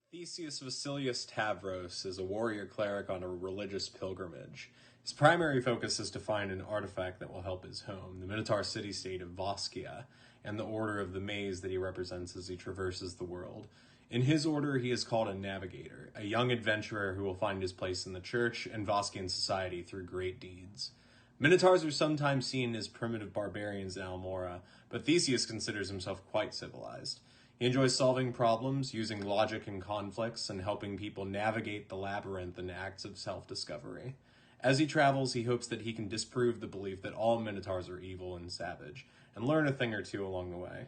Theseus Vasilius Tavros is a warrior cleric on a religious pilgrimage. His primary focus is to find an artifact that will help his home, the Minotaur city-state of Voskia, and the Order of the Maze that he represents as he traverses the world. In his order, he is called a navigator, a young adventurer who will find his place in the church and Voskian society through great deeds. Minotaurs are sometimes seen as primitive barbarians in Almora, but Theseus considers himself quite civilized. He enjoys solving problems, using logic in conflicts, and helping people navigate the labyrinth in acts of self-discovery. As he travels, he hopes that he can disprove the belief that all Minotaurs are evil and savage, and learn a thing or two along the way.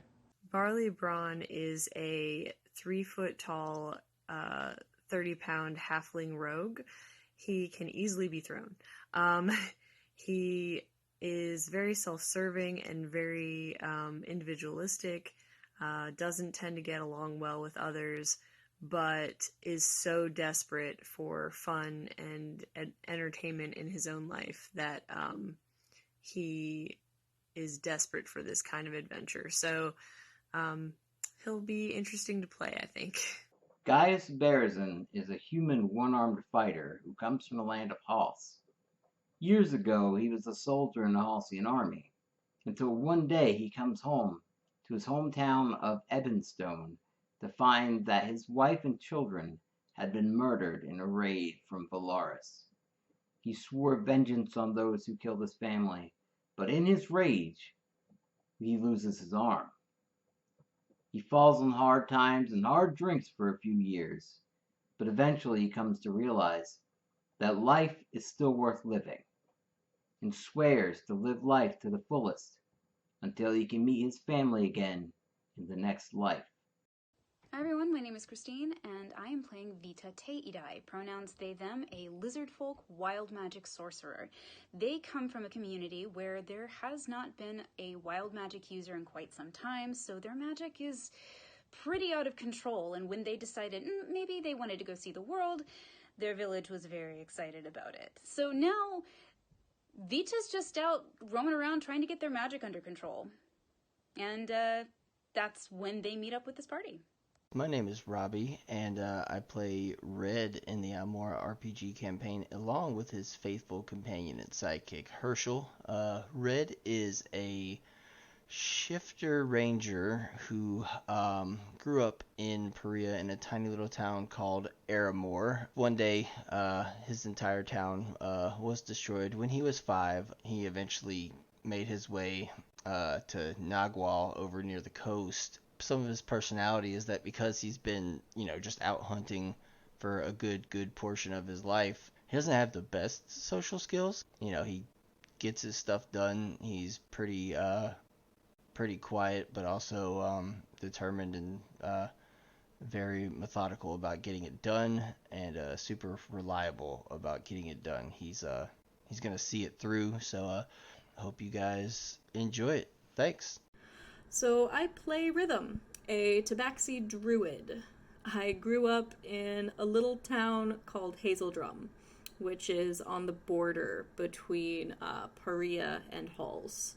Barley Braun is a 3-foot-tall, 30-pound halfling rogue. He can easily be thrown. He is very self-serving and very individualistic. Doesn't tend to get along well with others, but is so desperate for fun and entertainment in his own life that he is desperate for this kind of adventure. So he'll be interesting to play, I think. Gaius Berzin is a human one-armed fighter who comes from the land of Hals. Years ago, he was a soldier in the Halsian army, until one day he comes home to his hometown of Ebonstone to find that his wife and children had been murdered in a raid from Valaris. He swore vengeance on those who killed his family, but in his rage, he loses his arm. He falls on hard times and hard drinks for a few years, but eventually he comes to realize that life is still worth living, and swears to live life to the fullest until he can meet his family again in the next life. Hi everyone, my name is Christine, and I am playing Vita Teidai, pronouns they, them, a lizard folk wild magic sorcerer. They come from a community where there has not been a wild magic user in quite some time, so their magic is pretty out of control, and when they decided maybe they wanted to go see the world, their village was very excited about it. So now Vita's just out roaming around trying to get their magic under control. And that's when they meet up with this party. My name is Robbie, and I play Red in the Almora RPG campaign, along with his faithful companion and sidekick, Herschel. Red is a shifter ranger who grew up in Perea in a tiny little town called Aramor. One day, his entire town was destroyed. When he was 5, he eventually made his way to Nagual over near the coast. Some of his personality is that because he's been, just out hunting for a good portion of his life, he doesn't have the best social skills. He gets his stuff done. He's pretty quiet, but also determined and very methodical about getting it done, and super reliable about getting it done. He's gonna see it through. So I hope you guys enjoy it. Thanks. So I play Rhythm, a tabaxi druid. I grew up in a little town called Hazeldrum, which is on the border between Perea and Halls.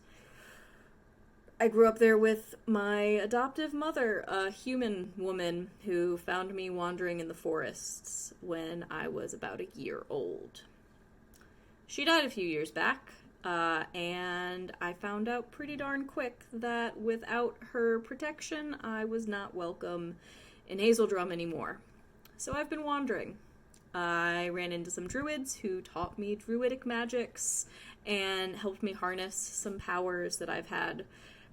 I grew up there with my adoptive mother, a human woman who found me wandering in the forests when I was about a year old. She died a few years back, and I found out pretty darn quick that without her protection, I was not welcome in Hazeldrum anymore. So I've been wandering. I ran into some druids who taught me druidic magics and helped me harness some powers that I've had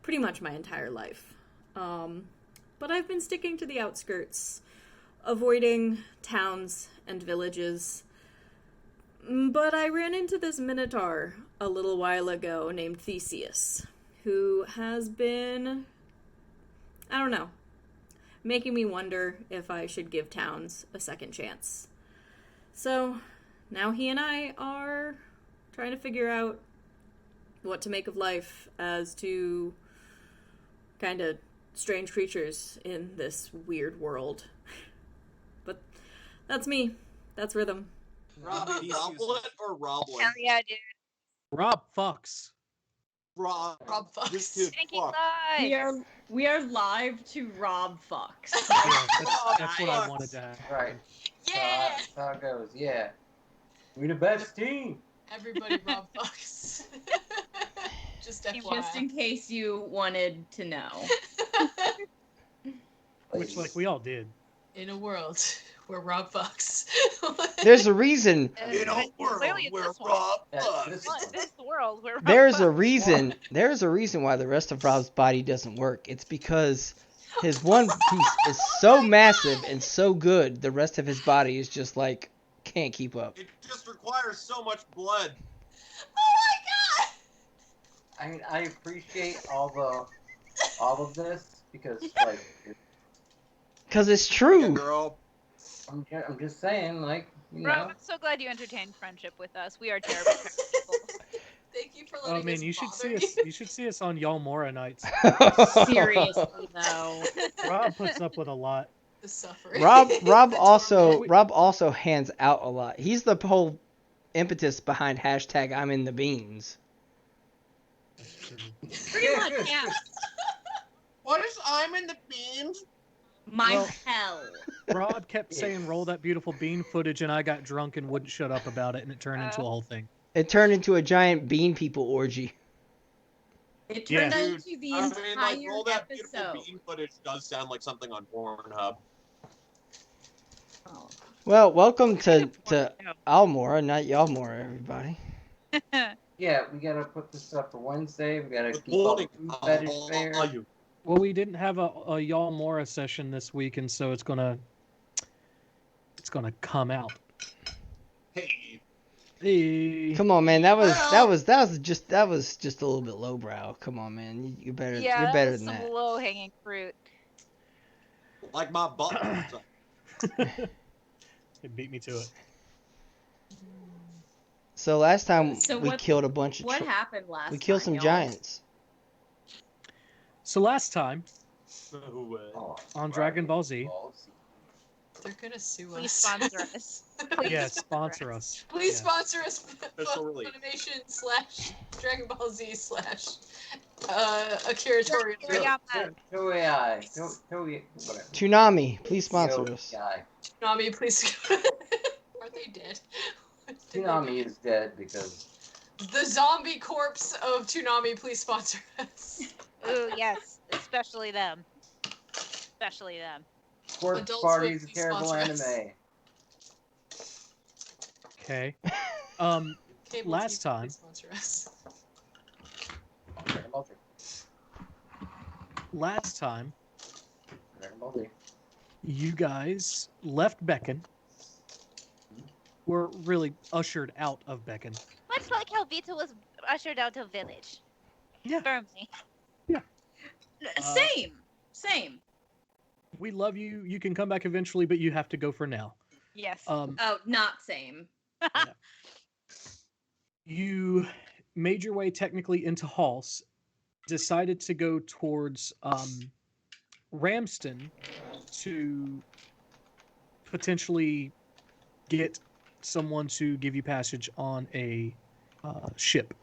pretty much my entire life. But I've been sticking to the outskirts, avoiding towns and villages. But I ran into this Minotaur a little while ago named Theseus, who has been, making me wonder if I should give towns a second chance. So now he and I are trying to figure out what to make of life as two kind of strange creatures in this weird world. But that's me. That's Rhythm. Robbie, Roblet or Roblin? Hell yeah, dude. Rob fucks. Rob fucks. This kid Thinking fuck. live. We are live to Rob fucks. Yeah, that's what I wanted to happen. Right. Yeah. That's how it goes. Yeah. We the best team. Everybody Rob fucks. Just FYI. Just in case you wanted to know. Which, like, we all did. In a world where Rob fucks. There's a reason. In a world where Rob fucks. Well, in this world where Rob There's a fucks. reason. There's a reason why the rest of Rob's body doesn't work. It's because his one piece is so massive and so good, the rest of his body is just like can't keep up. It just requires so much blood. Oh my god! I mean, I appreciate all of this because, like, Cause it's Yeah, true. girl. I'm just saying, like, you Rob, know. I'm so glad you entertained friendship with us. We are terrible people. Thank you for Oh letting man, us you should bother see us. You should see us on Almora nights. Seriously though. Rob puts up with a lot. The suffering. Rob The also hands out a lot. He's the whole impetus behind hashtag I'm in the beans. Pretty much, yeah. What is I'm in the beans? My Well- hell. Rob kept saying roll that beautiful bean footage, and I got drunk and wouldn't shut up about it, and it turned into a whole thing. It turned into a giant bean people orgy. It Yeah. turned Dude, into the I entire mean, like, all that beautiful episode. bean footage does sound like something on Pornhub. Oh. Well, welcome to Almora, not Yalmora, everybody. Yeah, we gotta put this up for Wednesday. We gotta Good keep all the morning, food fetish all fair. you. Well, we didn't have a Yalmora session this week, and so it's gonna come out. Hey, Hey. Come on, man. That was just a little bit lowbrow. Come on, man. You're better. Yeah, You're better that's than some that. low-hanging fruit. like my butt. It beat me to it. So last time So we what- killed a bunch of. What happened last we killed time, some y'all? giants. So last time Oh, on Dragon Ball Z, They're gonna sue Please us. sponsor us. Please yeah, sponsor us. Please Yeah. sponsor us. Special release. Funimation / Dragon Ball Z / Akira Toriyama. Toei, whatever. Toonami, please sponsor us. Guy. Tsunami, please. Are they dead? Tsunami is dead because The zombie corpse of Toonami, please sponsor us. Ooh, yes, especially them. Especially them. Sports Adult Party is a Swim, please terrible sponsor us. anime. Okay. Cable Last TV, time- please sponsor us. Dragon Ball Z. Last time, Dragon Ball Z. you guys left Beacon. Were really ushered out of Beacon. Much like how Vita was ushered out of village. Yeah. Firmly. Same. We love you. You can come back eventually, but you have to go for now. Yes. Oh, not same. You made your way technically into Halls, decided to go towards Ramston to potentially get someone to give you passage on a ship.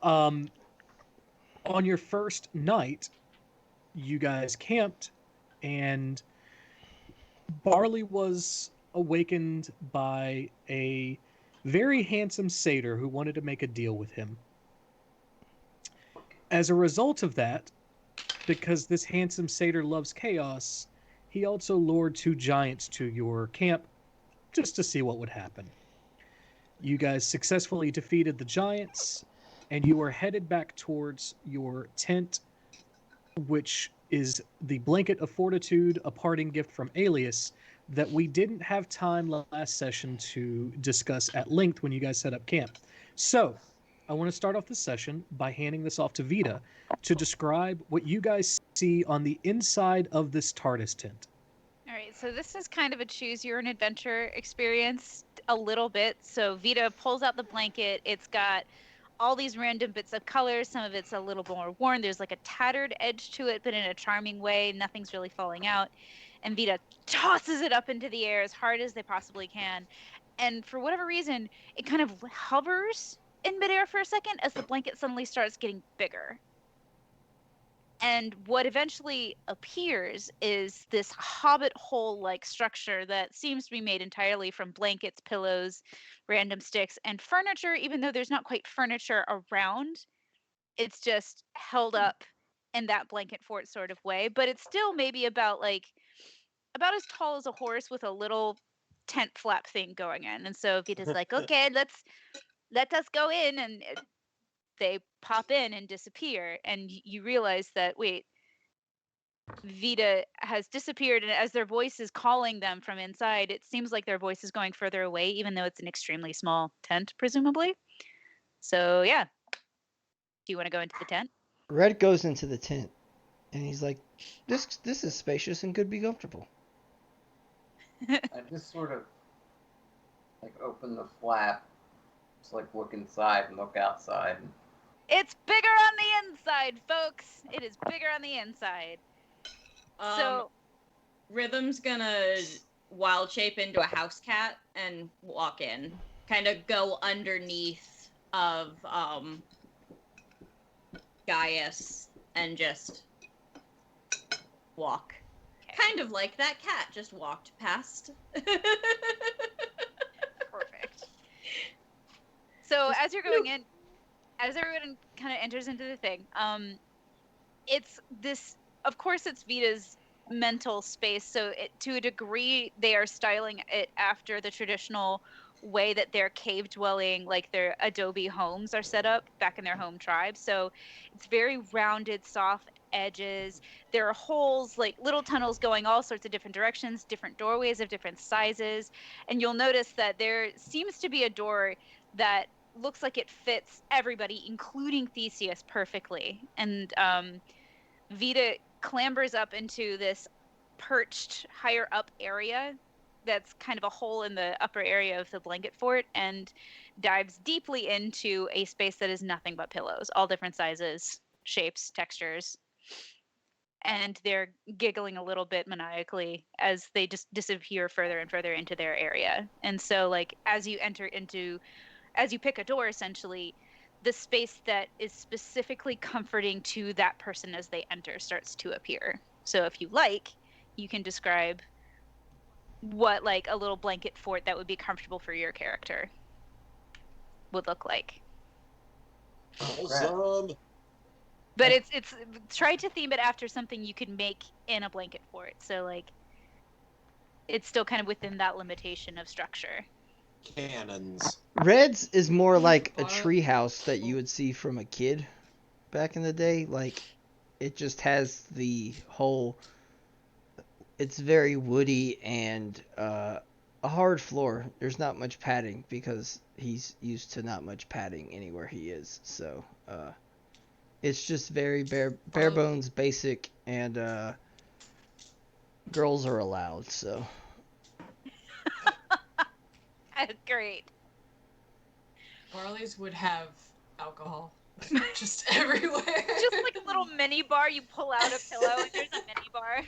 On your first night, you guys camped, and Barley was awakened by a very handsome satyr who wanted to make a deal with him. As a result of that, because this handsome satyr loves chaos, he also lured 2 giants to your camp just to see what would happen. You guys successfully defeated the giants, and you are headed back towards your tent, which is the Blanket of Fortitude, a parting gift from Alias, that we didn't have time last session to discuss at length when you guys set up camp. So, I want to start off this session by handing this off to Vita to describe what you guys see on the inside of this TARDIS tent. All right, so this is kind of a choose your own adventure experience a little bit. So Vita pulls out the blanket. It's got all these random bits of colors. Some of it's a little more worn. There's like a tattered edge to it, but in a charming way. Nothing's really falling out. And Vita tosses it up into the air as hard as they possibly can. And for whatever reason, it kind of hovers in midair for a second as the blanket suddenly starts getting bigger. And what eventually appears is this hobbit hole-like structure that seems to be made entirely from blankets, pillows, random sticks, and furniture, even though there's not quite furniture around. It's just held up in that blanket fort sort of way, but it's still maybe about as tall as a horse with a little tent flap thing going in. And so Vita's like, okay, let us go in, and they pop in and disappear, and you realize that, wait, Vita has disappeared, and as their voice is calling them from inside, it seems like their voice is going further away, even though it's an extremely small tent, presumably. So yeah, do you want to go into the tent? Red goes into the tent, and he's like, "This is spacious and could be comfortable." I just sort of like open the flap, just like look inside and look outside. It's bigger on the inside, folks. It is bigger on the inside. So Rhythm's gonna wild shape into a house cat and walk in. Kind of go underneath of Gaius and just walk. Okay. Kind of like that cat just walked past. Perfect. So as you're going in, as everyone kind of enters into the thing, it's this, of course it's Vita's mental space, so to a degree they are styling it after the traditional way that their cave dwelling, like their adobe homes, are set up back in their home tribe. So it's very rounded, soft edges. There are holes, like little tunnels going all sorts of different directions, different doorways of different sizes, and you'll notice that there seems to be a door that looks like it fits everybody, including Theseus, perfectly. And Vita clambers up into this perched higher up area that's kind of a hole in the upper area of the blanket fort, and dives deeply into a space that is nothing but pillows, all different sizes, shapes, textures. And they're giggling a little bit maniacally as they just disappear further and further into their area. And so, like, as you pick a door, essentially, the space that is specifically comforting to that person as they enter starts to appear. So if you like, you can describe what, like, a little blanket fort that would be comfortable for your character would look like. Awesome. But it's try to theme it after something you could make in a blanket fort. So, like, it's still kind of within that limitation of structure. Cannons. Red's is more like a treehouse that you would see from a kid back in the day. Like, it just has the whole... It's very woody and a hard floor. There's not much padding because he's used to not much padding anywhere he is. So, it's just very bare bones, basic, and girls are allowed, so... Great. Barley's would have alcohol just everywhere. Just like a little mini bar, you pull out a pillow and there's a mini bar.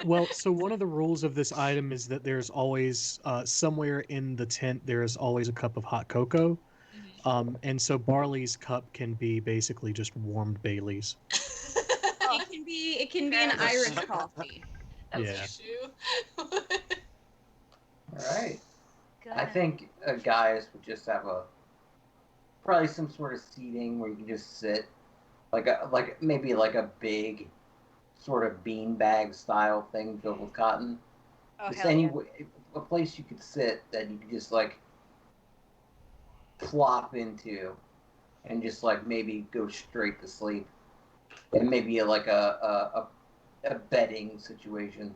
Well, so one of the rules of this item is that there's always, somewhere in the tent, there is always a cup of hot cocoa. And so Barley's cup can be basically just warmed Baileys. It can be an Irish coffee. Yeah. All right. I think Gaius would just have probably some sort of seating where you can just sit, maybe like a big sort of beanbag style thing filled with cotton. Just a place you could sit that you could just like plop into and just like maybe go straight to sleep, and maybe like a bedding situation,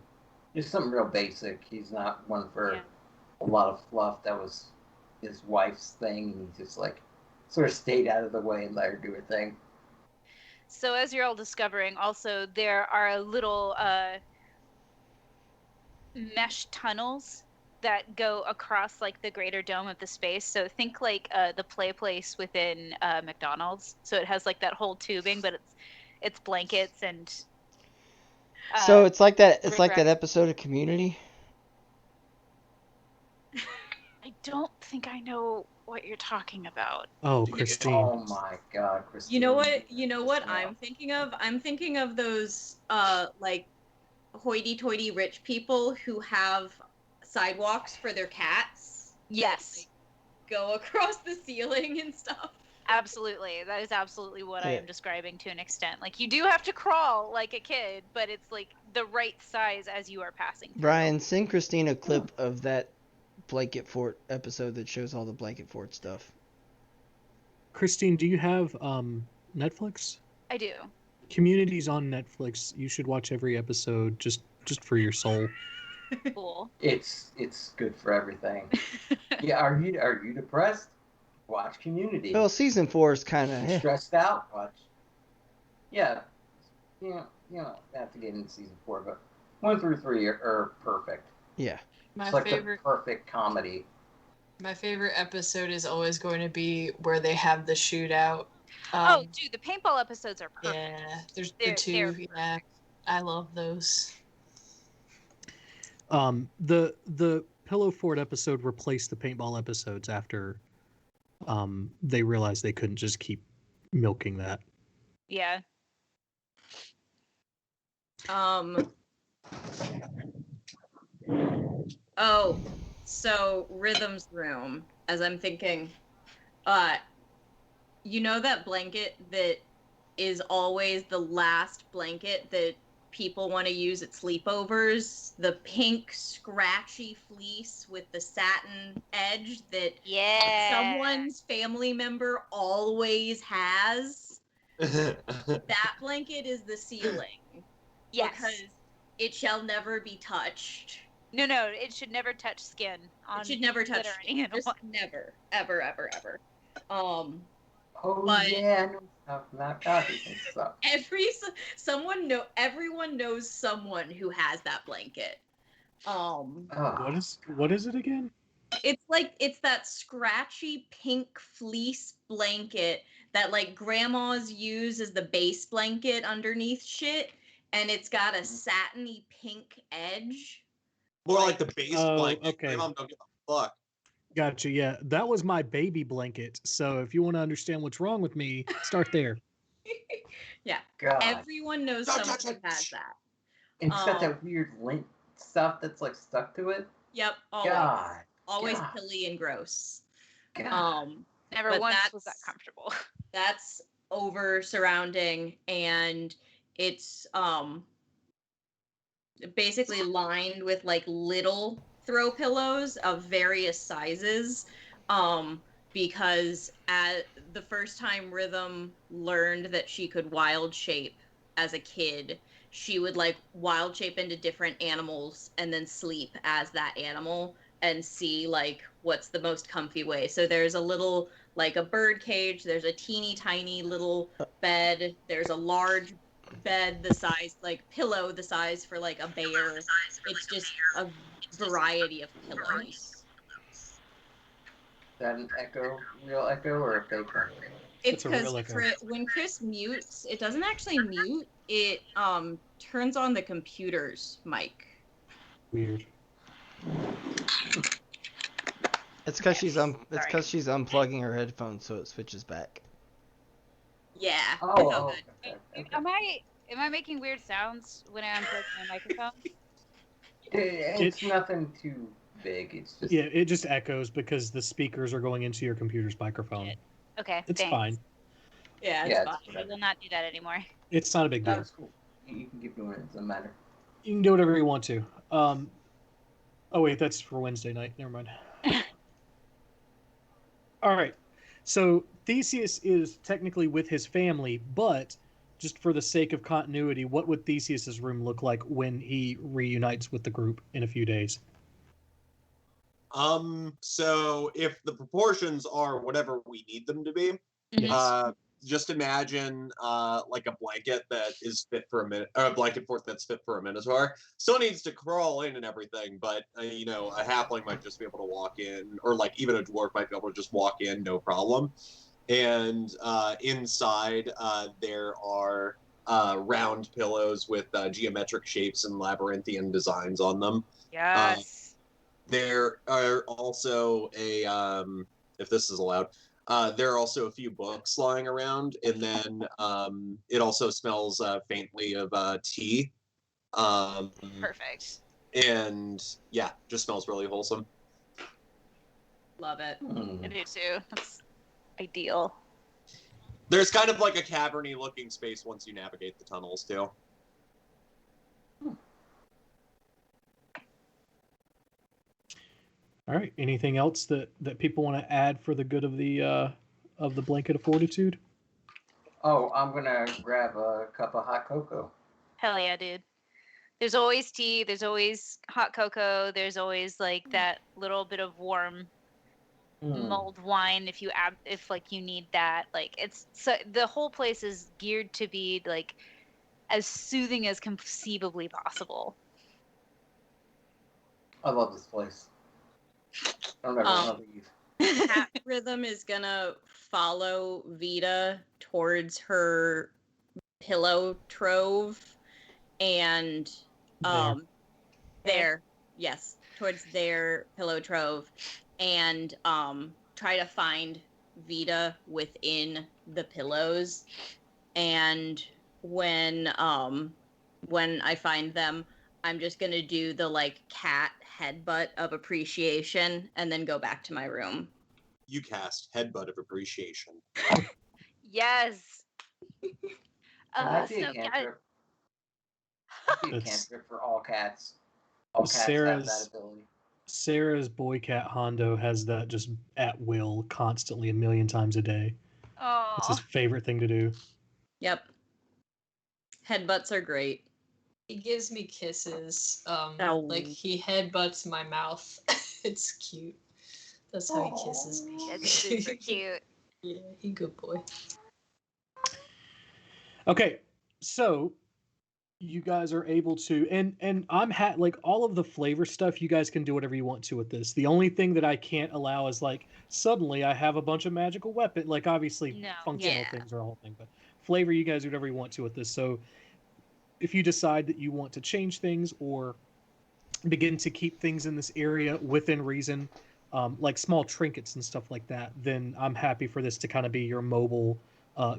just something real basic. He's not one for a lot of fluff. That was his wife's thing, and he just like sort of stayed out of the way and let her do her thing. So as you're all discovering, also there are little mesh tunnels that go across like the greater dome of the space. So think like the play place within McDonald's. So it has like that whole tubing, but it's blankets and. So it's like that. It's like that episode of Community. I don't think I know what you're talking about. Oh, Christine. Oh my God, Christine. You know what? You know what Yeah. I'm thinking of? I'm thinking of those like hoity-toity rich people who have sidewalks for their cats. Yes. Go across the ceiling and stuff. Absolutely. That is absolutely what I Yeah. am describing to an extent. Like, you do have to crawl like a kid, but it's like the right size as you are passing through. Brian, send Christine a clip of that Blanket Fort episode that shows all the Blanket Fort stuff. Christine, do you have Netflix? I do. Community's on Netflix. You should watch every episode just for your soul. Cool. It's good for everything. Yeah, are you depressed? Watch Community. Well, season 4 is kind You of stressed out? Watch. Yeah, you don't have to get into season 4, but 1 through 3 are perfect. yeah. My It's like favorite the perfect comedy. my favorite episode is always going to be where they have the shootout. Oh, dude, the paintball episodes are perfect. Yeah, there's They're- the two. they're- Yeah, I love those. The Pillow Fort episode replaced the paintball episodes after they realized they couldn't just keep milking that. Yeah. Oh, so Rhythm's room, as I'm thinking, you know that blanket that is always the last blanket that people want to use at sleepovers? The pink scratchy fleece with the satin edge that someone's family member always has? That blanket is the ceiling. Yes. Because it shall never be touched. No, it should never touch skin. It should never touch littering skin. Just never. Ever, ever, ever. Oh But- yeah, not copy stuff. Everyone knows someone who has that blanket. What is it again? It's that scratchy pink fleece blanket that like grandmas use as the base blanket underneath shit, and it's got a satiny pink edge. More like the base blanket. Okay. My mom don't give a fuck. Gotcha. Yeah, that was my baby blanket. So if you want to understand what's wrong with me, start there. Yeah. God. Everyone knows someone who has that. And it's got that weird lint stuff that's like stuck to it. Yep. Always. God. Always God. pilly and gross. God. Never but once was that comfortable. That's over surrounding, and it's basically lined with like little throw pillows of various sizes, because at the first time Rhythm learned that she could wild shape as a kid, she would like wild shape into different animals and then sleep as that animal and see like what's the most comfy way. So there's a little like a bird cage, there's a teeny tiny little bed, there's a large bed the size like pillow the size for like a bear. It's just a variety of pillows. Is that an real echo, or a fake one? It's a real because echo. when Chris mutes, it doesn't actually mute. It turns on the computer's mic. Weird. It's because she's unplugging her headphones, so it switches back. Yeah. Oh, it's all good. okay. Am I making weird sounds when I unplug my microphone? It's nothing too big. It's just Yeah, it just echoes because the speakers are going into your computer's microphone. Okay, It's thanks. fine. Yeah, it's Yeah, fine. it's I will not do that anymore. It's not a big deal. That's cool. You can keep doing it. It doesn't matter. You can do whatever you want to. Oh wait, that's for Wednesday night. Never mind. All right. So Theseus is technically with his family, but just for the sake of continuity, what would Theseus's room look like when he reunites with the group in a few days? So if the proportions are whatever we need them to be, Yes. just imagine like a blanket that is fit for a minute, or a blanket fort that's fit for a minotaur. Still needs to crawl in and everything, but a halfling might just be able to walk in, or like even a dwarf might be able to just walk in, no problem. And inside there are round pillows with geometric shapes and labyrinthian designs on them. Yes. There are also if this is allowed. There are also a few books lying around, and then it also smells faintly of tea. Perfect. And yeah, just smells really wholesome. Love it. I do too. That's ideal. There's kind of like a cavern-y looking space once you navigate the tunnels too. All right. Anything else that people want to add for the good of the blanket of fortitude? Oh, I'm gonna grab a cup of hot cocoa. Hell yeah, dude. There's always tea. There's always hot cocoa. There's always like that little bit of warm mulled wine if you need that. Like it's so the whole place is geared to be like as soothing as conceivably possible. I love this place. I don't ever want to leave. Cat Rhythm is gonna follow Vita towards her pillow trove and towards their pillow trove and try to find Vita within the pillows. And when I find them, I'm just gonna do the like cat headbutt of appreciation and then go back to my room. You cast Headbutt of Appreciation. Yes. Might be a cantrip. Might be a cantrip for all cats. All cats have that ability. Sarah's boy cat Hondo has that just at will, constantly, a million times a day. Oh. It's his favorite thing to do. Yep. Headbutts are great. He gives me kisses. Like he headbutts my mouth. It's cute. That's how he kisses me. It's super cute. Yeah, he good boy. Okay, so you guys are able to, and I'm like all of the flavor stuff. You guys can do whatever you want to with this. The only thing that I can't allow is like suddenly I have a bunch of magical weapon. Like obviously functional things are a whole thing, but flavor you guys do whatever you want to with this. So if you decide that you want to change things or begin to keep things in this area within reason, like small trinkets and stuff like that, then I'm happy for this to kind of be your mobile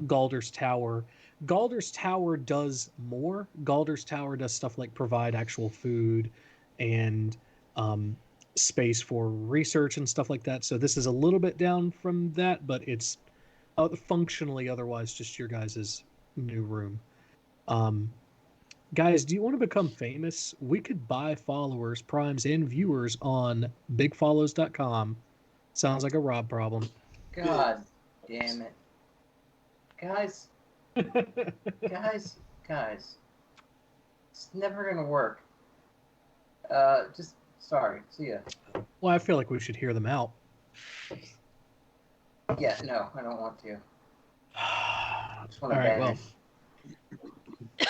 Galder's Tower. Galder's Tower does more. Galder's Tower does stuff like provide actual food and space for research and stuff like that. So this is a little bit down from that, but it's functionally otherwise just your guys' new room. Guys, do you want to become famous? We could buy followers, primes, and viewers on bigfollows.com. Sounds like a Rob problem. God damn it. Guys. Guys. It's never going to work. Just, sorry. See ya. Well, I feel like we should hear them out. Yeah, no, I don't want to. I just want to All right, well.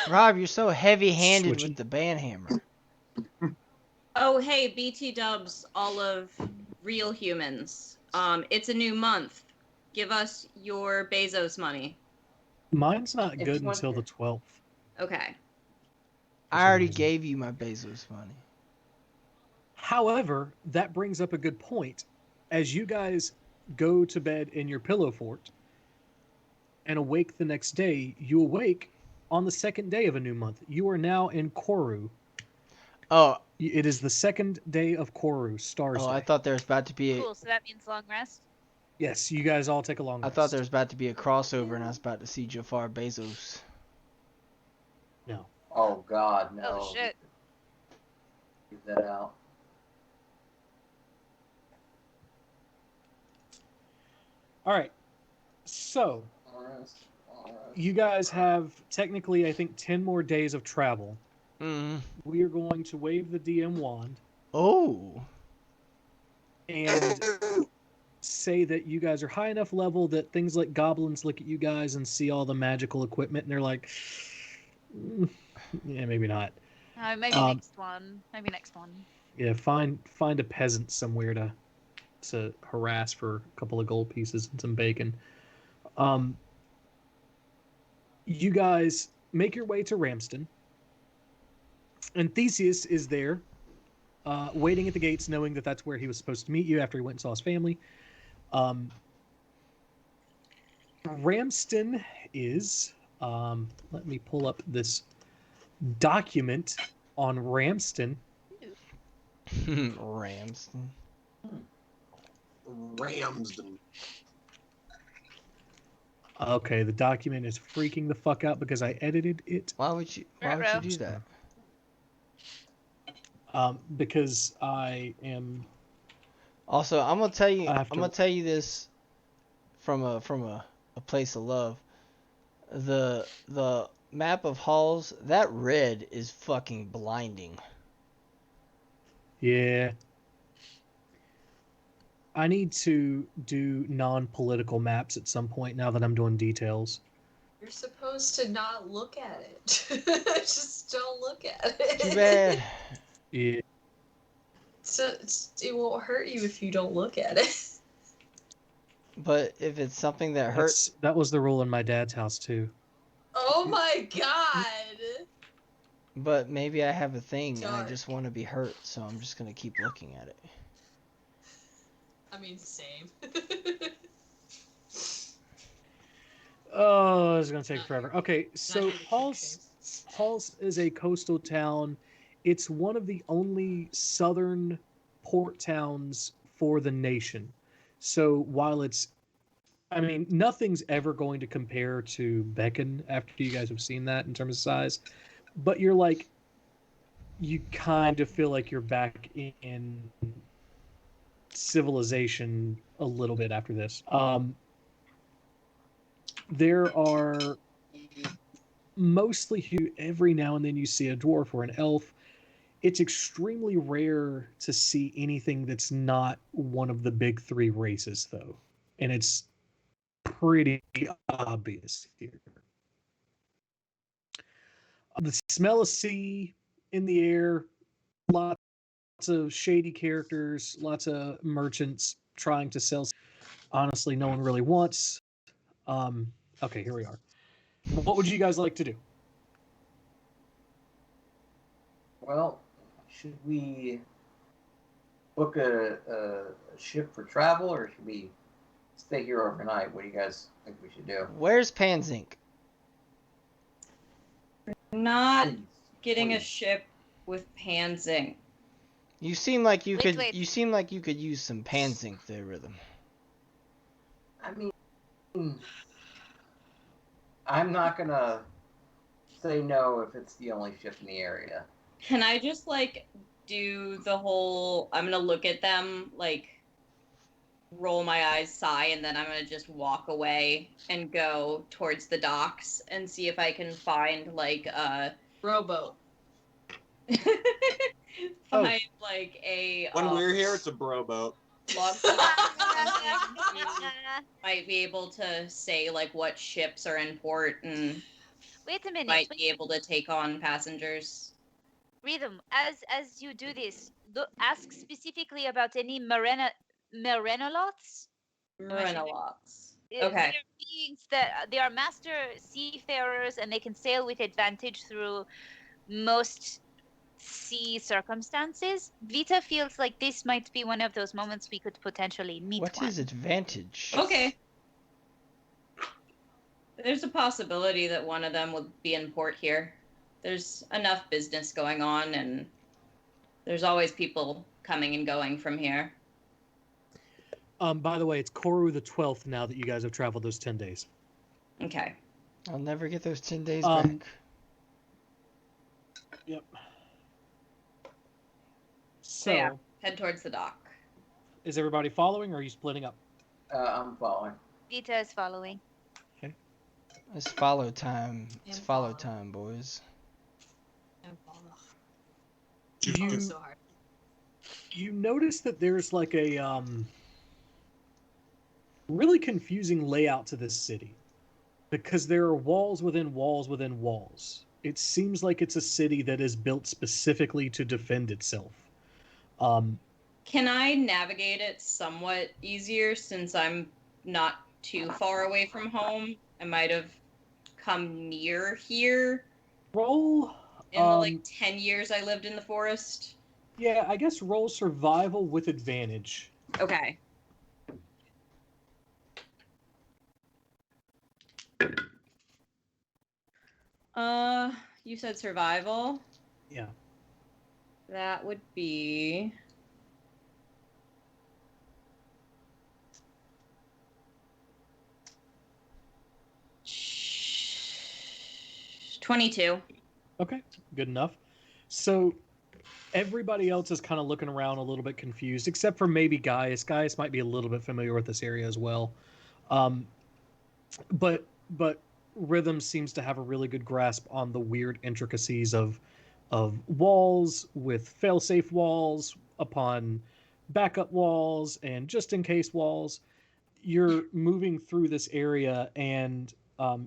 Rob, you're so heavy-handed with the banhammer. Oh, hey, BT Dubs, all of real humans. It's a new month. Give us your Bezos money. Mine's not good until the 12th. Okay. I already gave you my Bezos money. However, that brings up a good point. As you guys go to bed in your pillow fort and awake the next day, you awake on the second day of a new month. You are now in Koru. Oh. It is the second day of Koru, Stars Day. I thought there was about to be Cool, so that means long rest? Yes, you guys all take a long rest. I thought there was about to be a crossover and I was about to see Jafar Bezos. No. Oh, God, no. Oh, shit. Leave that out. All right. So, you guys have technically, I think, 10 more days of travel. We are going to wave the DM wand. Oh. And say that you guys are high enough level that things like goblins look at you guys and see all the magical equipment and they're like, yeah, maybe not. Maybe next one. Yeah, find a peasant somewhere to harass for a couple of gold pieces and some bacon. You guys make your way to Ramsden. And Theseus is there, waiting at the gates, knowing that that's where he was supposed to meet you after he went and saw his family. Ramston is, let me pull up this document on Ramston. Ramston. Ramsden. Okay, the document is freaking the fuck out because I edited it. Why would you do that? Because I am. Also, I'm gonna tell you this from a place of love. The map of halls, that red is fucking blinding. Yeah. I need to do non-political maps at some point now that I'm doing details. You're supposed to not look at it. Just don't look at it. Too bad. Yeah. So it won't hurt you if you don't look at it. But if it's something that hurts... That was the rule in my dad's house, too. Oh my god! But maybe I have a thing and I just want to be hurt, so I'm just going to keep looking at it. I mean, same. Oh, it's going to take forever. Okay, so Halls is a coastal town. It's one of the only southern port towns for the nation. So while nothing's ever going to compare to Beacon after you guys have seen that in terms of size, but you kind of feel like you're back in civilization a little bit after this. There are mostly every now and then you see a dwarf or an elf. It's extremely rare to see anything that's not one of the big three races, though. And it's pretty obvious here. The smell of sea in the air, lots of shady characters, lots of merchants trying to sell. Honestly, no one really wants. Okay, here we are. What would you guys like to do? Well, should we book a ship for travel, or should we stay here overnight? What do you guys think we should do? Where's Panzink? Not getting a ship with Panzink. You seem like you could. You seem like you could use some Panzink there, Rhythm. I mean, I'm not gonna say no if it's the only ship in the area. Can I just do the whole? I'm gonna look at them, roll my eyes, sigh, and then I'm gonna just walk away and go towards the docks and see if I can find a rowboat. Find a. When we're here, it's a bro boat. Might be able to say what ships are in port and. Wait a minute. Might be able to take on passengers. Rhythm, as you do this, ask specifically about any Merenolots. Merenolots. Okay. They are beings they are master seafarers, and they can sail with advantage through most sea circumstances. Vita feels like this might be one of those moments we could potentially meet one. What is advantage? Okay. There's a possibility that one of them would be in port here. There's enough business going on, and there's always people coming and going from here. By the way, it's Koru the 12th now that you guys have traveled those 10 days. Okay. I'll never get those 10 days back. Yep. So, yeah, head towards the dock. Is everybody following, or are you splitting up? I'm following. Vita is following. Okay. It's follow time. It's follow time, boys. You notice that there's a really confusing layout to this city, because there are walls within walls within walls. It seems like it's a city that is built specifically to defend itself. Can I navigate it somewhat easier since I'm not too far away from home? I might have come near here. Roll. In the 10 years I lived in the forest. Yeah, I guess roll survival with advantage. Okay. You said survival? Yeah. That would be... 22. Okay, good enough. So everybody else is kind of looking around a little bit confused, except for maybe Gaius. Gaius might be a little bit familiar with this area as well. But Rhythm seems to have a really good grasp on the weird intricacies of walls with failsafe walls upon backup walls and just in case walls. You're moving through this area and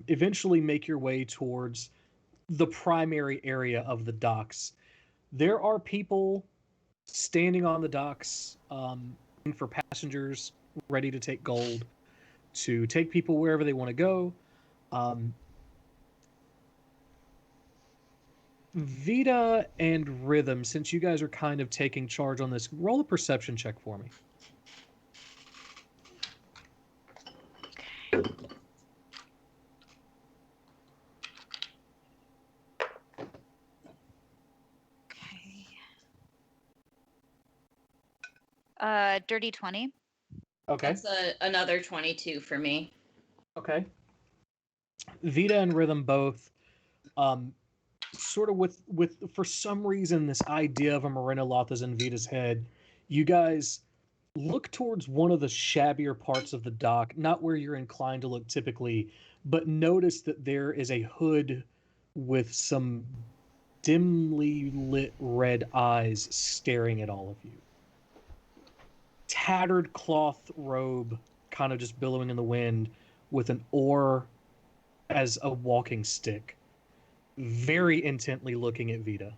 eventually make your way towards the primary area of the docks. There are people standing on the docks for passengers ready to take gold, to take people wherever they want to go. Vita and Rhythm, since you guys are kind of taking charge on this, roll a perception check for me. Dirty 20. Okay. That's another 22 for me. Okay. Vita and Rhythm both, sort of with for some reason this idea of a Marina is in Vita's head. You guys look towards one of the shabbier parts of the dock, not where you're inclined to look typically, but notice that there is a hood with some dimly lit red eyes staring at all of you. Tattered cloth robe kind of just billowing in the wind with an oar as a walking stick, very intently looking at Vita.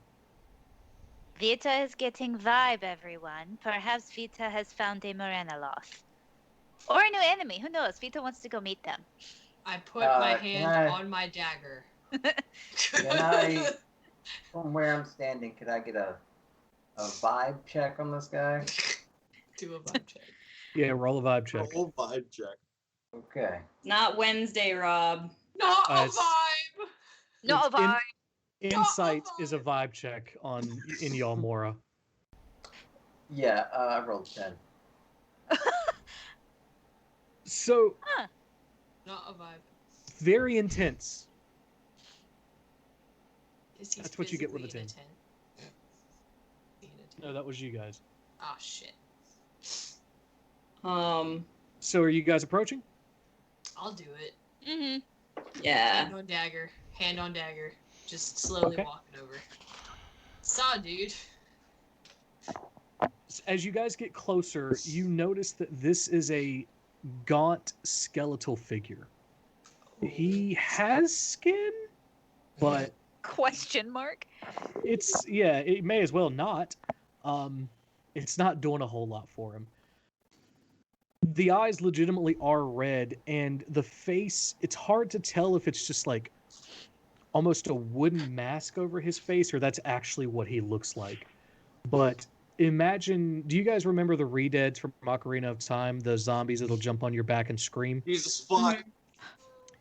Vita is getting vibe, everyone. Perhaps Vita has found a Morenoloth. Or a new enemy, who knows? Vita wants to go meet them. I put my hand on my dagger. Can I, from where I'm standing, could I get a vibe check on this guy? Do a vibe check. Yeah, roll a vibe check. Roll a vibe check. Okay. Not Wednesday, Rob. Not a it's- vibe! Not a vibe. Insight is a vibe check in Almora. Yeah, I rolled 10. So, Not a vibe. very intense. Is he That's what you get with a physically 10. in a tent? No, that was you guys. Oh shit. So are you guys approaching? I'll do it. Mm-hmm. Yeah. Hand on dagger. Just slowly walking over. Saw, dude. As you guys get closer, you notice that this is a gaunt skeletal figure. He has skin, but Question mark? it may as well not. It's not doing a whole lot for him. The eyes legitimately are red, and the face, it's hard to tell if it's just like almost a wooden mask over his face or that's actually what he looks like. But imagine, do you guys remember the Redeads from Ocarina of Time, the zombies that'll jump on your back and scream? Jesus fuck.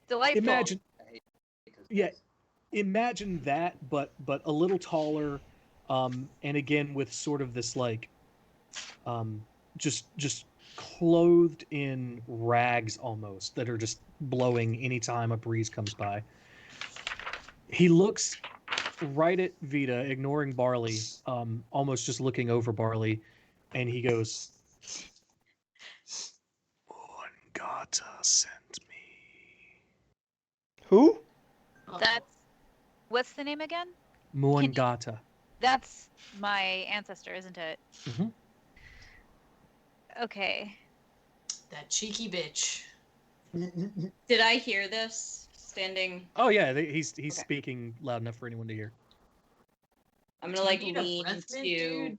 Delightful. Imagine that, but a little taller, and again with sort of this like, just clothed in rags almost that are just blowing anytime a breeze comes by. He looks right at Vita, ignoring Barley, almost just looking over Barley, and he goes, Muangata sent me. Who? That's... What's the name again? Muangata. That's my ancestor, isn't it? Mm-hmm. Okay. That cheeky bitch. Did I hear this? Standing. Oh yeah, he's speaking loud enough for anyone to hear. I'm gonna lean to.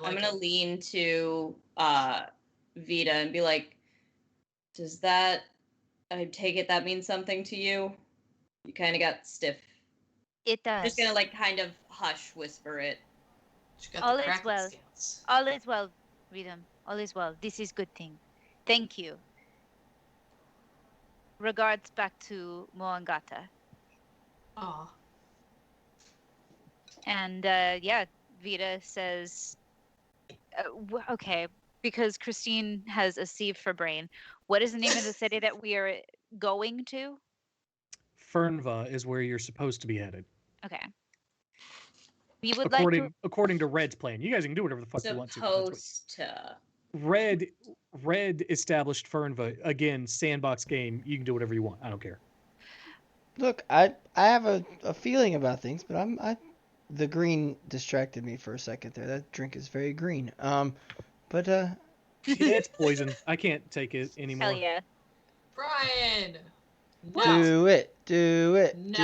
I'm gonna lean to Vita and be like, "Does that? I take it that means something to you? You kind of got stiff." It does. Just gonna like kind of hush whisper it. All is well. All is well, Rhythm. All is well. This is good thing. Thank you. Regards back to Moangata. Aw. And yeah, Vita says, okay, because Christine has a sieve for brain. What is the name of the city that we are going to? Fernva is where you're supposed to be headed. Okay. We would like to. According to Red's plan. You guys can do whatever the fuck you want to. Supposed to. Red established Fernva. Again, sandbox game. You can do whatever you want. I don't care. Look, I have a feeling about things, but the green distracted me for a second there. That drink is very green. But yeah, it's poison. I can't take it anymore. Hell yeah. Brian! No. Do it. No.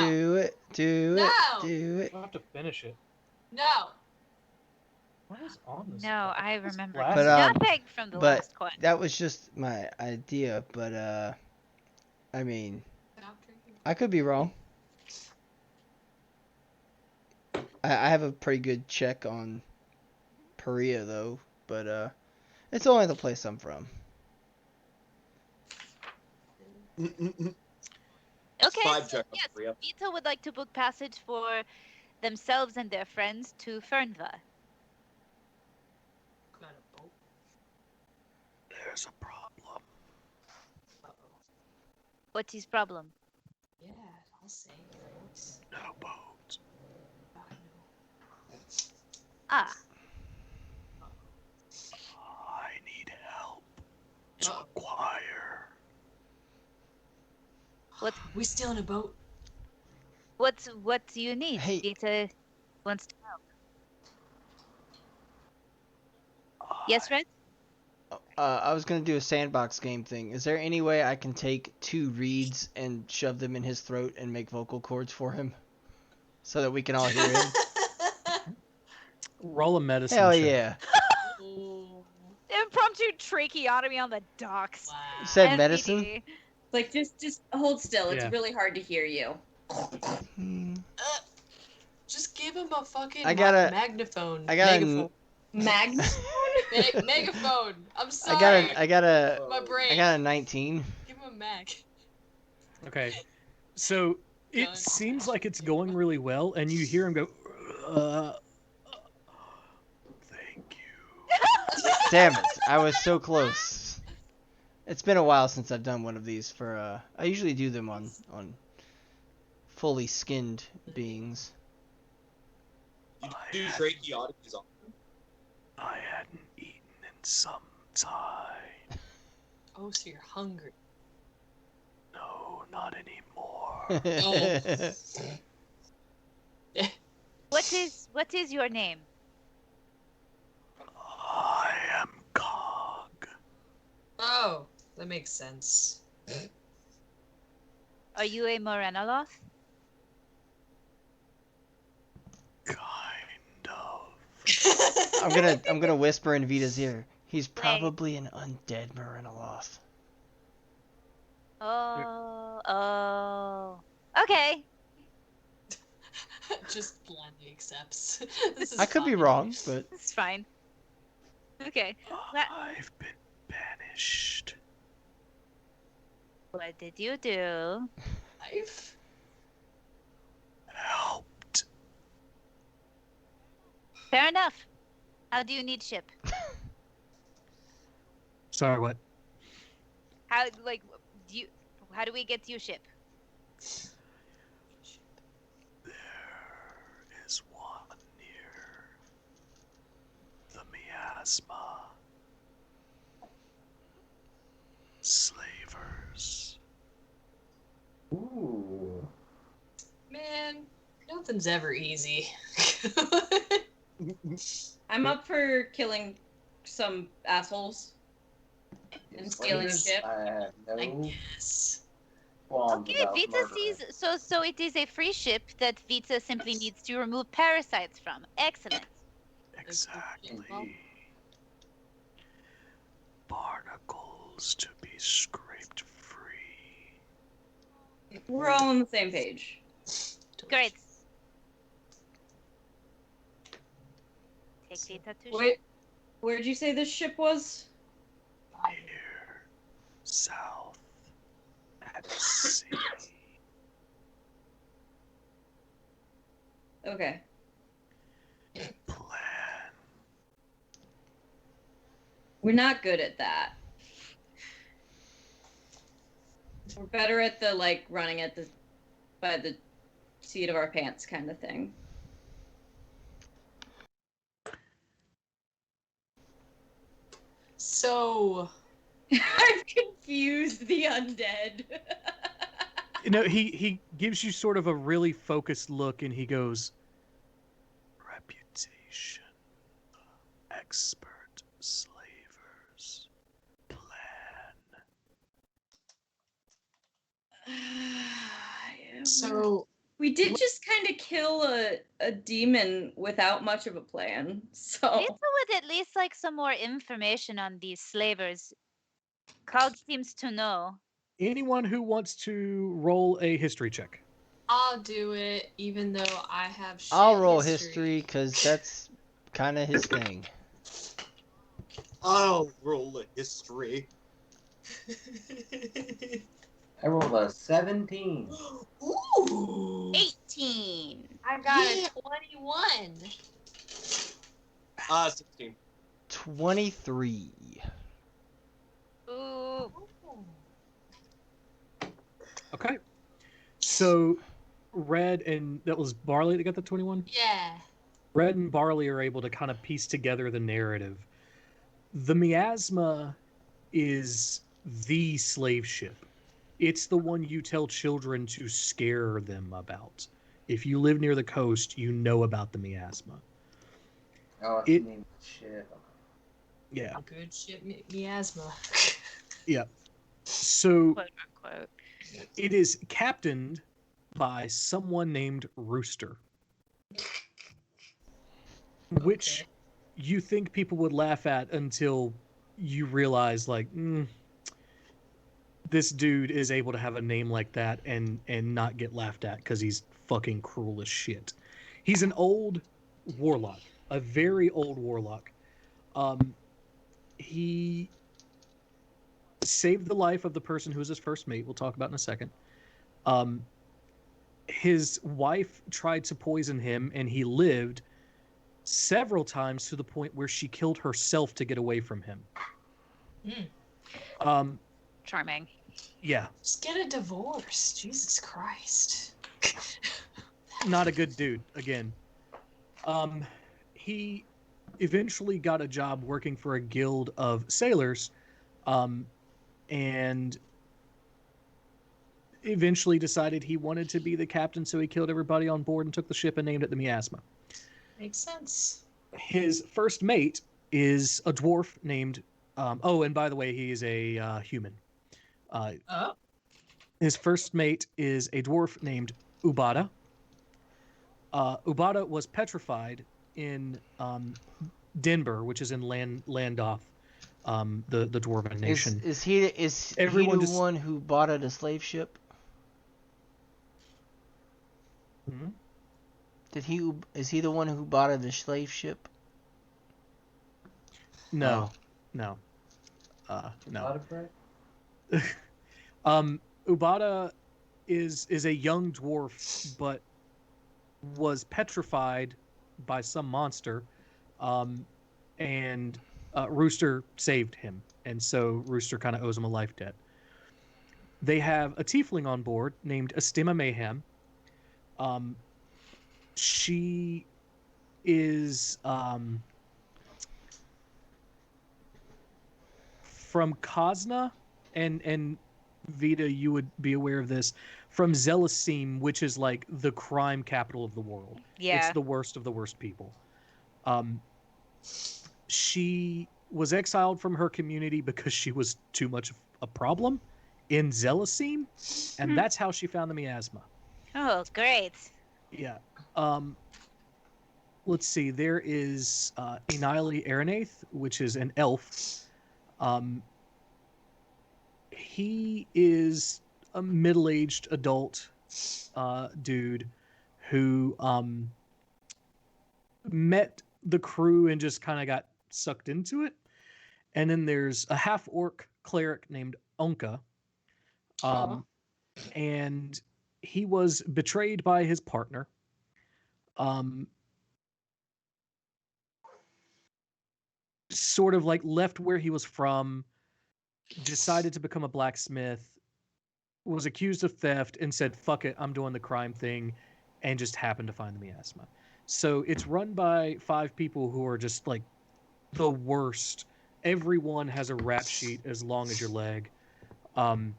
Do it. No. I'll have to finish it. No. What is on this? No, I remember nothing from the last coin. That was just my idea, but I mean, I could be wrong. I have a pretty good check on Perea though, but it's only the place I'm from. Okay, so yes, Vita would like to book passage for themselves and their friends to Fernva. There's a problem. What is problem? Yeah, I'll say it. No boat. Ah. I need help to acquire. What? We still in a boat? What do you need? Hey. Vita wants to help. Yes, Red? I was gonna do a sandbox game thing. Is there any way I can take 2 reeds and shove them in his throat and make vocal cords for him, so that we can all hear him? Roll a medicine. Hell check. yeah! Impromptu tracheotomy on the docks. Wow. You said NBD. medicine? Like, just hold still. It's Yeah. really hard to hear you. Just give him a fucking megaphone. magnaphone. Megaphone. I'm sorry. I got a My brain. I got a 19. Give him a mag. Okay, so it seems like it's going really well, and you hear him go, thank you. Damn it! I was so close. It's been a while since I've done one of these for I usually do them on fully skinned beings. You do tracheotomies on them? I hadn't eaten in some time. Oh, so you're hungry. No, not anymore. What is your name? I am Cog. Oh, that makes sense. Are you a Morenoloth? Kind of. I'm gonna whisper in Vita's ear. He's probably an undead Marinoloth. Oh. Okay. Just blindly accepts. I could be wrong, but It's fine. Okay. I've been banished. What did you do? Life? Helped. Fair enough. How do you need ship? Sorry, what? How do we get you ship? There is one near the miasma. Slavers. Ooh. Man, nothing's ever easy. I'm up for killing some assholes and stealing a ship. I have no I guess. qualms Okay, about Vita murdering. sees so it is a free ship that Vita simply needs to remove parasites from. Excellent. Exactly. Barnacles to be scraped free. We're all on the same page. Great. Take Vita to Wait, ship. where'd you say this ship was? Near, south, at sea. Okay. We're not good at that. We're better at the like running at the by the seat of our pants kind of thing. So I've confused the undead. He gives you sort of a really focused look, and he goes, "Reputation, expert slavers, plan." So we did just kind of kill a demon without much of a plan. So Lisa would at least like some more information on these slavers. Cloud seems to know. Anyone who wants to roll a history check. I'll do it, even though I have shit I'll roll history because that's kind of his thing. I'll roll a history. I rolled a 17. Ooh. 18. I got a 21. 16. 23. Ooh. Okay. So, Red and that was Barley that got the 21? Yeah. Red and Barley are able to kind of piece together the narrative. The miasma is the slave ship. It's the one you tell children to scare them about. If you live near the coast, you know about the miasma. Oh, it's named shit. Yeah. Good shit, miasma. Yeah. So Quote unquote. it is captained by someone named Rooster, which you think people would laugh at until you realize, like, this dude is able to have a name like that and not get laughed at because he's fucking cruel as shit. He's an old warlock, a very old warlock. He saved the life of the person who was his first mate. We'll talk about in a second. His wife tried to poison him, and he lived several times to the point where she killed herself to get away from him. Charming. Yeah. Just get a divorce. Jesus Christ. Not a good dude, again. He eventually got a job working for a guild of sailors, and eventually decided he wanted to be the captain, so he killed everybody on board and took the ship and named it the Miasma. Makes sense. His first mate is a dwarf named... and by the way, he is a human. His first mate is a dwarf named Ubada. Ubada was petrified in Denver, which is in Landoff, the Dwarven nation. Is he the one who bought at a slave ship? Hmm? Is he the one who bought at the slave ship? No. No. Ubada is a young dwarf, but was petrified by some monster, and Rooster saved him, and so Rooster kind of owes him a life debt. They have a tiefling on board named Estima Mayhem. She is from Kosna, and Vita, you would be aware of this, from Zelasim, which is like the crime capital of the world. Yeah. It's the worst of the worst people. She was exiled from her community because she was too much of a problem in Zelasim, and that's how she found the miasma. Oh, great. Yeah. Let's see. There is Enili Arenath, which is an elf. He is a middle-aged adult dude who met the crew and just kind of got sucked into it. And then there's a half-orc cleric named Onka. And he was betrayed by his partner. sort of like left where he was from, decided to become a blacksmith, was accused of theft, and said, fuck it, I'm doing the crime thing, and just happened to find the miasma. So it's run by 5 people who are just like the worst. Everyone has a rap sheet as long as your leg. And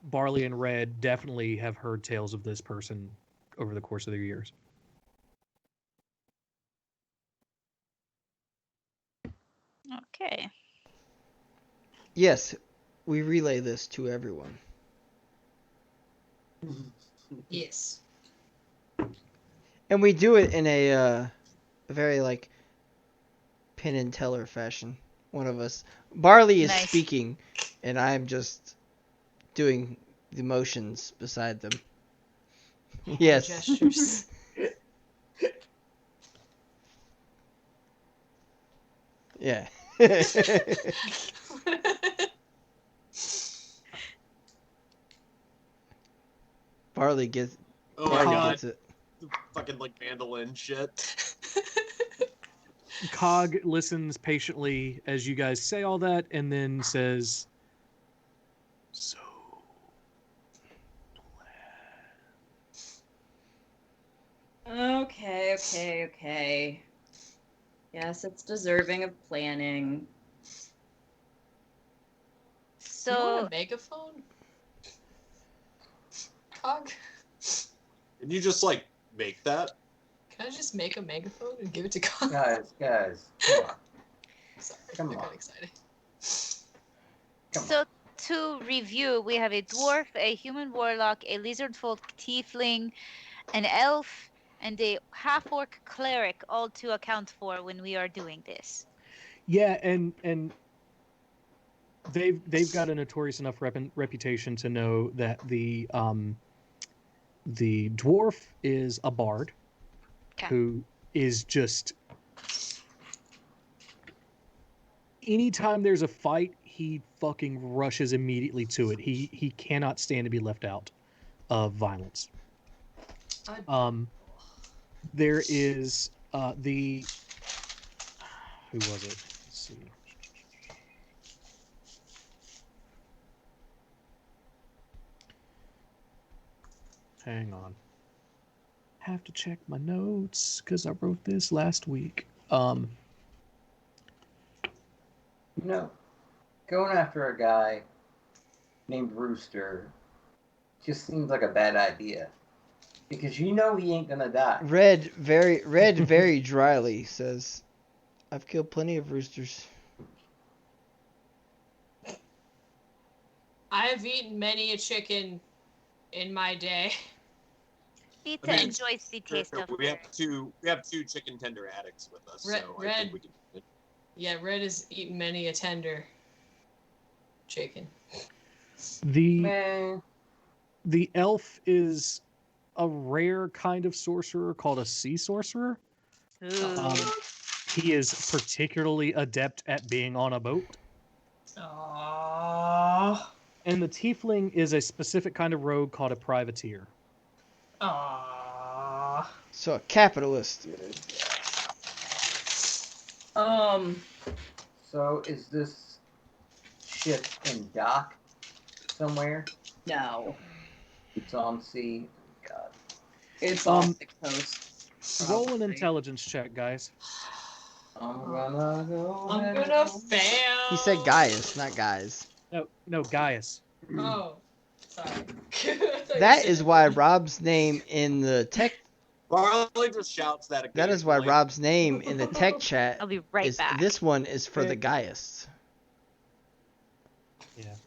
Barley and Red definitely have heard tales of this person over the course of their years. Okay. Yes, we relay this to everyone. Yes. And we do it in a very like Penn and Teller fashion. One of us, Barley is Nice. speaking, and I'm just doing the motions beside them. Yes. Gestures. Yeah. Barley gets. Oh my Barley god. gets it. Fucking like mandolin shit. Cog listens patiently as you guys say all that, and then says, "So, Okay. Yes, it's deserving of planning. Do you want So a megaphone? Cog? Can you just like make that? Can I just make a megaphone and give it to Cog? Guys, come on. Sorry, Come I got on. excited. So to review, we have a dwarf, a human warlock, a lizard folk tiefling, an elf, and a half-orc cleric, all to account for when we are doing this. yeah," and they've got a notorious enough reputation to know that the dwarf is a bard who is just, anytime there's a fight, he fucking rushes immediately to it. He cannot stand to be left out of violence. There is the, who was it? Let's see. Hang on. Have to check my notes because I wrote this last week. You know, going after a guy named Rooster just seems like a bad idea. Because you know he ain't gonna die. Red very dryly says, "I've killed plenty of roosters." I have eaten many a chicken in my day. Vita enjoys the taste of we have two chicken tender addicts with us, Red, so I think we can. Yeah, Red has eaten many a tender chicken. The elf is a rare kind of sorcerer called a sea sorcerer. He is particularly adept at being on a boat. Aww. And the tiefling is a specific kind of rogue called a privateer. Aww. So a capitalist. So is this ship in dock somewhere? No. It's on sea. God. It's off the coast. Roll an intelligence check, guys. I'm gonna fail. He said Gaius, not guys. No, Gaius. Oh, sorry. That is why Rob's name in the tech. Barley just shouts that. That is why Rob's name in the tech chat. I'll be right is, back. This one is for the Gaius. Yeah.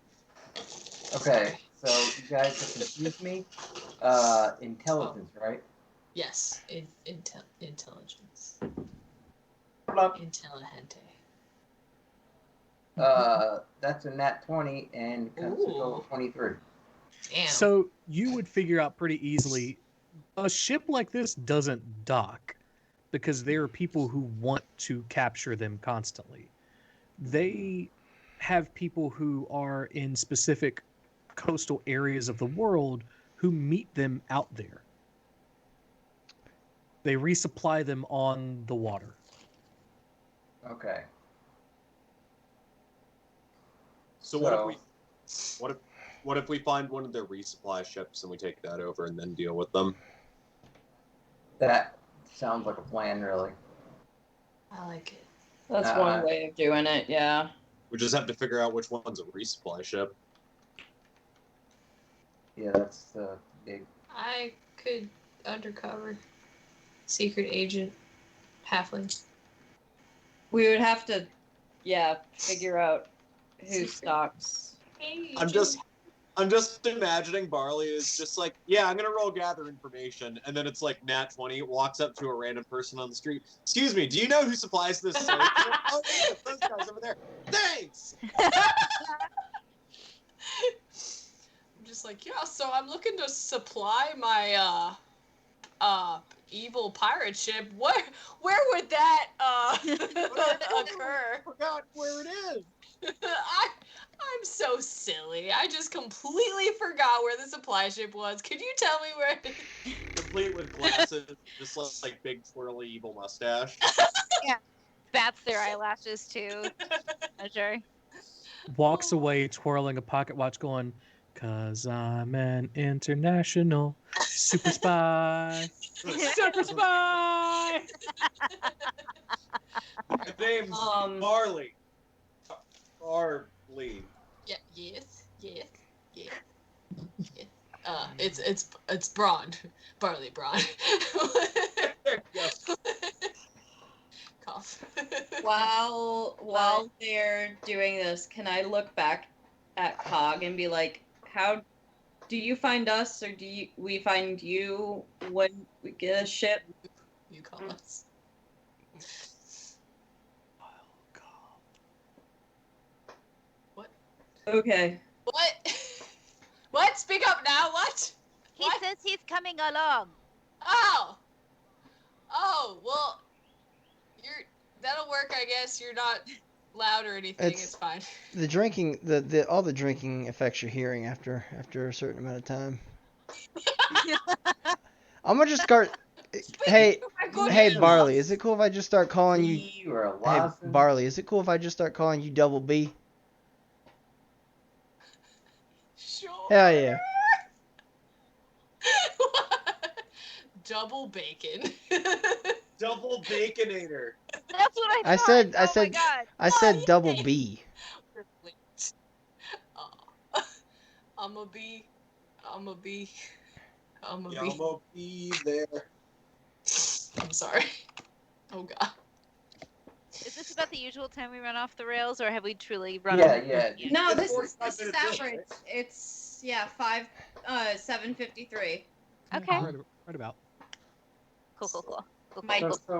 Okay, so you guys have confused me. Intelligence, right? Yes, intelligence. Intelligente. That's a nat 20 and comes to go 23. Damn. So you would figure out pretty easily, a ship like this doesn't dock because there are people who want to capture them constantly. They have people who are in specific coastal areas of the world who meet them out there. They resupply them on the water. Okay. So what if we find one of their resupply ships and we take that over and then deal with them? That sounds like a plan, really. I like it. That's one way of doing it, yeah. We just have to figure out which one's a resupply ship. Yeah, that's the big. I could undercover secret agent halfling. We would have to, figure out who stocks. I'm just imagining Barley is just like, yeah, I'm gonna roll gather information, and then it's like Nat 20 walks up to a random person on the street. Excuse me, do you know who supplies this soap? Oh yeah, those guys over there. Thanks. I'm just like, yeah, so I'm looking to supply my evil pirate ship. Where would that occur? I forgot where it is. I'm so silly. I just completely forgot where the supply ship was. Could you tell me where? Complete with glasses, just like big twirly evil mustache. Yeah, bats their eyelashes too. Sure. Walks away twirling a pocket watch, going, "'Cause I'm an international super spy." Super spy. My name's Barley. Barley. Yeah. Yes. It's Braun. Barley Braun. Cough. While they're doing this, can I look back at Cog and be like, how do you find us, or do we find you when we get a ship? You call us. What? Okay. What? Speak up now. What? He says he's coming along. Oh, well, that'll work, I guess. You're not loud or anything. It's fine. The drinking, all the drinking affects your hearing after a certain amount of time. I'm gonna just start. Hey, Barley, is it cool if I just start calling you? Hey, Barley, is it cool if I just start calling you Double B? Sure. Hell yeah. Double bacon. Double baconator. That's what I thought. I said Double B. I'm a bee there. I'm sorry. Oh god. Is this about the usual time we run off the rails, or have we truly run off? Yeah. No, this is average. It's 7:53. Okay. Right about. Cool. So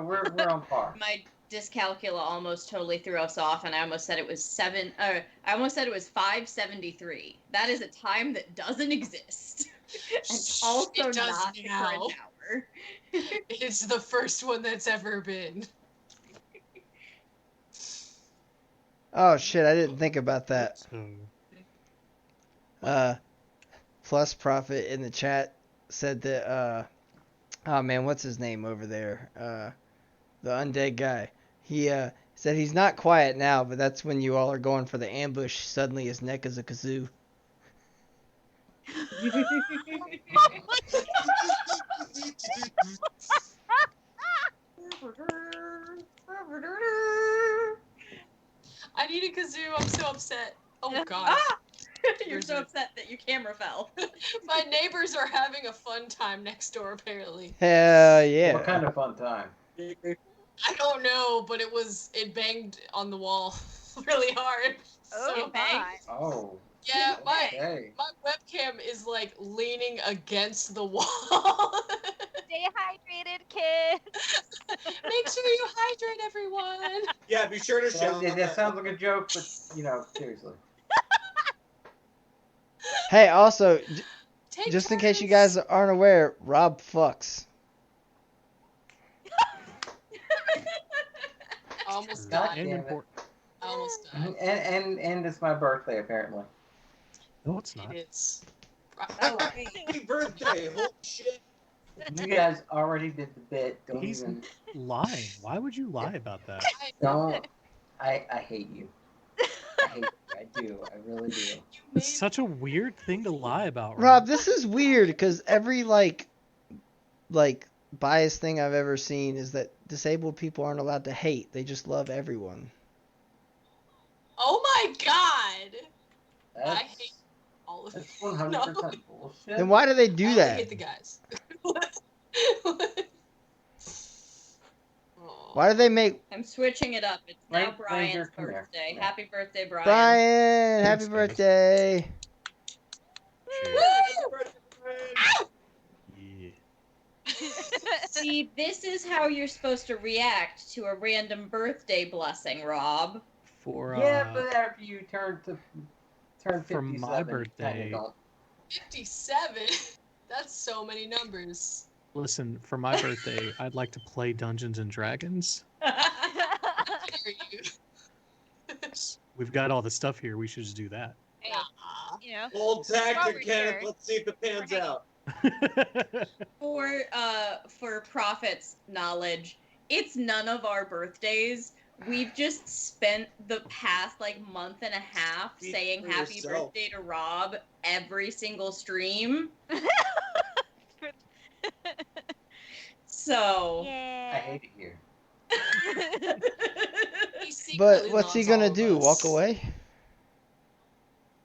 we're on par. My dyscalculia almost totally threw us off, and I almost said it was 5:73. That is a time that doesn't exist. And also it does not the now. current hour. It's the first one that's ever been. Oh shit, I didn't think about that. Plus Profit in the chat said that oh man, what's his name over there? The undead guy. He said he's not quiet now, but that's when you all are going for the ambush. Suddenly his neck is a kazoo. I need a kazoo. I'm so upset. Oh god. You're so upset that your camera fell. My neighbors are having a fun time next door, apparently. Hell yeah. What kind of fun time? I don't know, but it banged on the wall really hard. Oh, Oh. Yeah, my webcam is like leaning against the wall. Stay hydrated, kids. Make sure you hydrate, everyone. Yeah, be sure to shout. That sounds like a joke, but seriously. Hey, also, just in case you guys aren't aware, Rob fucks. Almost God died. damn it. Almost died. And it's my birthday, apparently. No, it's not. It is. Happy birthday! Holy shit! You guys already did the bit. He's lying. Why would you lie about that? Don't I hate you. I hate you. I do. I really do. It's such a weird thing to lie about, Rob, this is weird because every like biased thing I've ever seen is that disabled people aren't allowed to hate. They just love everyone. Oh my god! I That's hate all of that's you. 100% bullshit. Then why do they do I only that? hate the guys. Why do they make I'm switching it up. It's now Ranger, Brian's come here. birthday. Come here. Happy birthday, Brian. Brian? Happy Thanks, guys. birthday! Yeah. See, this is how you're supposed to react to a random birthday blessing, Rob. For Yeah, but after you turn 57, for my you kinda birthday, don't. 57? That's so many numbers. listen, for my birthday, I'd like to play Dungeons and Dragons. Dare you? We've got all the stuff here. We should just do that. Hey, Nah. you know, Old Robert tactic, Kenneth. here. Let's see if it pans Right. out. For Prophet's knowledge, it's none of our birthdays. We've just spent the past month and a half Speak saying for happy yourself. birthday to Rob every single stream. So Yeah. I hate it here. He But secretly what's he loves gonna all of do? us. Walk away?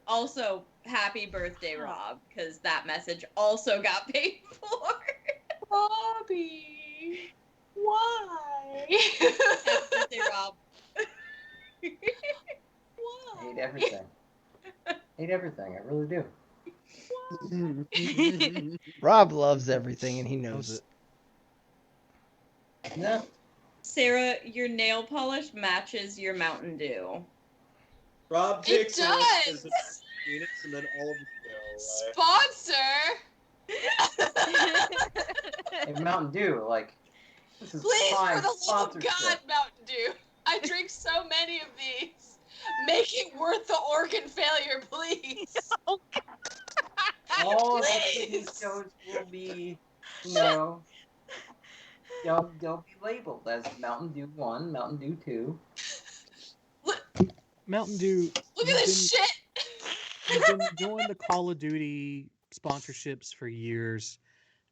also happy birthday, Rob, because that message also got paid for. Robbie, why? Happy birthday, Rob. I hate everything. Hate everything. I really do. Rob loves everything and he knows it. No. Sarah, your nail polish matches your Mountain Dew. Rob It takes one does! as a penis and then all of it Sponsor! Hey, Mountain Dew, this is Please, prime for the love of sponsorship. God, Mountain Dew. I drink so many of these. Make it worth the organ failure, please. Oh, All of the Please. cooking shows will be, they'll be labeled as Mountain Dew 1, Mountain Dew 2. Mountain Dew. Look at this shit. You've been doing the Call of Duty sponsorships for years,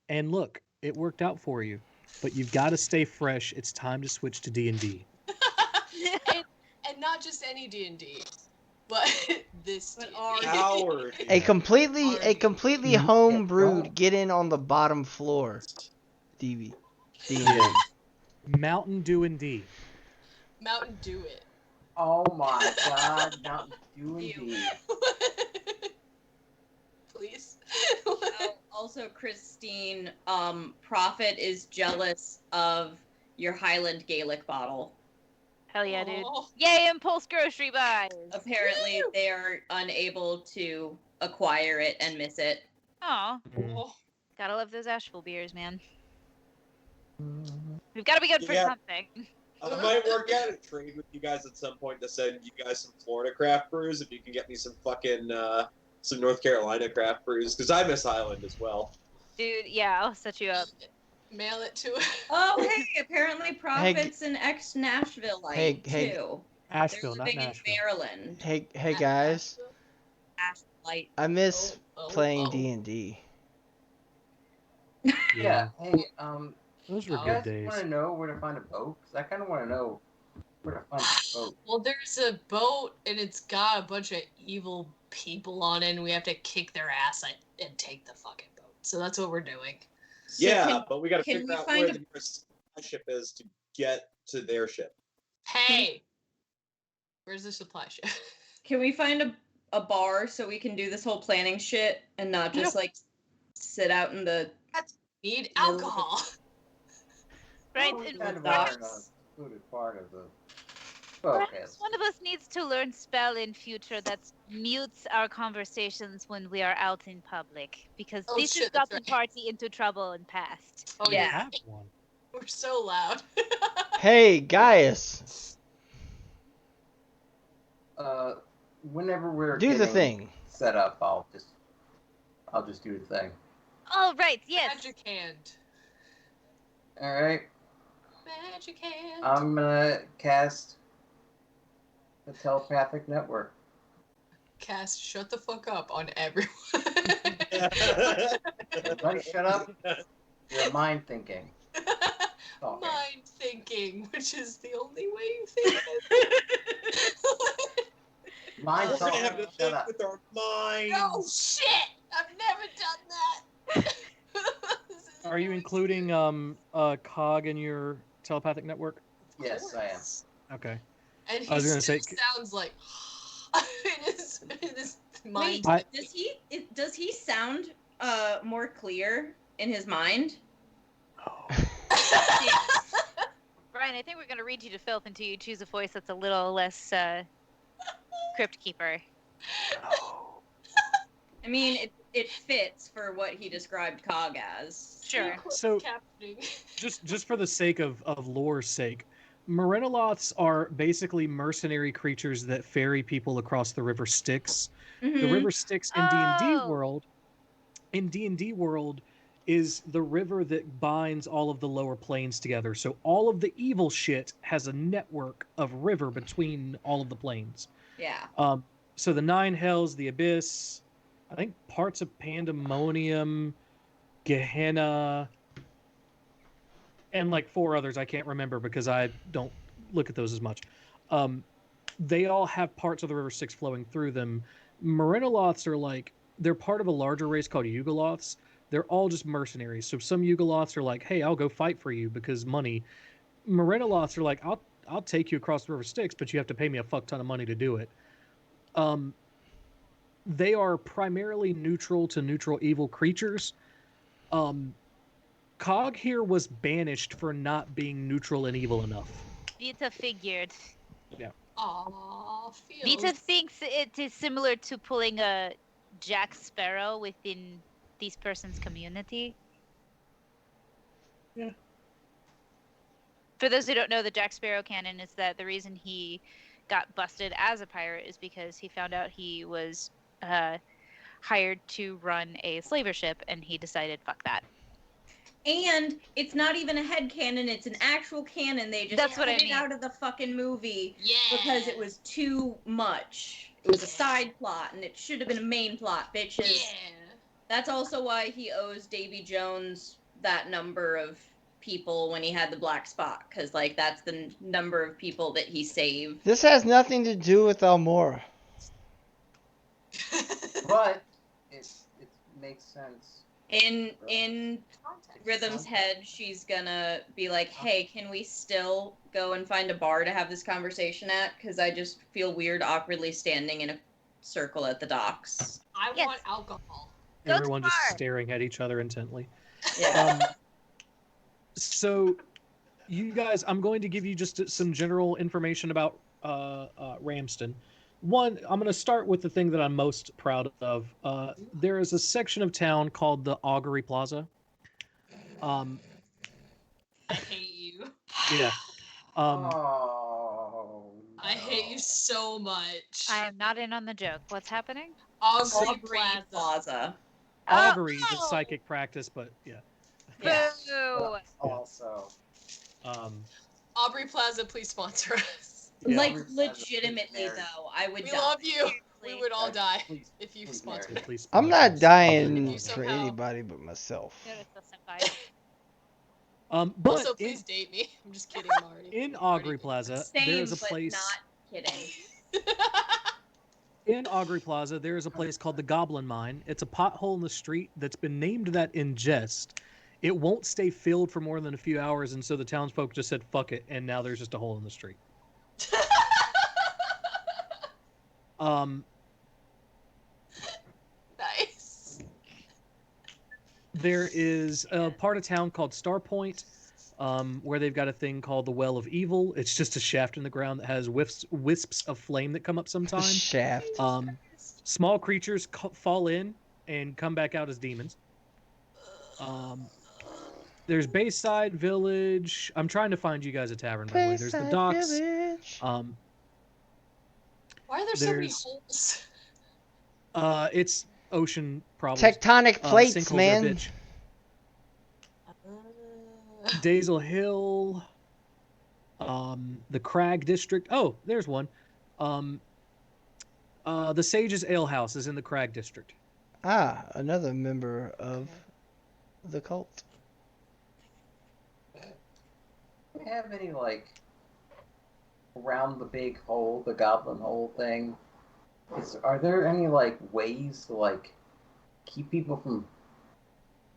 and look, it worked out for you. But you've got to stay fresh. It's time to switch to D&D. and not just any D&D, but this D&D. Our A completely home brewed, get in on the bottom floor. D&D. Mountain Dew and D. Mountain Dew it. Oh my God, Mountain Dew indeed. Please. Also, Christine, Prophet is jealous of your Highland Gaelic bottle. Hell yeah, dude. Oh. Yay, impulse grocery buys. Apparently, they are unable to acquire it and miss it. Aw. Oh. Gotta love those Asheville beers, man. We've got to be good for Yeah. something. I might work out a trade with you guys at some point to send you guys some Florida craft brews if you can get me some fucking some North Carolina craft brews because I miss Island as well. Dude, yeah, I'll set you up. Mail it to it. Oh, hey, apparently Prophet's an ex-Nashvilleite, Hey. too. Asheville, They're not living Nashville. in Maryland. Hey guys, Nashvilleite. I miss playing oh. D&D. Yeah. Hey, Those were you good guys days. want to know where to find a boat? Because I kind of want to know where to find a boat. Well, there's a boat, and it's got a bunch of evil people on it, and we have to kick their ass and take the fucking boat. So that's what we're doing. Yeah, but we got to can figure we out find where a- the nearest ship is to get to their ship. Hey! Where's the supply ship? Can we find a bar so we can do this whole planning shit and not just, sit out in the... Need alcohol. Right? Well, we and kind of perhaps- are an included part of the focus. Perhaps one of us needs to learn spell in future that mutes our conversations when we are out in public, because Oh, this has shit, that's gotten right. party into trouble in past. Oh, We Yeah. have one. We're so loud. Hey, Gaius, Whenever we're do the getting thing. set up, I'll just do the thing. Oh, right, yes. Magic hand. All right. Magic hand. I'm gonna cast the telepathic network. Cass, shut the fuck up on everyone. Everybody shut up. You're mind thinking. Talking. Mind thinking, which is the only way you think. Mind We're gonna talking. have to Shut think up. with our minds. Oh shit! I've never done that. Are you including Cog in your telepathic network? Yes, I am. Okay. And I was he gonna still say- sounds like it is mind. Wait, does he sound more clear in his mind? Brian, I think we're going to read you to filth until you choose a voice that's a little less crypt keeper. I mean, it fits for what he described Cog as. Sure. So, just for the sake of lore's sake, Marinoloths are basically mercenary creatures that ferry people across the River Styx. The River Styx in D&D world, is the river that binds all of the lower planes together. So all of the evil shit has a network of river between all of the planes. Yeah. So the Nine Hells, the Abyss, I think parts of Pandemonium, Gehenna, and like 4 others I can't remember because I don't look at those as much. They all have parts of the River Styx flowing through them. Marinoloths are like, they're part of a larger race called Yugoloths. They're all just mercenaries. So some Yugoloths are like, hey, I'll go fight for you because money. Marinoloths are like, I'll take you across the River Styx, but you have to pay me a fuck ton of money to do it. They are primarily neutral to neutral evil creatures. Cog here was banished for not being neutral and evil enough. Vita figured. Yeah. Aww, Vita thinks it is similar to pulling a Jack Sparrow within this person's community. Yeah. For those who don't know, the Jack Sparrow canon is that the reason he got busted as a pirate is because he found out he was hired to run a slaver ship, and he decided, fuck that. And it's not even a headcanon, it's an actual canon. They just That's cut what I it mean. out of the fucking movie because Yeah. it was too much. It was a side plot, and it should have been a main plot, bitches. Yeah. That's also why he owes Davy Jones that number of people when he had the black spot, because like that's the number of people that he saved. This has nothing to do with Almora. But it makes sense. In Rhythm's head, she's gonna be like, hey, can we still go and find a bar to have this conversation at? Because I just feel weird awkwardly standing in a circle at the docks. I want alcohol. Everyone just staring at each other intently. Yeah. So, you guys, I'm going to give you just some general information about Ramsden. One, I'm going to start with the thing that I'm most proud of. There is a section of town called the Augury Plaza. I hate you. Yeah. I hate you so much. I am not in on the joke. What's happening? Augury Plaza. Augury is a psychic practice, but yeah. Boo! Also. Aubrey Plaza, please sponsor us. Yeah. Like, legitimately, though, I would We die. love you. We would all die if you sponsor us. Please I'm not dying You for somehow- anybody but myself. But Also, please date me. I'm just kidding, I'm already. in Augury Plaza, there Same, is a but place. not kidding. In Augury Plaza, there is a place called the Goblin Mine. It's a pothole in the street that's been named that in jest. It won't stay filled for more than a few hours, and so the townsfolk just said, fuck it, and now there's just a hole in the street. Nice. There is a part of town called Starpoint, where they've got a thing called the Well of Evil. It's just a shaft in the ground that has wisps of flame that come up sometimes. Shaft. Small creatures fall in and come back out as demons. There's Bayside Village. I'm trying to find you guys a tavern, by the way. There's the Bayside docks. Village. Why are there so many There's- holes? It's ocean problems. Tectonic plates, sinkholes are a man. bitch. Dazel Hill. The Crag District. Oh, there's one. Um, the Sage's Ale House is in the Crag District. Ah, another member of the cult. Do we have any, like, around the big hole, the goblin hole thing? Are there any, like, ways to, like, keep people from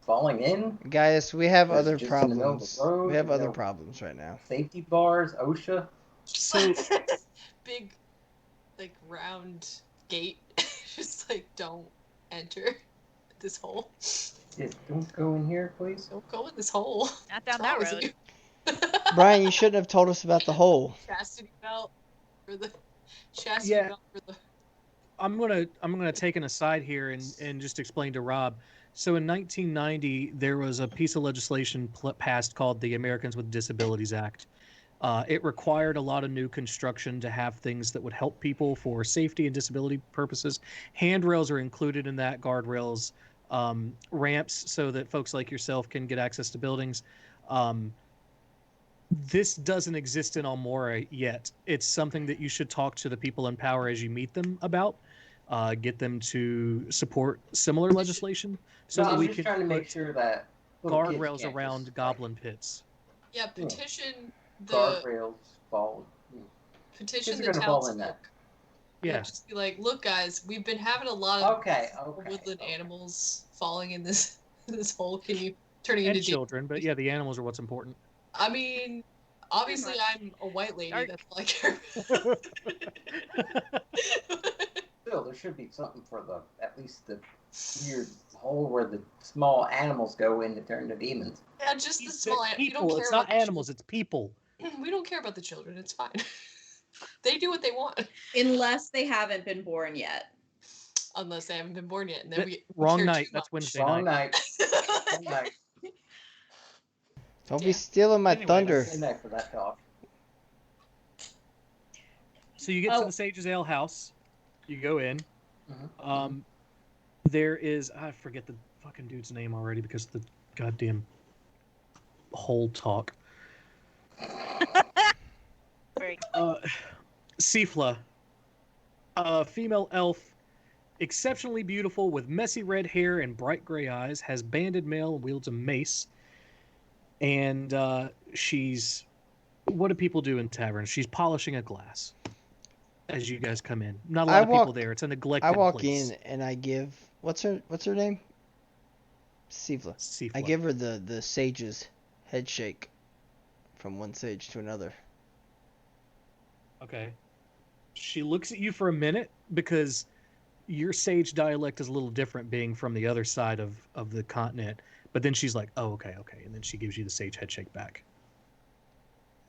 falling in? Gaius, we have Or is other it just in the middle of the problems. road? We have You other know, problems right now. safety bars, OSHA? So Big, like, round gate. Just like, don't enter this hole. Don't go in here, please. Don't go in this hole. Not down What's wrong that with road. you? Brian, you shouldn't have told us about the hole. Chastity belt for the chastity Yeah. belt for the. I'm gonna take an aside here and just explain to Rob. So in 1990, there was a piece of legislation passed called the Americans with Disabilities Act. It required a lot of new construction to have things that would help people for safety and disability purposes. Handrails are included in that, guardrails, ramps so that folks like yourself can get access to buildings. This doesn't exist in Almora yet. It's something that you should talk to the people in power as you meet them about. Get them to support similar legislation so No, that I'm we just can trying to make put sure that little kids guardrails can't around just, goblin pits. Yeah, petition the guardrails fall. petition Kids are the gonna fall in that. townsfolk. Yeah. Just be like, look, guys, we've been having a lot of Okay. woodland animals falling in this hole. Can you turning And into children, but yeah, the animals are what's important. I mean, obviously, I'm a white lady. Dark. That's all I care. Still, there should be something for at least the weird hole where the small animals go in to turn to demons. Yeah, just the small animals. You don't People, care it's about not animals, it's people. We don't care about the children. It's fine. They do what they want. Unless they haven't been born yet. Unless they haven't been born yet, and then we Wrong care night. too That's much. Wednesday Wrong night. Wrong night. Don't be stealing my thunder. Stay back for that talk. So you get to the Sage's Ale House. You go in. There is, I forget the fucking dude's name already because of the goddamn whole talk. Sifla, a female elf, exceptionally beautiful with messy red hair and bright gray eyes, has banded mail and wields a mace. And she's, what do people do in taverns? She's polishing a glass as you guys come in. Not a lot of people there. It's a neglected place. I walk in and I give, what's her name? Sifla. I give her the sage's head shake from one sage to another. Okay. She looks at you for a minute because your sage dialect is a little different being from the other side of the continent. But then she's like, oh, okay. And then she gives you the sage head shake back.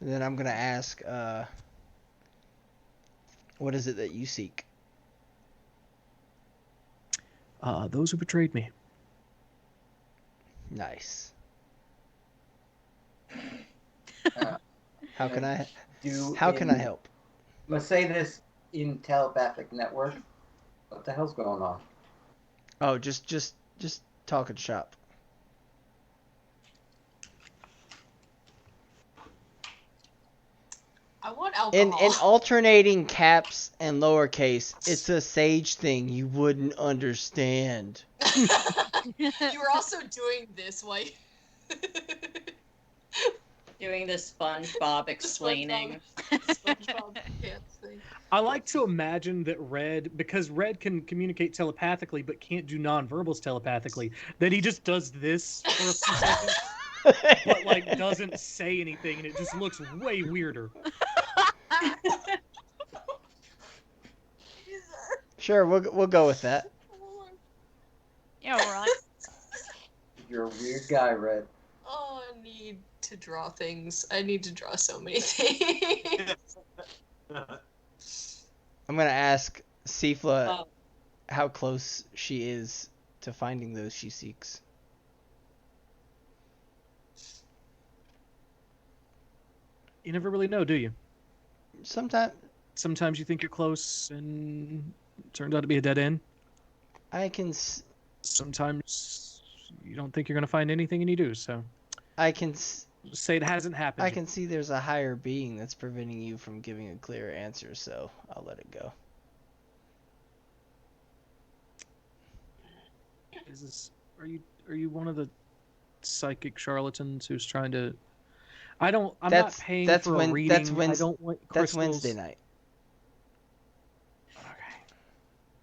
And then I'm going to ask, what is it that you seek? Those who betrayed me. Nice. How can I help? I'm gonna say this in telepathic network. What the hell's going on? Oh, just talking shop. I want alcohol. In alternating caps and lowercase, it's a sage thing you wouldn't understand. You were also doing this while doing the SpongeBob explaining. SpongeBob pants thing. I like to imagine that Red, because Red can communicate telepathically but can't do nonverbals telepathically, that he just does this for a few seconds, but like doesn't say anything, and it just looks way weirder. Sure, we'll go with that. Yeah, right. You're a weird guy, Red. Oh, I need to draw things. I need to draw so many things. I'm gonna ask Sifla how close she is to finding those she seeks. You never really know, do you? Sometimes you think you're close, and it turns out to be a dead end. Sometimes you don't think you're gonna find anything, and you do. So I can say it hasn't happened I yet. can see there's a higher being that's preventing you from giving a clear answer, so I'll let it go. Are you one of the psychic charlatans who's trying to? I'm not paying for a reading. I don't want crystals. That's Wednesday night. Okay.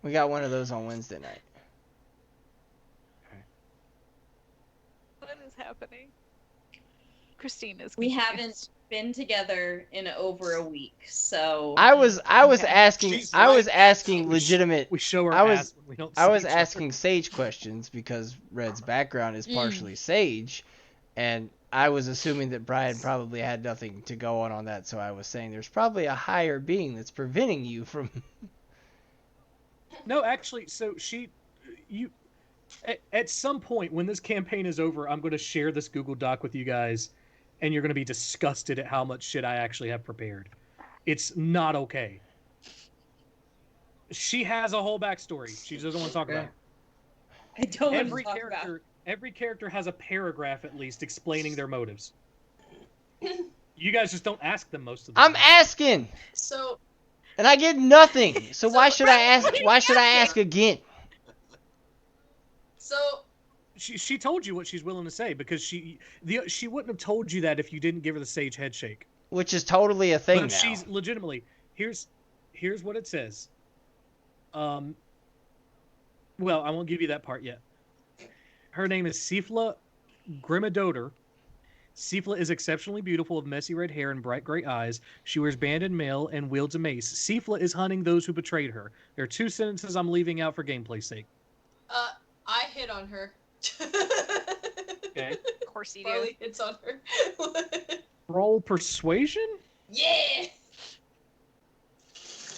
We got one of those on Wednesday night. Okay. What is happening? Christine is. We haven't been together in over a week, so I was asking legitimate. We show our I was ass when we don't. I was see each other. asking Sage questions because Red's background is partially Sage, and I was assuming that Brian probably had nothing to go on that, so I was saying there's probably a higher being that's preventing you from. No, actually, so at some point when this campaign is over, I'm going to share this Google Doc with you guys, and you're going to be disgusted at how much shit I actually have prepared. It's not okay. She has a whole backstory. She doesn't want to talk about it. I don't want to talk about it. Every character has a paragraph at least explaining their motives. You guys just don't ask them most of the time. I'm asking, So, and I get nothing. So why should I ask? Why should I ask again? so She told you what she's willing to say because she wouldn't have told you that if you didn't give her the sage head shake. Which is totally a thing But now. she's legitimately here's what it says. Well, I won't give you that part yet. Her name is Sifla Grimadoder. Sifla is exceptionally beautiful with messy red hair and bright gray eyes. She wears banded mail and wields a mace. Sifla is hunting those who betrayed her. There are 2 sentences I'm leaving out for gameplay's sake. I hit on her. Okay. Of course you do. Barley hits on her. Roll persuasion? Yeah!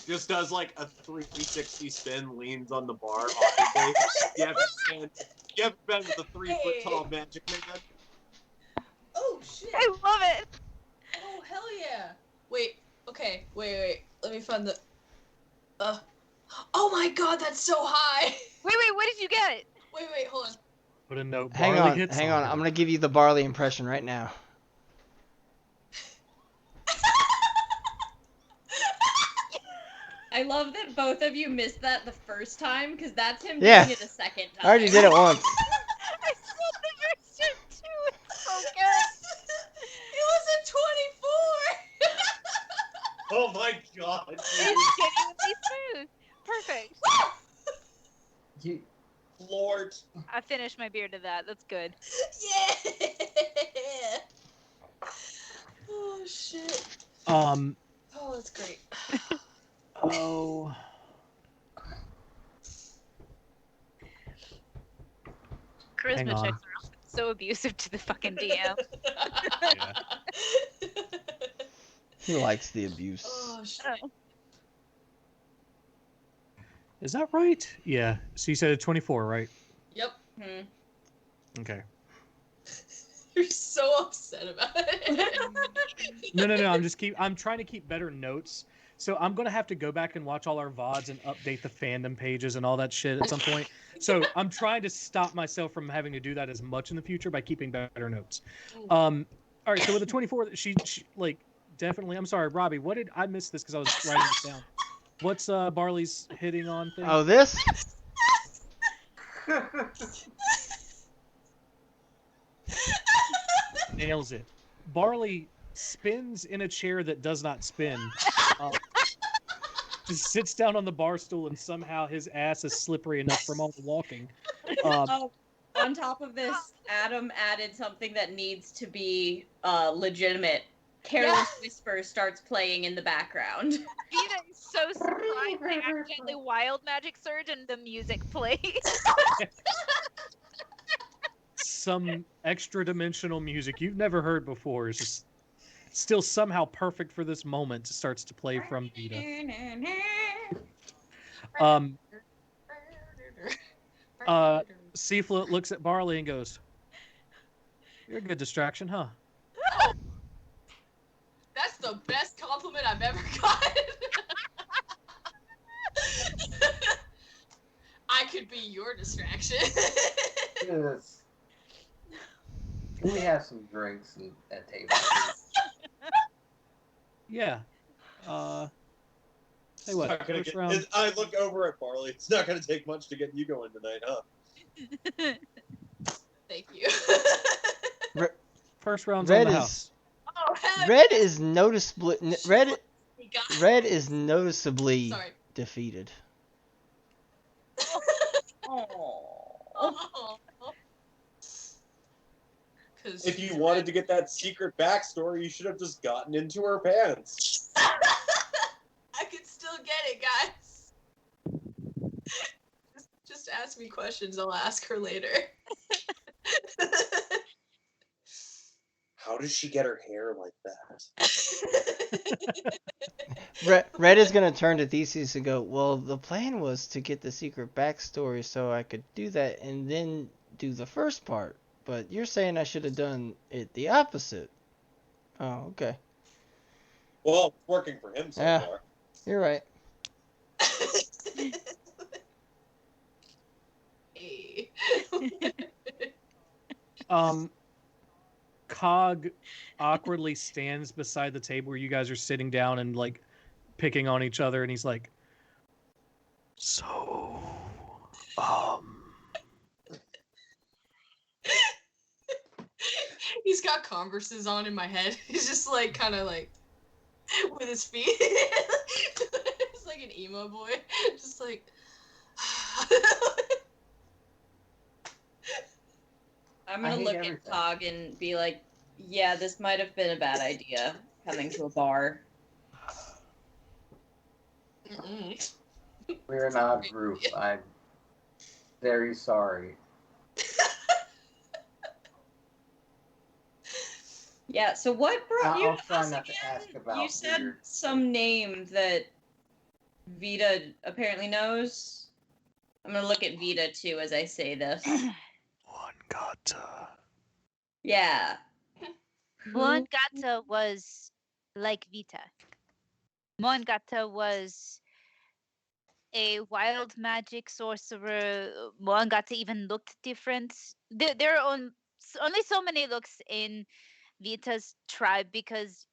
Just does like a 360 spin, leans on the bar awkwardly. You haven't been with a 3-foot-tall magic man. Oh, shit. I love it. Oh, hell yeah. Wait, okay, wait. Let me find the... Oh my god, that's so high! Wait, what did you get? Wait, hold on. Put a note. Hang Barley on. hits I'm gonna give you the Barley impression right now. I love that both of you missed that the first time, because that's him Yeah. doing it a second time. I already did it once. I saw the first time too. It's so good. It was a 24! Oh my god. It's genuinely smooth. Perfect. You, Lord. I finished my beer to that. That's good. Yeah! Oh, shit. Oh, Oh, that's great. Oh. Hang Charisma on. checks are so abusive to the fucking DM. Yeah. He likes the abuse. Oh, shit. Oh. Is that right? Yeah. So you said a 24, right? Yep. Okay. You're so upset about it. No. I'm trying to keep better notes. So I'm gonna have to go back and watch all our VODs and update the fandom pages and all that shit at some point. So I'm trying to stop myself from having to do that as much in the future by keeping better notes. All right. So with the 24, she like definitely. I'm sorry, Robbie. What did I miss this because I was writing this down? What's Barley's hitting on thing? Oh, this? Nails it. Barley spins in a chair that does not spin. Just sits down on the bar stool and somehow his ass is slippery enough from all the walking. On top of this, Adam added something that needs to be legitimate. Careless Whisper starts playing in the background. Vita is so surprised they accidentally wild magic surge and the music plays. Some extra dimensional music you've never heard before is just still somehow perfect for this moment. Starts to play from Vita. Seafloat looks at Barley and goes, "You're a good distraction, huh?" That's the best compliment I've ever gotten. I could be your distraction. yes. Can we have some drinks at table, please? Yeah. Say It's what? not gonna First get, round. I look over at Barley. It's not going to take much to get you going tonight, huh? Thank you. First round's Red on the is house. Oh, hell Red yeah. is noticeably Guys. Red is noticeably Sorry. defeated. Oh. If you wanted to get that secret backstory, you should have just gotten into her pants. I could still get it, guys. Just ask me questions. I'll ask her later. How does she get her hair like that? Red is gonna turn to Theseus and go, well, the plan was to get the secret backstory so I could do that and then do the first part. But you're saying I should have done it the opposite. Oh, okay. Well, it's working for him so far. You're right. Hey. Cog awkwardly stands beside the table where you guys are sitting down and like picking on each other, and he's like, "So, He's got Converses on in my head. He's just like kind of like with his feet. It's like an emo boy. Just like I'm gonna look at Cog and be like, yeah, this might have been a bad idea, coming to a bar. We're an odd group. I'm very sorry. Yeah, so what brought you I'll to try us not to again? ask about You said weird some name that Vita apparently knows. I'm gonna look at Vita too as I say this. Muangata. Yeah. Muangata was like Vita. Muangata was a wild magic sorcerer. Muangata even looked different. There are only so many looks in Vita's tribe because,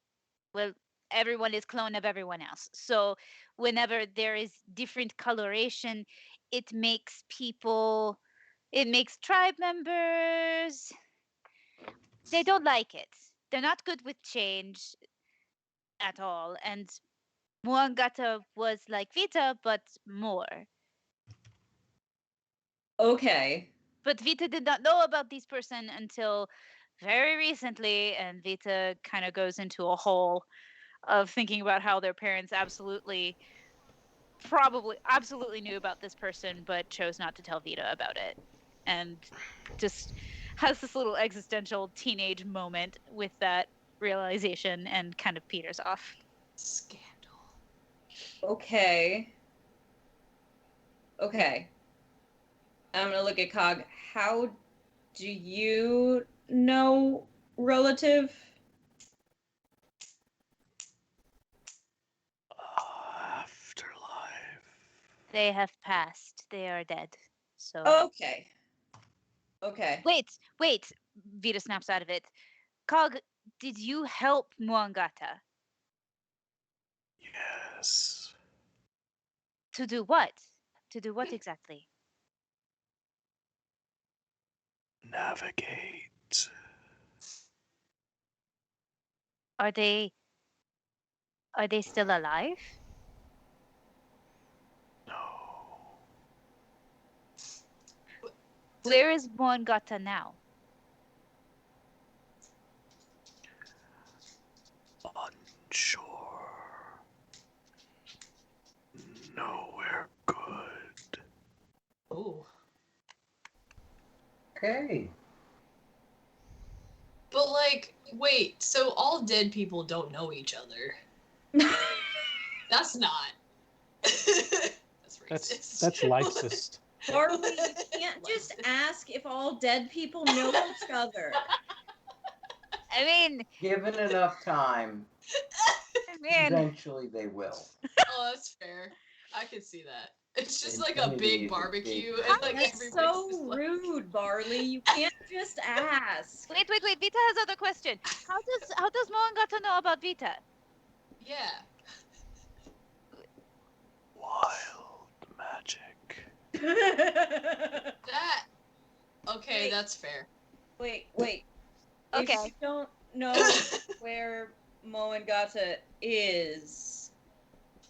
well, everyone is clone of everyone else. So whenever there is different coloration, it makes tribe members, they don't like it. They're not good with change at all. And Muangata was like Vita, but more. Okay. But Vita did not know about this person until very recently, and Vita kind of goes into a hole of thinking about how their parents absolutely knew about this person, but chose not to tell Vita about it. And just has this little existential teenage moment with that realization and kind of peters off. Scandal. Okay. I'm gonna look at Cog. How do you know relative? They have passed. They are dead. So Okay. Wait. Vita snaps out of it. Cog, did you help Muangata? Yes. To do what? To do what exactly? Navigate. Are they still alive? No. Where is Muangata now? Unsure. Nowhere good. Oh. Okay. But like, wait, so all dead people don't know each other. That's not. That's racist. That's lifeist. Barley, you can't just ask if all dead people know each other. I mean, Given enough time, eventually they will. Oh, that's fair. I can see that. It's just like a Infinity is big a barbecue, big and like That's everybody's so just like... rude, Barley. You can't Just ask. Wait. Vita has other question. How does Moangata know about Vita? Yeah. Wild magic. That. Okay, Wait. that's fair. Wait. Okay. If you don't know where Moangata is,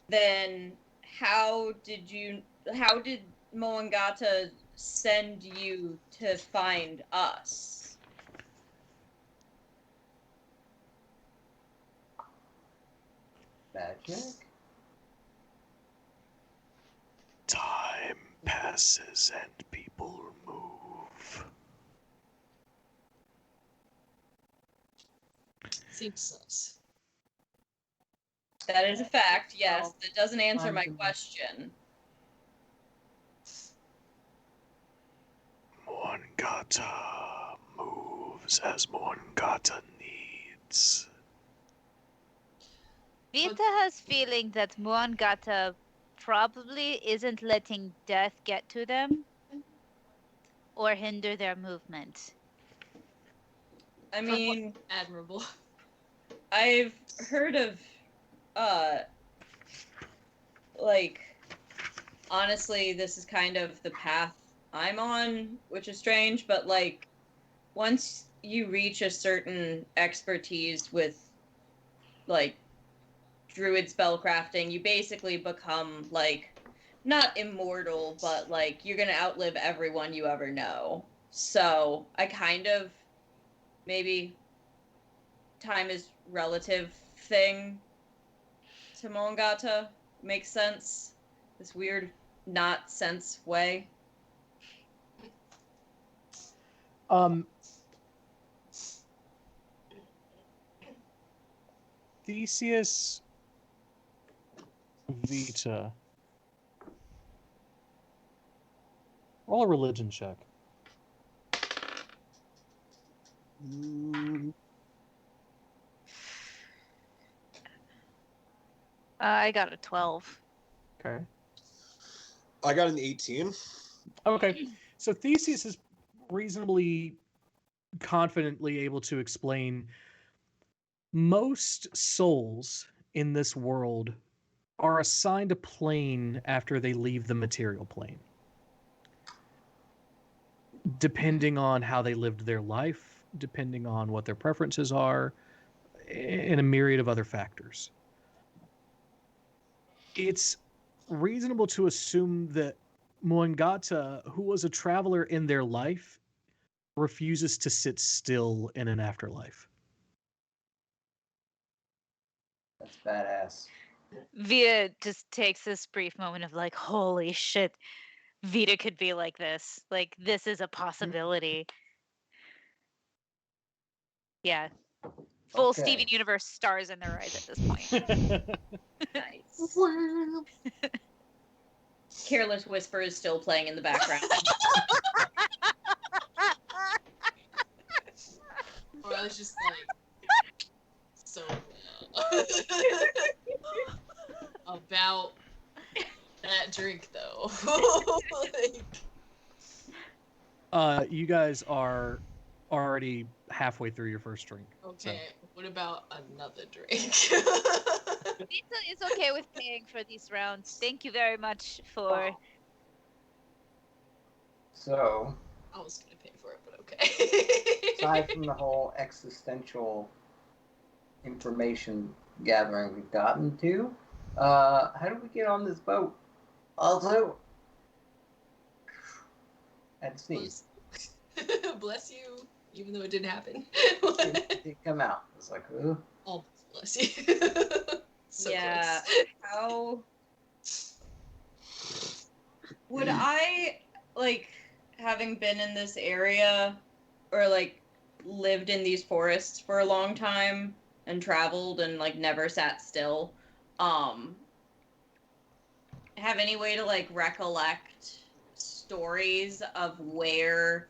then how did Moangata send you to find us? Magic? Time passes and people move. Seems sus. That is a fact, yes. Well, That doesn't answer I'm my gonna- question. Moangata moves as Moangata needs. Vita has feeling that Moangata probably isn't letting death get to them or hinder their movement. I mean, Admirable. I've heard of, like, honestly, this is kind of the path I'm on, which is strange, but, like, once you reach a certain expertise with, like, druid spellcrafting, you basically become, like, not immortal, but, like, you're gonna outlive everyone you ever know. So, I kind of, maybe, time is relative thing to Moangata makes sense. This weird not sense way. Theseus, Vita. Roll a religion check. I got a 12. Okay. I got an 18. Okay. So Theseus is reasonably confidently able to explain most souls in this world are assigned a plane after they leave the material plane, depending on how they lived their life, depending on what their preferences are, and a myriad of other factors. It's reasonable to assume that Moangata, who was a traveler in their life, refuses to sit still in an afterlife. That's badass. Vita just takes this brief moment of like, holy shit, Vita could be like this. Like, this is a possibility. Yeah. Full Okay. Steven Universe stars in their eyes at this point. Nice. Careless Whisper is still playing in the background. Or I was just like, so about that drink though. Like, You guys are already halfway through your first drink. okay, what about another drink? Vita is okay with paying for these rounds. Thank you very much for. So, I was gonna pay for it, but okay. aside from the whole existential information gathering we've gotten to, how do we get on this boat? Also, and sneeze. Bless you, even though it didn't happen. It did come out. It's like, ooh. Almost bless you. So yeah. close. How would I, like, having been in this area or like lived in these forests for a long time and traveled and like never sat still, have any way to like recollect stories of where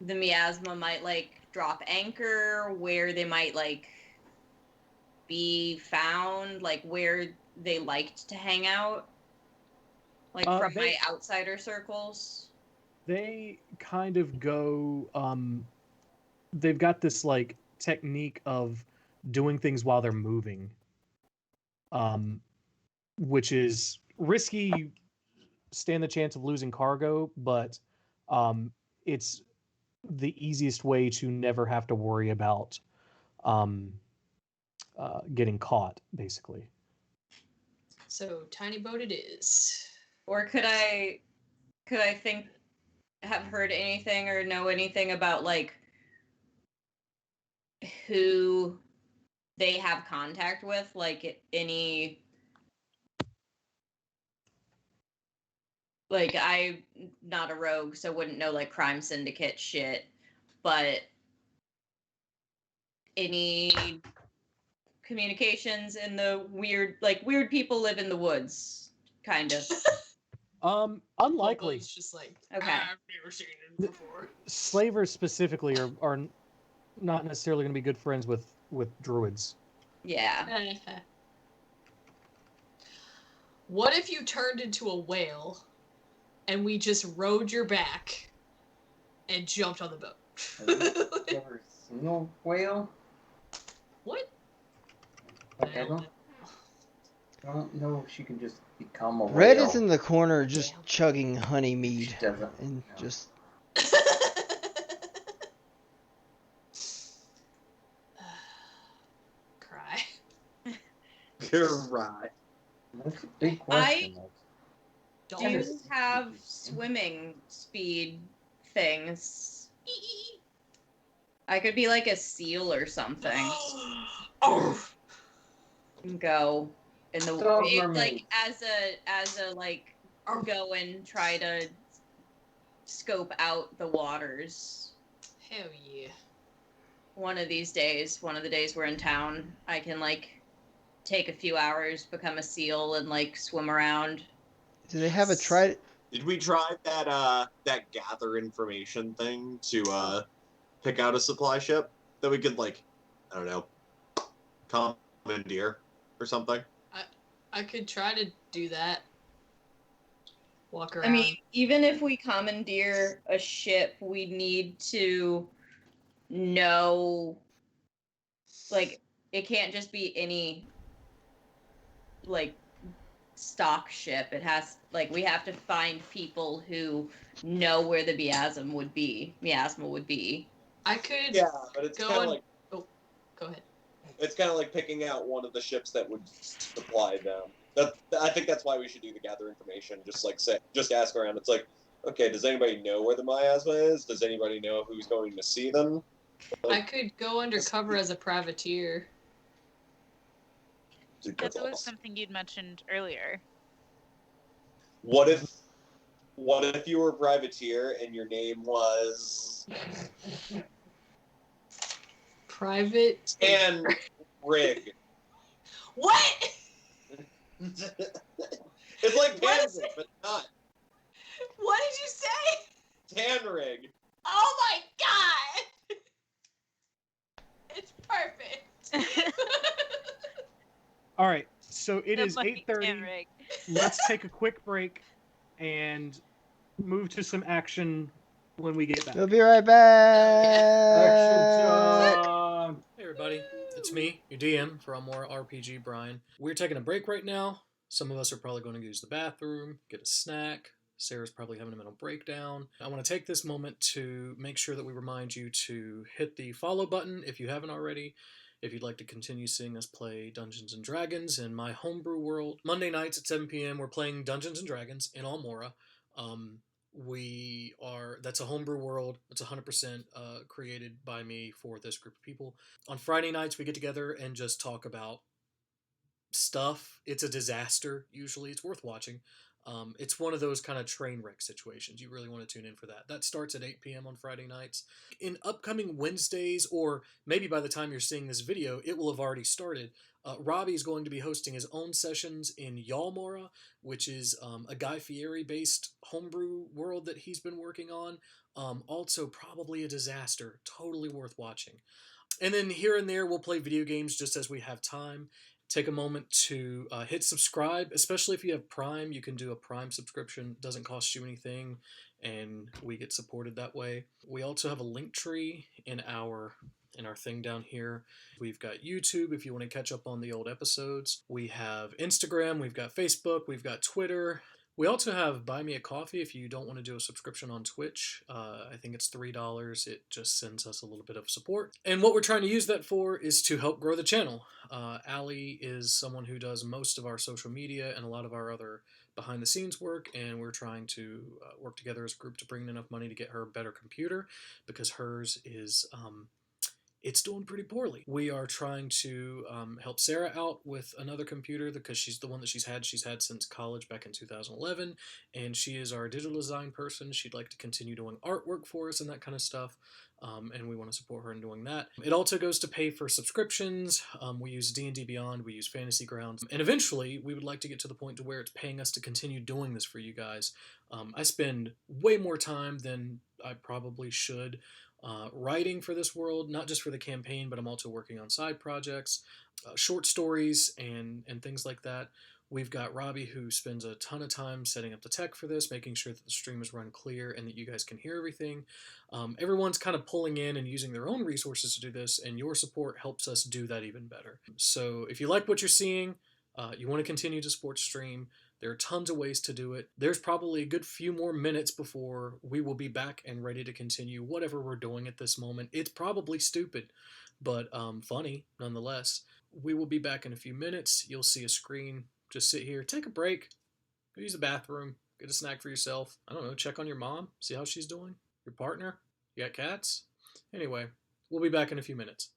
the miasma might like drop anchor, where they might like be found, like where they liked to hang out, like from my outsider circles? They kind of go. They've got this like technique of doing things while they're moving, which is risky. Stand the chance of losing cargo, but it's the easiest way to never have to worry about um, getting caught, basically. So tiny boat it is. Or could I think have heard anything or know anything about like who they have contact with, like any like I'm not a rogue, so wouldn't know like crime syndicate shit, but any communications in the weird people live in the woods, kind of. Unlikely. It's just like, Okay. I've never seen it before. Slavers specifically are not necessarily going to be good friends with druids. Yeah. What if you turned into a whale and we just rode your back and jumped on the boat? Have you ever seen a whale? What? Like, I don't know if she can just become a Red whale. is in the corner just chugging honey mead. She doesn't. And No. just... Cry. You're right. That's a big question. Do you have swimming speed things? I could be like a seal or something. Go in the like as a like go and try to scope out the waters. Hell yeah. One of these days, one of the days we're in town, I can like take a few hours, become a seal, and like swim around. Do they have a try? Did we try that gather information thing to pick out a supply ship that we could like, I don't know, commandeer or something? I could try to do that. Walk around. I mean, even if we commandeer a ship, we need to know, like, it can't just be any, like, stock ship. It has, like, we have to find people who know where the miasma would be. I could. Yeah, but it's go kind of on. like. Oh, go ahead. It's kind of like picking out one of the ships that would supply them. I think that's why we should do the gather information. Just ask around. It's like, okay, does anybody know where the miasma is? Does anybody know who's going to see them? I could go undercover as a privateer. Dude, That that's was awesome. something you'd mentioned earlier. What if you were a privateer and your name was Private and Rig? What? It's like Tanrig, but not. What did you say? Tanrig. Oh my god! It's perfect. All right, so it The is mighty 8:30. Tanrig. Let's take a quick break and move to some action when we get back. We'll be right back. Hey everybody, it's me, your DM for Almora RPG, Brian. We're taking a break right now. Some of us are probably going to use the bathroom, get a snack. Sarah's probably having a mental breakdown. I want to take this moment to make sure that we remind you to hit the follow button if you haven't already. If you'd like to continue seeing us play Dungeons & Dragons in my homebrew world. Monday nights at 7 p.m. we're playing Dungeons & Dragons in Almora. That's a homebrew world. It's 100% created by me for this group of people. On Friday nights we get together and just talk about stuff. It's a disaster usually. It's worth watching. It's one of those kind of train wreck situations. You really want to tune in for that. That starts at 8 p.m. on Friday nights. In upcoming Wednesdays, or maybe by the time you're seeing this video, it will have already started. Robbie is going to be hosting his own sessions in Almora, which is a Guy Fieri-based homebrew world that he's been working on. Also, probably a disaster. Totally worth watching. And then here and there, we'll play video games just as we have time. Take a moment to hit subscribe, especially if you have Prime. You can do a Prime subscription. It doesn't cost you anything. and we get supported that way. We also have a link tree in our thing down here. We've got YouTube if you want to catch up on the old episodes. We have Instagram, we've got Facebook, we've got Twitter. We also have Buy Me a Coffee if you don't want to do a subscription on Twitch. I think it's $3. It just sends us a little bit of support. And what we're trying to use that for is to help grow the channel. Allie is someone who does most of our social media and a lot of our other behind the scenes work, and we're trying to work together as a group to bring in enough money to get her a better computer, because hers is it's doing pretty poorly. We are trying to help Sarah out with another computer because she's the one that she's had since college back in 2011, and she is our digital design person. She'd like to continue doing artwork for us and that kind of stuff, and we want to support her in doing that. It also goes to pay for subscriptions. We use D&D Beyond, we use Fantasy Grounds, and eventually we would like to get to the point to where it's paying us to continue doing this for you guys. I spend way more time than I probably should writing for this world, not just for the campaign, but I'm also working on side projects, short stories, and things like that. We've got Robbie, who spends a ton of time setting up the tech for this, making sure that the stream is run clear and that you guys can hear everything. Everyone's kind of pulling in and using their own resources to do this, and your support helps us do that even better. So if you like what you're seeing, you want to continue to support stream, there are tons of ways to do it. There's probably a good few more minutes before we will be back and ready to continue whatever we're doing at this moment. It's probably stupid, but funny nonetheless. We will be back in a few minutes. You'll see a screen. Just sit here, take a break, go use the bathroom, get a snack for yourself. I don't know, check on your mom, see how she's doing. Your partner? You got cats? Anyway, we'll be back in a few minutes.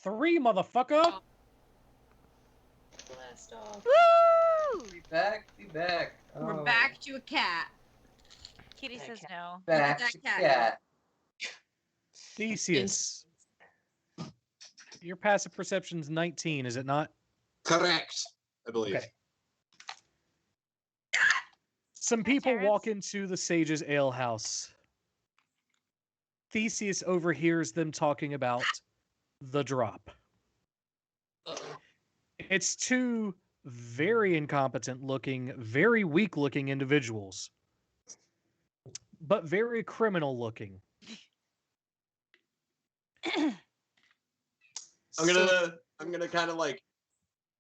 3, motherfucker. Blast off. Woo! Be back. Be back. We're Oh. back to a cat. Kitty says no. Back That to cat. cat. Theseus. Your passive perception's 19, is it not? Correct, I believe. Okay. Some people walk into the Sage's Ale House. Theseus overhears them talking about the drop. It's 2 very incompetent looking, very weak looking individuals, but very criminal looking. I'm gonna kind of like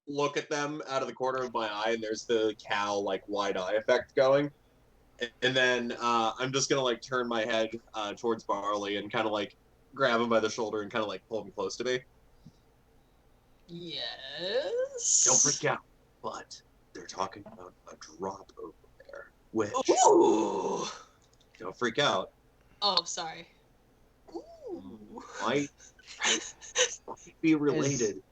look at them out of the corner of my eye, and there's the cow like wide eye effect going, and then I'm just gonna like turn my head towards Barley and kind of like grab him by the shoulder and kind of like pull him close to me. Yes. Don't freak out, but they're talking about a drop over there. Which Ooh. don't freak out. Oh, sorry. Ooh. Might be related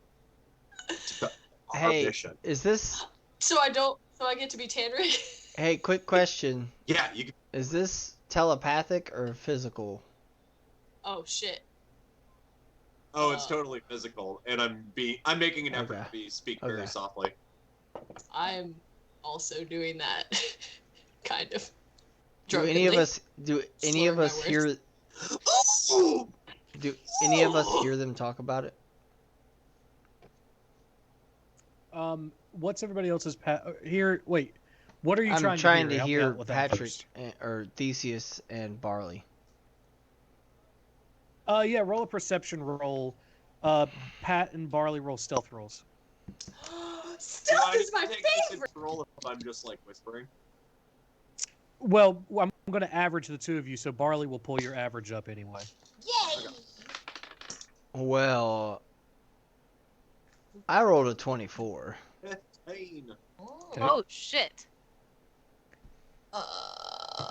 to our Hey, mission. is this? So I get to be Tanry? Hey, quick question. Yeah, you can. Is this telepathic or physical? Oh shit. Oh, it's totally physical, and I'm making an effort Okay. to speak very softly. I'm also doing that, kind of. Do any of us hear? Do any of us hear them talk about it? What's everybody else's here? Wait, what are you I'm trying to Help me hear out with that Patrick first. or Theseus and Barley. Yeah, roll a perception roll. Pat and Barley roll stealth rolls. Stealth is my favorite. Roll if I'm just like whispering. Well, I'm going to average the 2 of you, so Barley will pull your average up anyway. Yay! Okay. Well, I rolled a 24. 15. Okay. Oh shit.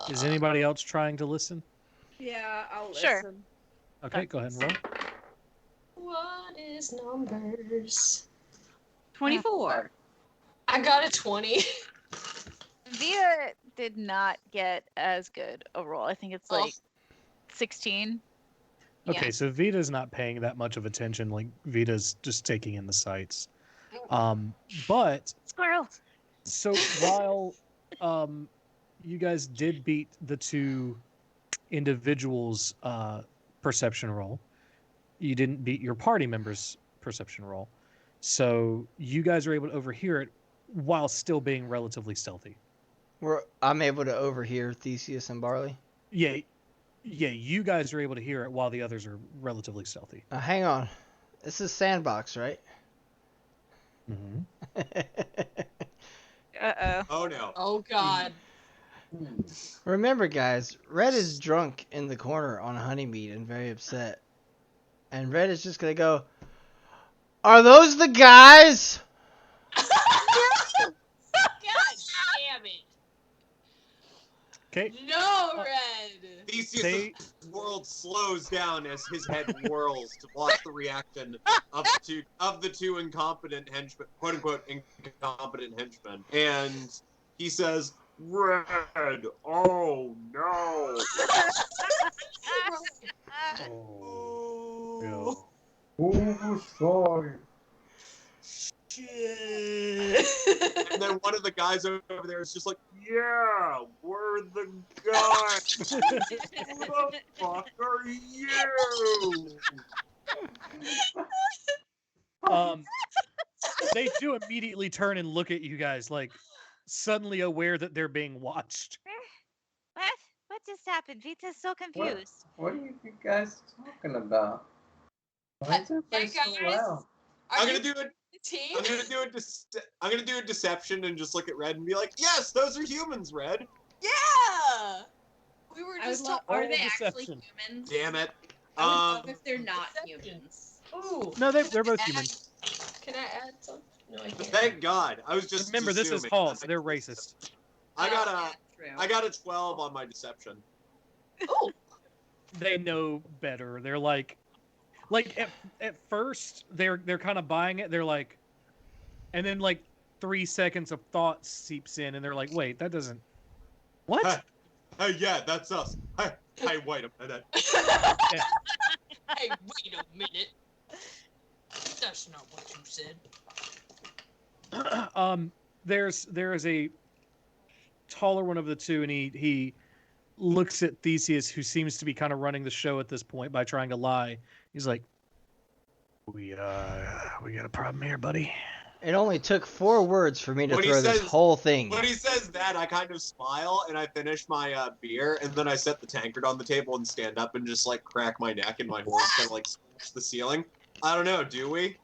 Is anybody else trying to listen? Yeah, I'll Sure. listen. Okay, go ahead and roll. What is numbers? 24. I got a 20. Vita did not get as good a roll. I think it's like 16. Okay, so Vita's not paying that much of attention. Like Vita's just taking in the sights. But Squirrel. so while you guys did beat the 2 individuals' perception roll, you didn't beat your party members' perception roll. So you guys are able to overhear it while still being relatively stealthy. I'm able to overhear Theseus and Barley. Yeah, you guys are able to hear it while the others are relatively stealthy. Hang on, this is Sandbox, right? Mm-hmm. Uh-oh. Oh no. Oh god. Remember, guys, Red is drunk in the corner on Honeymead and very upset. And Red is just gonna go, "Are those the guys?" God damn it. Okay. No, Red. Theseus' world slows down as his head whirls to watch the reaction of the two incompetent henchmen, quote unquote incompetent henchmen, and he says, "Red, oh no!" Oh, Oh, sorry. Shit. And then one of the guys over there is just like, "Yeah, we're the guys. Who the fuck are you?" They do immediately turn and look at you guys, like suddenly aware that they're being watched. What just happened? Vita's so confused. What are you guys talking about? Why is everybody so loud? I'm gonna do team? I'm gonna do a deception and just look at Red and be like, "Yes, those are humans, Red." Yeah. We were I would just love. talking. Are they actually deception. humans? Damn it. I would love if they're not humans. Ooh. No, they're both human. Can I add some? No, I can't. Thank God. I was just Remember, this is assuming. false. They're racist. I Yeah, true. got a 12 on my deception. Oh. They know better. They're like, Like at first they're kind of buying it. They're like, and then like 3 seconds of thought seeps in, and they're like, wait, that doesn't. What? Hey, yeah, that's us. Hey, wait a minute. Yeah. Hey, wait a minute. That's not what you said. There is a taller one of the two, and he looks at Theseus, who seems to be kind of running the show at this point by trying to lie. He's like, we got a problem here, buddy. It only took 4 words for me to When he throw this says- whole thing. When he says that, I kind of smile and I finish my beer, and then I set the tankard on the table and stand up and just like crack my neck and my horns kind of like scratch the ceiling. I don't know, do we?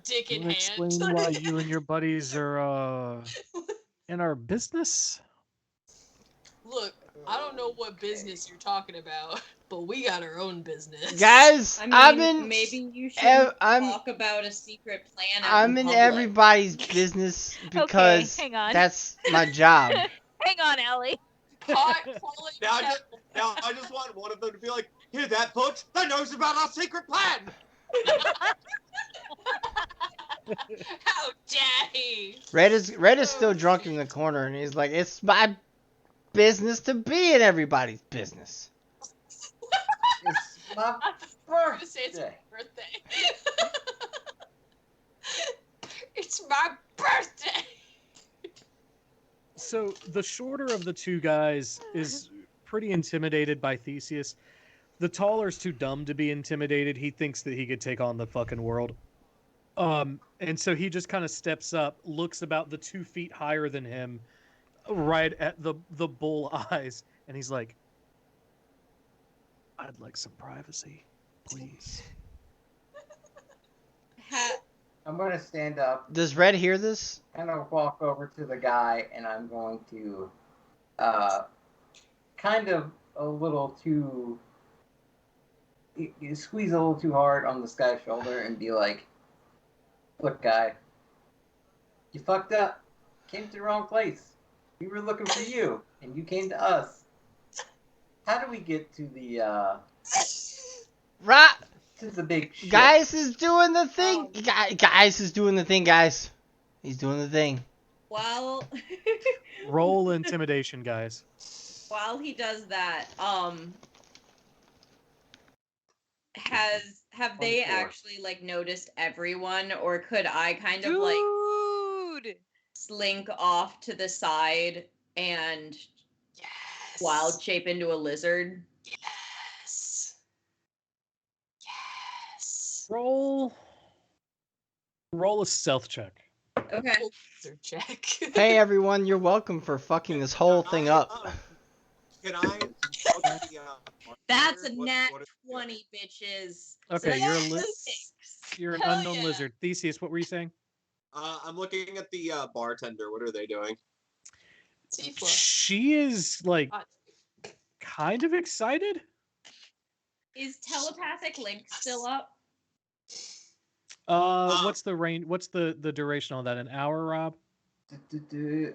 Dick in Can you hand. explain why you and your buddies are in our business? Look, I don't know what business you're talking about, but we got our own business. Guys, I mean, maybe you should talk about a secret plan out I'm in in public. everybody's business because hang on. that's my job. Hang on, Ellie. Now I just want one of them to be like, hear that, Butch? That knows about our secret plan! How dare he? Red is still drunk in the corner, and he's like, it's my business to be in everybody's business. It's my I'm gonna say it's my birthday. It's my birthday. So the shorter of the two guys is pretty intimidated by Theseus. The taller's too dumb to be intimidated. He thinks that he could take on the fucking world. And so he just kind of steps up, looks about the 2 feet higher than him, right at the bull eyes, and he's like, I'd like some privacy, please. I'm going to stand up. Does Red hear this? And I'll walk over to the guy, and I'm going to kind of a little too... You squeeze a little too hard on this guy's shoulder and be like, look, guy, you fucked up. Came to the wrong place. We were looking for you, and you came to us. How do we get to the, to the big ship? Guys is doing the thing. Guys is doing the thing, guys. He's doing the thing. While Roll intimidation, guys. while he does that, have they actually like noticed everyone, or could I kind of like slink off to the side and wild shape into a lizard? Yes. Roll a stealth check. Okay. Check. Hey everyone, you're welcome for fucking this whole thing up. Can I? That's a nat 20, bitches. Okay, So you're an Hell unknown yeah. lizard. Theseus, what were you saying? I'm looking at the bartender. What are they doing? She is like kind of excited. Is telepathic link still up? What's the range? What's the duration on that? An hour, Rob?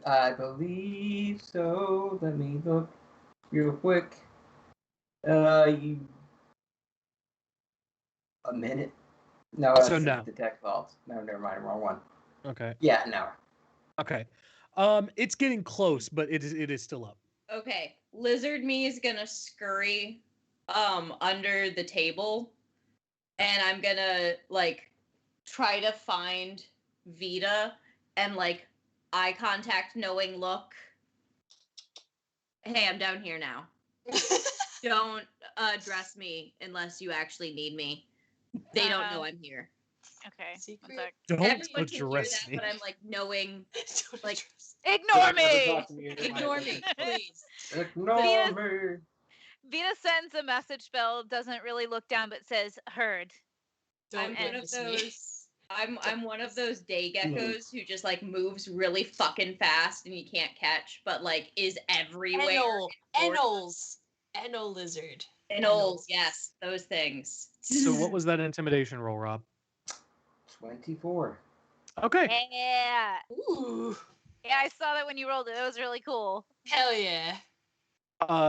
I believe so. Let me look real quick. A minute? No, that's So no. the tech vault. No, never mind, wrong one. Okay. Yeah, an hour. Okay. It's getting close, but it is still up. Okay. Lizard me is gonna scurry under the table, and I'm gonna like try to find Vita and like eye contact, knowing look. Hey, I'm down here now. Don't address me unless you actually need me. They don't know I'm here. Okay. Don't Everyone can hear address that, me. but I'm like knowing, like, Ignore me. ignore me, please. Ignore me. Vita sends a message spell, doesn't really look down, but says heard. I'm one of those. I'm one of those day geckos who just like moves really fucking fast and you can't catch, but like is everywhere. Enol lizard. Enols, yes, those things. So what was that intimidation roll, Rob? 24. Okay. Yeah. Ooh. Yeah, I saw that when you rolled it. It was really cool. Hell yeah.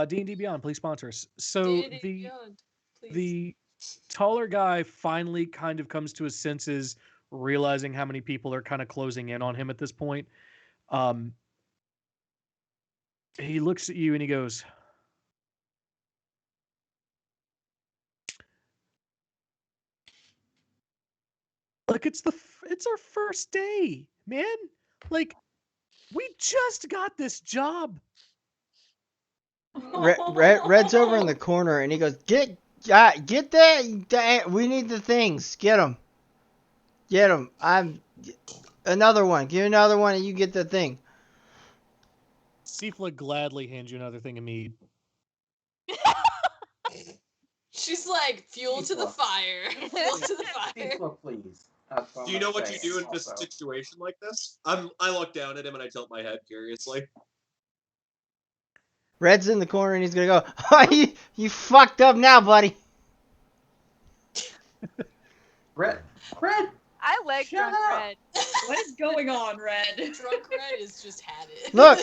D&D Beyond, please sponsor us. So D&D the Beyond. Please. The taller guy finally kind of comes to his senses, realizing how many people are kind of closing in on him at this point. He looks at you and he goes, "Look, it's our first day, man. Like, we just got this job." Red's over in the corner and he goes, "Get that! We need the things. Get them. Get them. Another one. Give me another one, and you get the thing." Sifla gladly hands you another thing of mead. She's like, fuel to the fire. Fuel to the fire. Please. Do you know what you do in a situation like this? I look down at him and I tilt my head curiously. Red's in the corner and he's gonna go, "Oh, you fucked up now, buddy." Red. I like Drunk Red. What is going on, Red? Drunk Red is just had it. Look,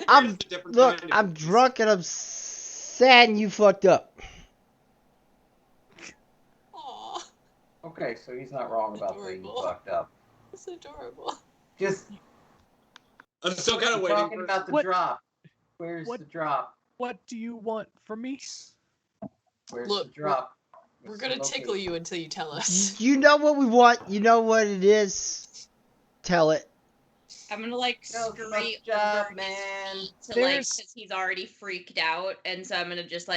I'm drunk and I'm sad and you fucked up. Aww. Okay, so he's not wrong about saying you fucked up. That's adorable. Just. I'm still kind of waiting talking about the drop. Where's the drop? What do you want from me? Where's Look, the drop? We're gonna tickle you until you tell us. You know what we want. You know what it is. Tell it. I'm gonna scurry over man to because he's already freaked out, and so I'm gonna just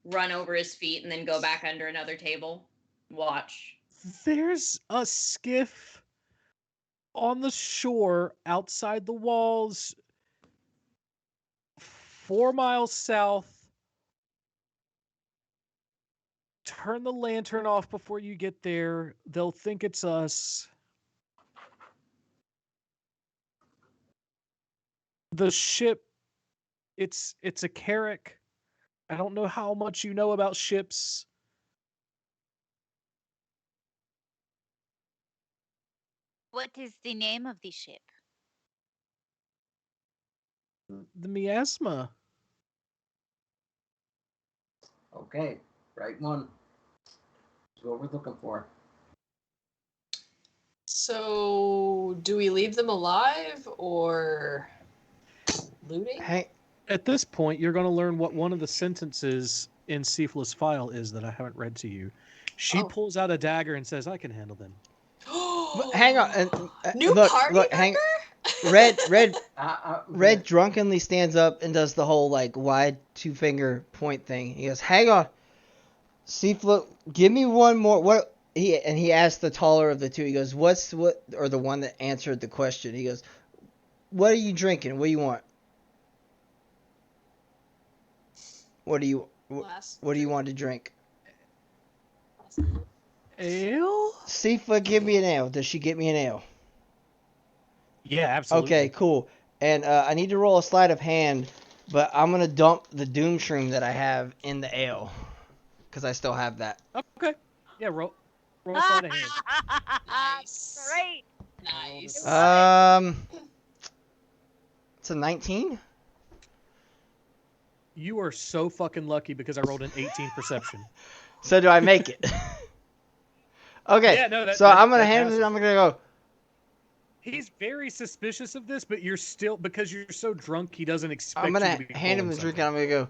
run over his feet and then go back under another table. Watch. There's a skiff on the shore outside the walls, 4 miles south. Turn the lantern off before you get there. They'll think it's us. The ship, it's a Carrack. I don't know how much you know about ships. What is the name of the ship? The Miasma. Okay, right one. That's what we're looking for. So, do we leave them alive or looting? Hey, at this point, you're going to learn what one of the sentences in Sifla's file is that I haven't read to you. She pulls out a dagger and says, "I can handle them." Hang on. New party member? Hang. Red drunkenly stands up and does the whole wide 2-finger point thing. He goes, "Hang on, Sifla, give me one more." What he asked the taller of the two. He goes, or the one that answered the question. He goes, "What are you drinking? What do you want? What do you want to drink?" Ale? Sifla, give me an ale. Does she get me an ale? Yeah, absolutely. Okay, cool. And I need to roll a sleight of hand, but I'm going to dump the Doom Shroom that I have in the ale. Because I still have that. Okay. Yeah, roll a sleight of hand. Nice. Great. Nice. It's a 19? You are so fucking lucky because I rolled an 18 perception. So do I make it? Okay. Yeah, no, I'm going to hand it. I'm going to go. He's very suspicious of this, but you're still, because you're so drunk, he doesn't expect I'm you going to be to hand him the drink and I'm going to go,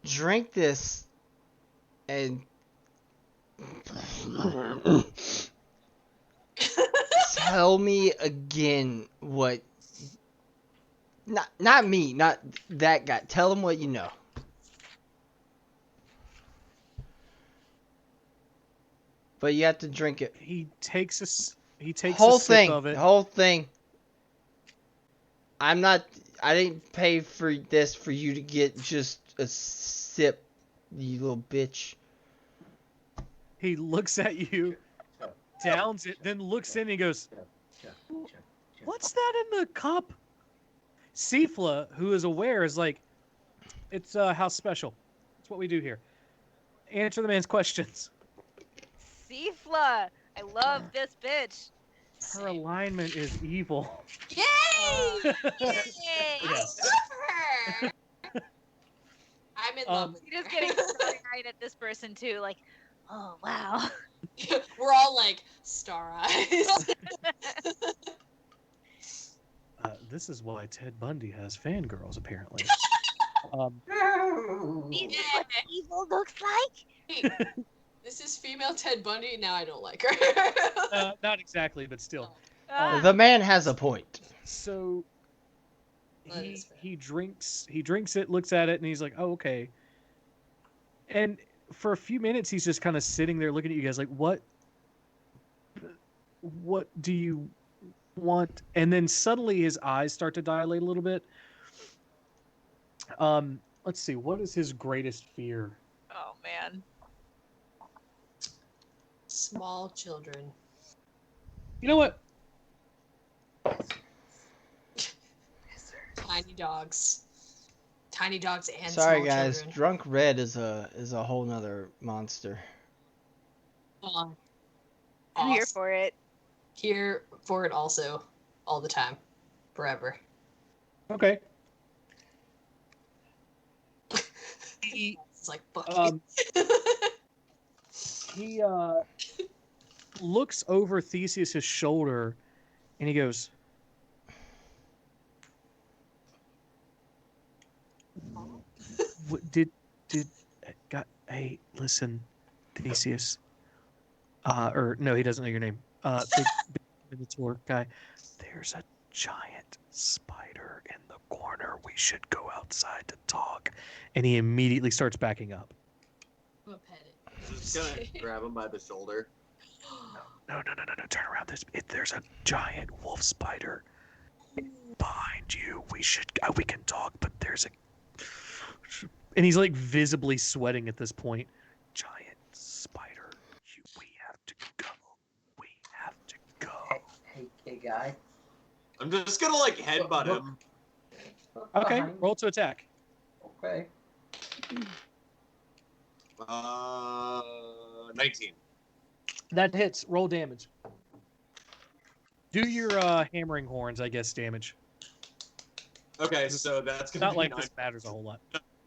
"Drink this and tell me again what." Not me, not that guy. Tell him what you know. But you have to drink it. He takes a sip of it. The whole thing. I didn't pay for this for you to get just a sip, you little bitch. He looks at you, downs it, then looks in and he goes, "What's that in the cup?" Sifla, who is aware, is like, "It's house special. It's what we do here. Answer the man's questions." Sifla, I love this bitch. Her alignment is evil. Yay! Yay! I Yeah. love her. I'm in love with You're just getting starry-eyed at this person too, like, oh wow. We're all like star eyes. This is why Ted Bundy has fangirls, apparently. This is what evil looks like? This is female Ted Bundy. Now I don't like her. Not exactly, but still. The man has a point. So he drinks it, looks at it, and he's like, "Oh, okay." And for a few minutes, he's just kind of sitting there looking at you guys, like, "What do you want?" And then suddenly his eyes start to dilate a little bit. Let's see. What is his greatest fear? Oh man. Small children. You know what? Tiny dogs. Tiny dogs and Sorry small guys, children. Drunk Red is a whole nother monster. I'm here for it. Here for it also. All the time. Forever. Okay. It's like, fuck you. He looks over Theseus's shoulder and he goes, hey, listen, Theseus. Or no, he doesn't know your name. Big Minotaur guy. There's a giant spider in the corner. We should go outside to talk. And he immediately starts backing up. I'm gonna pet it. I'm just gonna grab him by the shoulder. No. Turn around. There's a giant wolf spider behind you. We can talk, but there's a... And he's like visibly sweating at this point. Giant spider. We have to go. Hey, guy. I'm just gonna like headbutt him. Okay, roll to attack. Okay. 19. That hits. Roll damage. Do your hammering horns, I guess, damage. Okay, so that's gonna Not be like this matters a whole lot.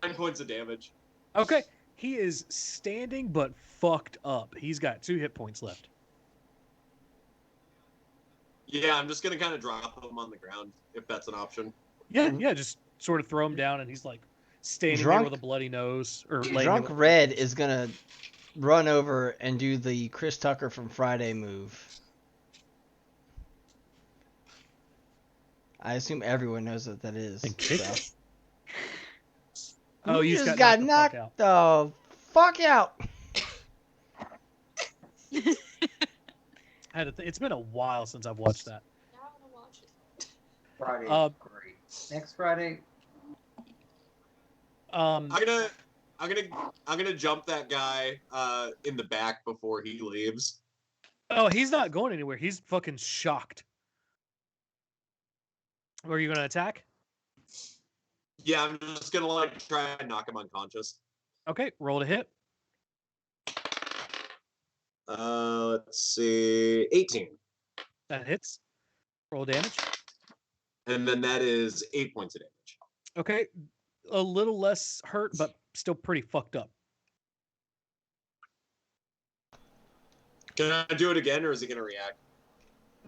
9 points of damage. Okay, he is standing but fucked up. He's got 2 hit points left. Yeah, I'm just gonna kind of drop him on the ground if that's an option. Yeah, just sort of throw him down, and he's like standing there with a bloody nose. Or Drunk Red is gonna run over and do the Chris Tucker from Friday move. I assume everyone knows what that is. So. Oh, you just got knocked knocked the fuck out. It's been a while since I've watched that. Now I want to watch it. Friday, great. Next Friday. I'm gonna jump that guy in the back before he leaves. Oh, he's not going anywhere. He's fucking shocked. Are you gonna attack? Yeah, I'm just gonna like try and knock him unconscious. Okay, roll to hit. Let's see, 18. That hits. Roll damage. And then that is 8 points of damage. Okay, a little less hurt, but still pretty fucked up. Can I do it again, or is he gonna react?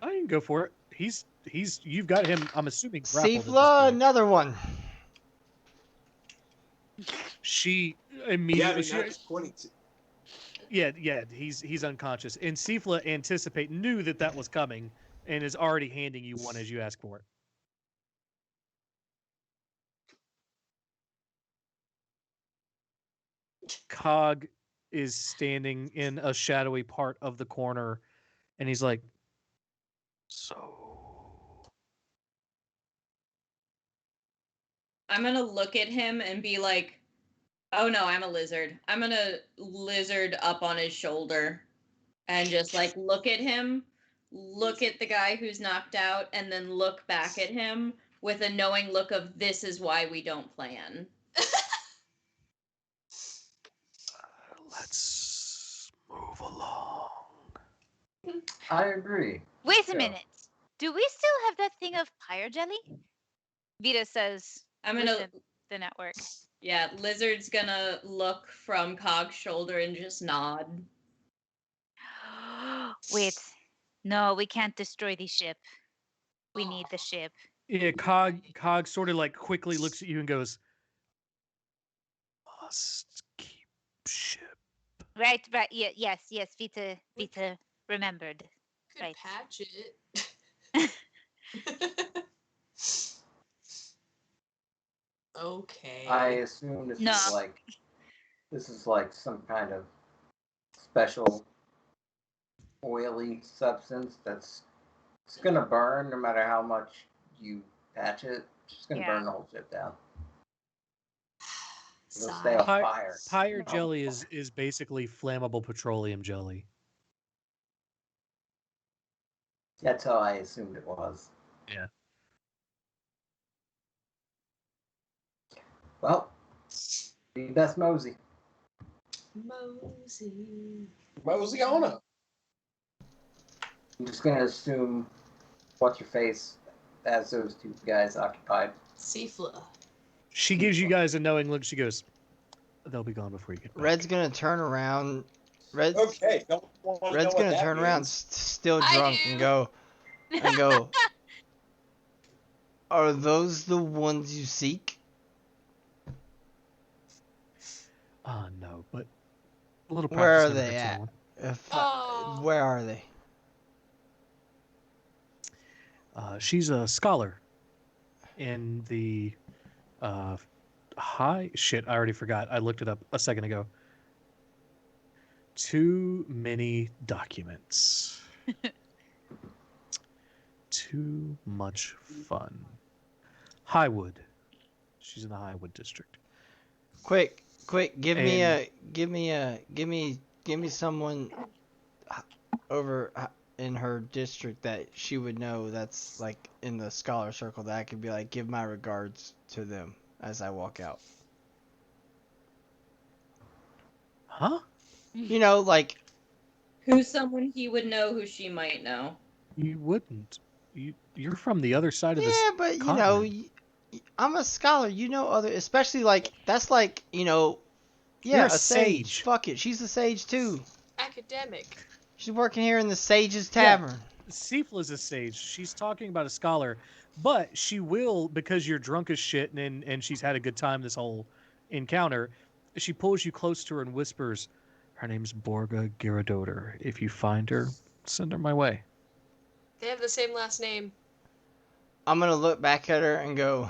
I can go for it. You've got him, I'm assuming, grappled. Sifla, another one. She immediately... Yeah, I mean, that's 22. Yeah, he's unconscious. And Sifla knew that was coming, and is already handing you one as you ask for it. Cog is standing in a shadowy part of the corner, and he's like, so... I'm gonna look at him and be like, oh no, I'm a lizard. I'm gonna lizard up on his shoulder and just like look at him, look at the guy who's knocked out, and then look back at him with a knowing look of this is why we don't plan. Let's move along. I agree. Wait a minute. Do we still have that thing of pyre jelly? Vita says I'm gonna the network. Yeah, Lizard's gonna look from Cog's shoulder and just nod. Wait. No, we can't destroy the ship. We need the ship. Yeah, Cog sort of like quickly looks at you and goes, "Must keep ship." Right. Yeah, yes. Vita remembered. Could Right. patch it. Okay. I assume this No. is like some kind of special oily substance that's it's gonna burn no matter how much you patch it. It's just gonna Yeah. burn the whole ship down. It'll Sigh. stay on fire. Pyre jelly is basically flammable petroleum jelly. That's how I assumed it was. Yeah. Well, be best Mosey. Mosey on up. I'm just gonna assume what's your face as those two guys occupied. Seafla. She gives you guys a knowing look. She goes, "They'll be gone before you get back." Red's gonna turn around. Red's Okay. Don't wanna know Red's what gonna that turn around, means. still I drunk, do. and go. Are those the ones you seek? No, but a little Where practice are never they hurts at? anyone. Where are they? She's a scholar in the high shit. I already forgot. I looked it up a second ago. Too many documents. Too much fun. Highwood. She's in the Highwood district. Quick, give me someone over in her district that she would know that's like in the scholar circle that I could be like, give my regards to them as I walk out. Huh? You know, like Who's someone he would know who she might know? You wouldn't. You're from the other side of this. Yeah, but continent. you know, I'm a scholar. You know, other, especially like that's like, you know, yeah, You're a a sage. sage. Fuck it, she's a sage too. Academic. She's working here in the Sage's Tavern. Seafla's a sage. She's talking about a scholar, but she will, because you're drunk as shit and she's had a good time this whole encounter. She pulls you close to her and whispers, "Her name's Borga Gyaradoter. If you find her, send her my way." They have the same last name. I'm gonna look back at her and go,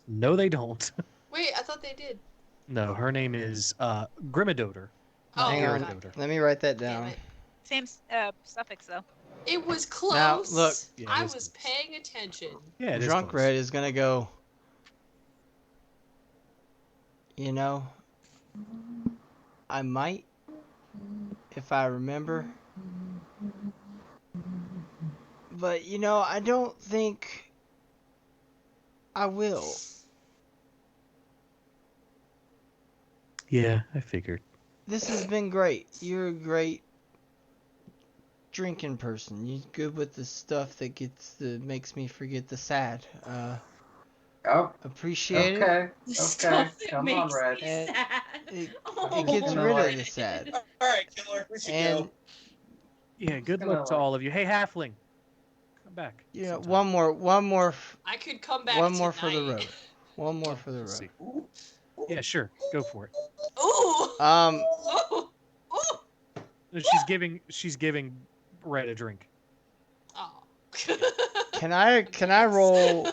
No, they don't. Wait, I thought they did. No, her name is Grimadoter. Oh, hang on, Gyaradoter. let me write that down. Same suffix though. It was close. Now, look. Yeah, I it is was paying attention. Yeah, it is Drunk close. Red is gonna go, you know, I might, if I remember, but you know, I don't think I will. Yeah, I figured. This has been great. You're a great drinking person. You're good with the stuff that makes me forget the sad. Oh, Appreciate okay, it. okay. Come on, Red. It Oh, gets no. rid of the sad. All right, killer. We should And go. Yeah, good Gonna luck to like- all of you. Hey, Halfling, come back. you know, sometime. one more I could come back One more for the tonight. road. One more for the Let's road. see. Yeah, sure. Go for it. Ooh! Ooh! Ooh! She's giving Red a drink. Oh. Can I roll?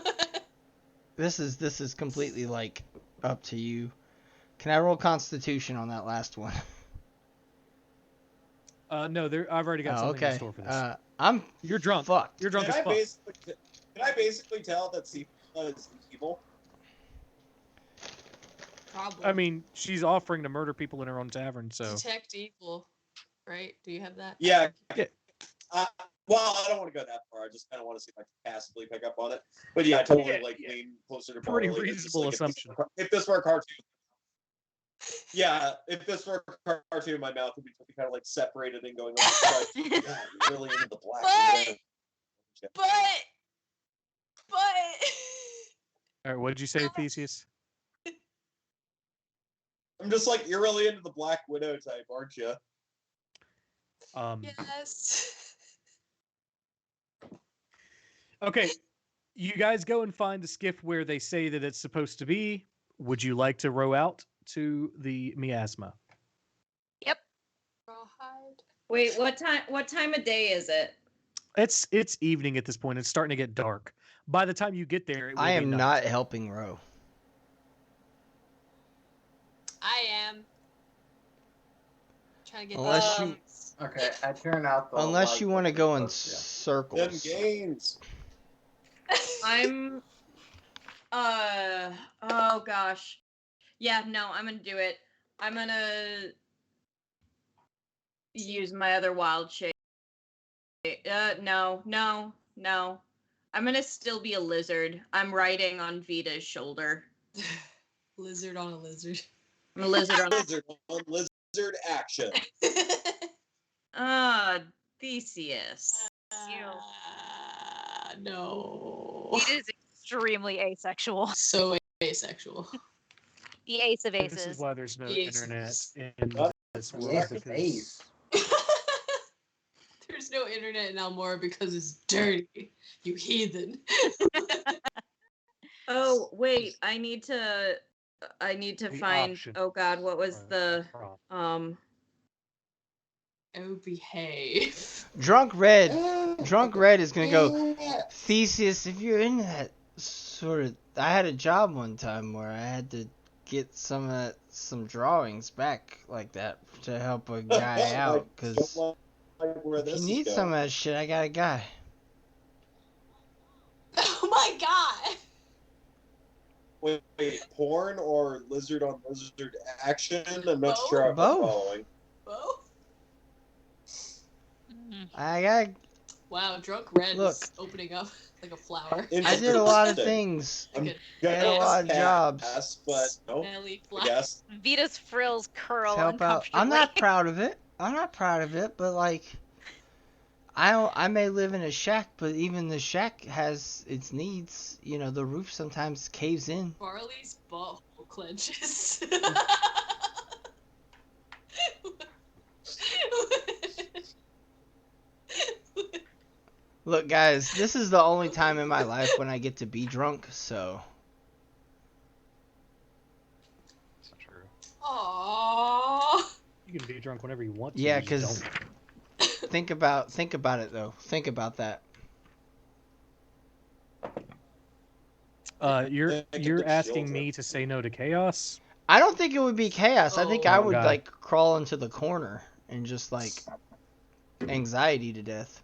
This is completely like up to you. Can I roll Constitution on that last one? No, I've already got something in store for this. You're drunk. Fucked. You're drunk as fuck. Can I basically tell that Seafla is evil? Probably. I mean, she's offering to murder people in her own tavern, so. Detect evil. Right? Do you have that? Yeah. Yeah. Well, I don't want to go that far. I just kind of want to see if I can passively pick up on it. But yeah, I totally lean closer to Pretty Barley. It's just reasonable like, assumption. If this were a cartoon. Yeah, if this were a cartoon, my mouth would be kind of like separated and going like, God, really into the black. But All right, what did you say, Theseus? I'm just like, you're really into the Black Widow type, aren't you? Yes. Okay, you guys go and find the skiff where they say that it's supposed to be. Would you like to row out to the miasma? Yep. Rawhide. Wait, what time of day is it? It's evening at this point. It's starting to get dark. By the time you get there, it will I be am night. not helping row. I am. Trying to get Unless you Okay, I turn out the unless you lights want to like go you're in supposed to. circles. Them gains. I'm oh gosh. Yeah, no, I'm gonna do it. I'm gonna use my other wild shape. No. I'm gonna still be a lizard. I'm riding on Vita's shoulder. lizard on a lizard. I'm a lizard on Lizard on lizard action. Theseus. No. It is extremely asexual. So asexual. The ace of This is aces. why there's no Yes. internet in this world. Yes, because face. There's no internet in Almora because it's dirty. You heathen. Oh wait, I need to The find. option. Oh God, what was the Oh, behave. Drunk Red is gonna go, Theseus, if you're in that sort of, I had a job one time where I had to get some drawings back like that to help a guy out, because if you need some of that shit, I got a guy. Oh my god. Wait, porn or lizard on lizard action? I'm not Both? sure I'm Both. following. Both? I got. Wow, Drunk Red Look. is opening up like a flower. I did a lot of things. I'm Like I had a lot of jobs. pass, but no, smelly I flower. guess. Vita's frills curl To help out. I'm uncomfortably. not proud of it. But like, I may live in a shack, but even the shack has its needs. You know, the roof sometimes caves in. Barley's butthole clenches. Look, guys, this is the only time in my life when I get to be drunk, so. That's not true. Aww. You can be drunk whenever you want to. Yeah, you just 'cause don't. think about it though. Think about that. You're asking me to say no to chaos? I don't think it would be chaos. I think I Oh, would God. like crawl into the corner and just like anxiety to death.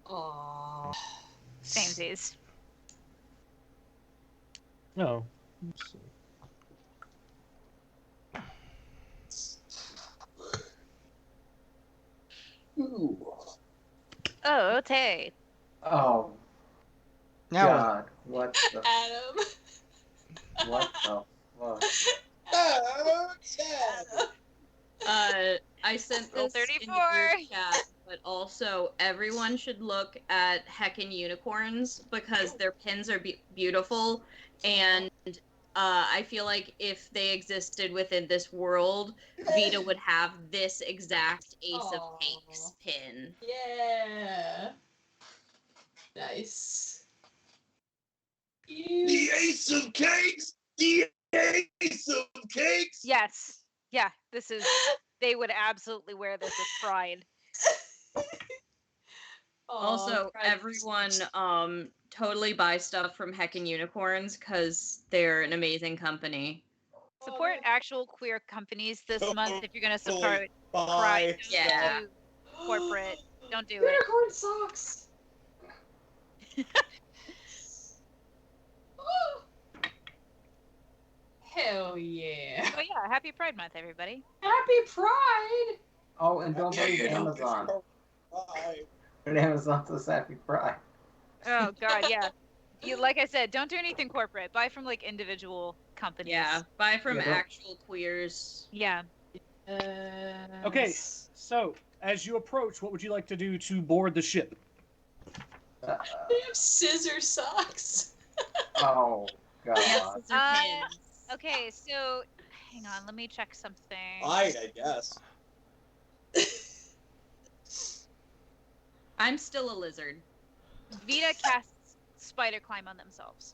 Aww. Samesies. No. Ooh. Oh, okay. Oh Now what? God, what the Adam. what the fuck? I sent Rule this in the 34. group chat, but also everyone should look at Heckin' Unicorns because their pins are beautiful, and I feel like if they existed within this world, Vita would have this exact Ace of Aw. Cakes pin. Yeah. Nice. The Ace of Cakes! The Ace of Cakes! Yes. Yeah, this is. They would absolutely wear this with pride. Also, everyone totally buy stuff from Heckin' Unicorns because they're an amazing company. Support actual queer companies this month if you're going to Totally support buy pride. Don't Yeah. do corporate. Don't do it. Unicorn socks. Hell yeah. Oh yeah, happy Pride Month, everybody. Happy Pride. Oh, and don't Yeah, forget you know, Amazon. Bye. And Amazon says Happy Pride. Oh god, yeah. You like I said, don't do anything corporate. Buy from like individual companies. Yeah, buy from Yeah, don't- actual queers. Yeah. Okay, so as you approach, what would you like to do to board the ship? They have scissor socks. Oh God. Yes, scissor pins. Okay, so Hang on, let me check something. I guess. I'm still a lizard. Vita casts spider climb on themselves.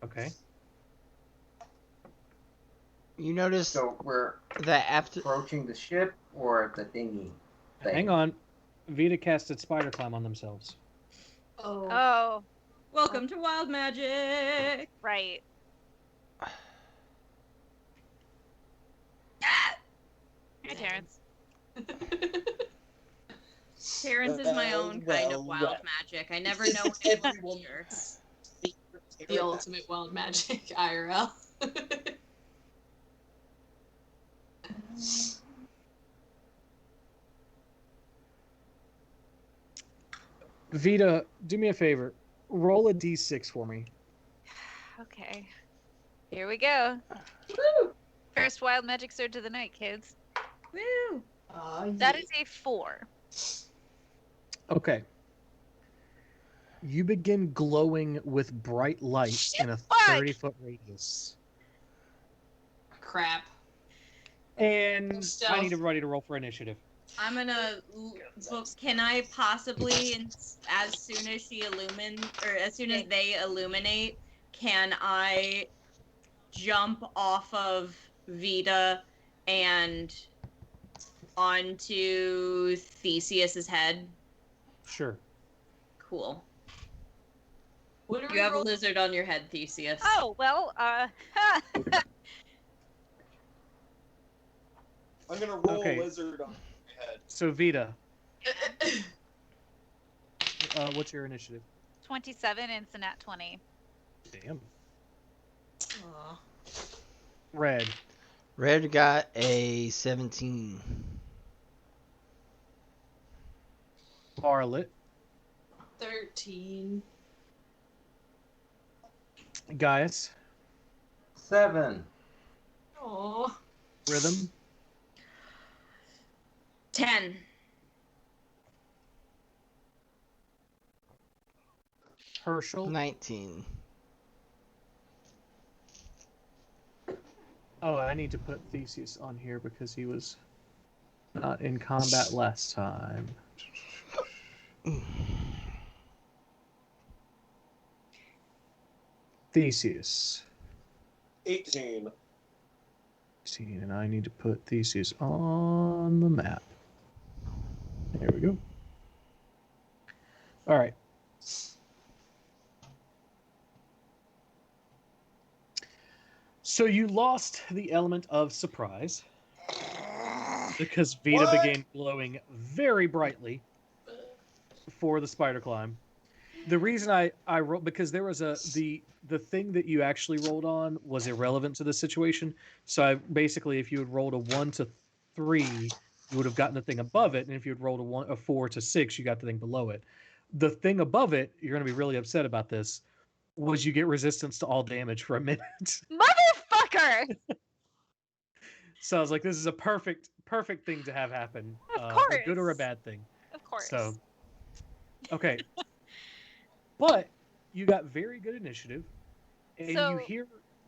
Okay. You notice So we're that after approaching the ship or the thingy. Hang on. Vita casted spider climb on themselves. Oh, Welcome to Wild Magic. right. Hi, Terrence. Terrence is my own kind of wild magic. I never know when it will appear. The ultimate wild magic IRL. Vita, do me a favor. Roll a d6 for me. Okay. Here we go. Woo! First wild magic sword to the night, kids. Woo! That is a 4. Okay. You begin glowing with bright light in a 30-foot radius. Crap. And Stealth. I need everybody to roll for initiative. I'm gonna. Can I possibly, as soon as she as soon as they illuminate, can I jump off of Vita and onto Theseus's head? Sure. Cool. What are You have a lizard on your head, Theseus. Oh, well, I'm gonna roll Okay. a lizard on my head. So, Vita. What's your initiative? 27 and it's a nat 20. Damn. Aw. Red. Red got a 17. Violet. 13. Gaius. 7. Oh. Rhythm. 10. Herschel. 19. Oh, I need to put Theseus on here because he was not in combat last time. Theseus. 18. 18, and I need to put Theseus on the map. There we go. All right. So you lost the element of surprise because Vita began glowing very brightly for the spider climb. The reason I rolled, because there was the thing that you actually rolled on was irrelevant to the situation. So I basically, if you had rolled a 1 to 3, you would have gotten the thing above it, and if you had rolled a 4 to 6, you got the thing below it. The thing above it, you're going to be really upset about this, was you get resistance to all damage for a minute. Motherfucker! So I was like, this is a perfect thing to have happen. Of course. A good or a bad thing. Of course. So, okay. But you got very good initiative, and you hear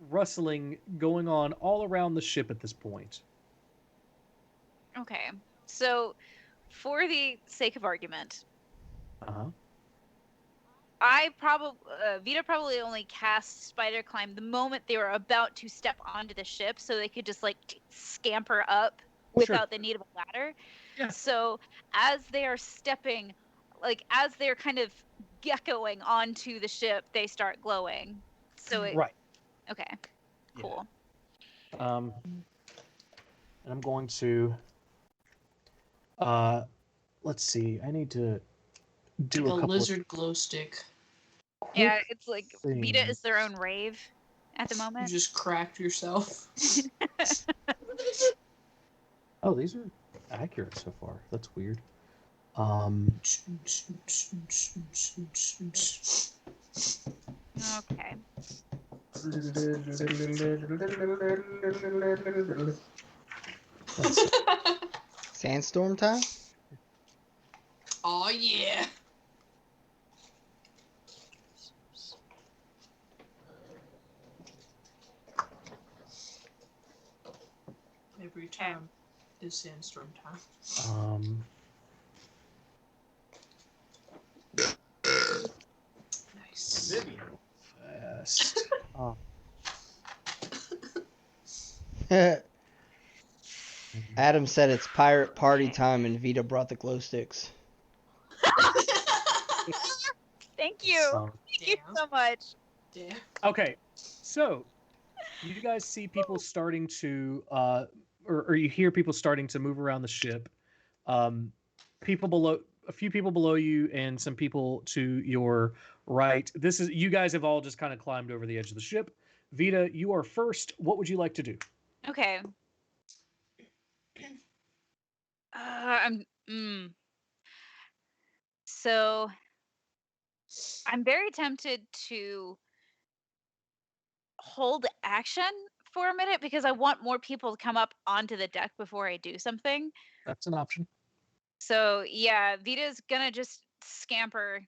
rustling going on all around the ship at this point. Okay. So, for the sake of argument, Uh-huh. Vita probably only cast Spider Climb the moment they were about to step onto the ship, so they could just like scamper up without the need of a ladder. Yeah. So as they are stepping, like as they're kind of geckoing onto the ship, they start glowing. So it, right. Okay. Cool. And I'm going to let's see. I need to do Like a a couple lizard glow stick. Yeah, it's like things. Vita is their own rave at the You moment. just cracked yourself. Oh, these are accurate so far. That's weird. Okay. Sandstorm time? Oh yeah. time is sandstorm time? Nice. Fast. Adam said it's pirate party time, and Vita brought the glow sticks. Thank you. Thank you so much. Damn. Okay, so you guys see people starting to, or you hear people starting to move around the ship. People below, a few people below you, and some people to your right. You guys have all just kind of climbed over the edge of the ship. Vita, you are first. What would you like to do? Okay. So I'm very tempted to hold action for a minute because I want more people to come up onto the deck before I do something. That's an option. So yeah, Vita's gonna just scamper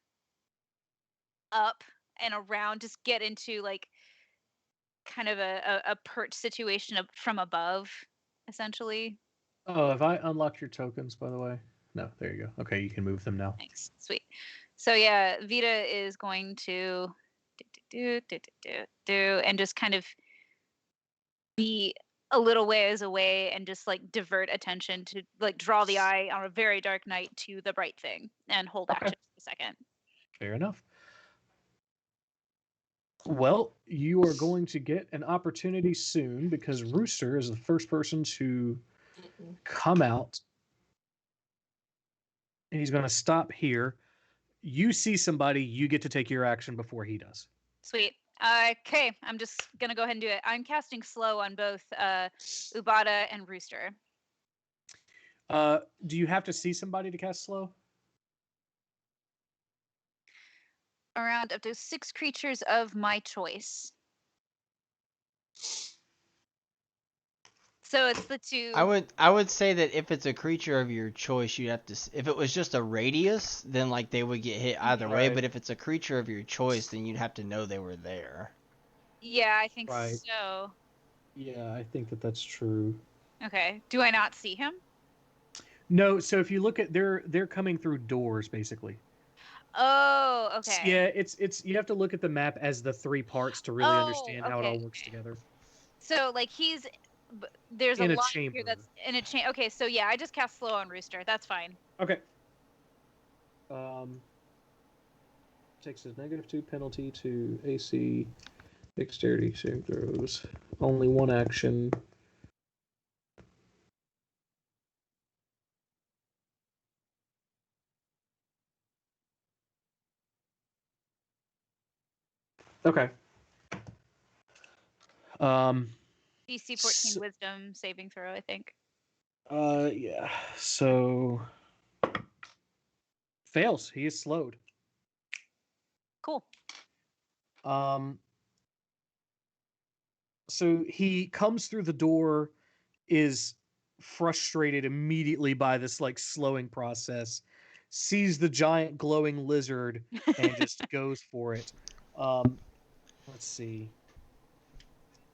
up and around, just get into like kind of a perch situation from above, essentially. Oh, have I unlocked your tokens, by the way? No, there you go. Okay, you can move them now. Thanks. Sweet. So yeah, Vita is going to and just kind of be a little ways away and just like divert attention to like draw the eye on a very dark night to the bright thing and hold action for a second. Fair enough. Well, you are going to get an opportunity soon because Rooster is the first person to come out. And he's going to stop here. You see somebody, you get to take your action before he does. Sweet. Okay, I'm just going to go ahead and do it. I'm casting slow on both Ubada and Rooster. Do you have to see somebody to cast slow? Around up to 6 creatures of my choice. So it's the two. I would say that if it's a creature of your choice, you have to. If it was just a radius, then like they would get hit either way. But if it's a creature of your choice, then you'd have to know they were there. Yeah, I think so. Yeah, I think that's true. Okay. Do I not see him? No. So if you look at they're coming through doors basically. Oh, okay. Yeah, it's you have to look at the map as the 3 parts to really understand how it all works together. So like there's in a a lot chamber. here that's in a chamber. Okay, so yeah, I just cast slow on Rooster. That's fine. Okay. Takes a -2 penalty to AC dexterity saving throws. Only 1 action. Okay. DC 14 Wisdom saving throw, I think. Yeah. So fails. He is slowed. Cool. So he comes through the door, is frustrated immediately by this like slowing process, sees the giant glowing lizard, and just goes for it. Let's see.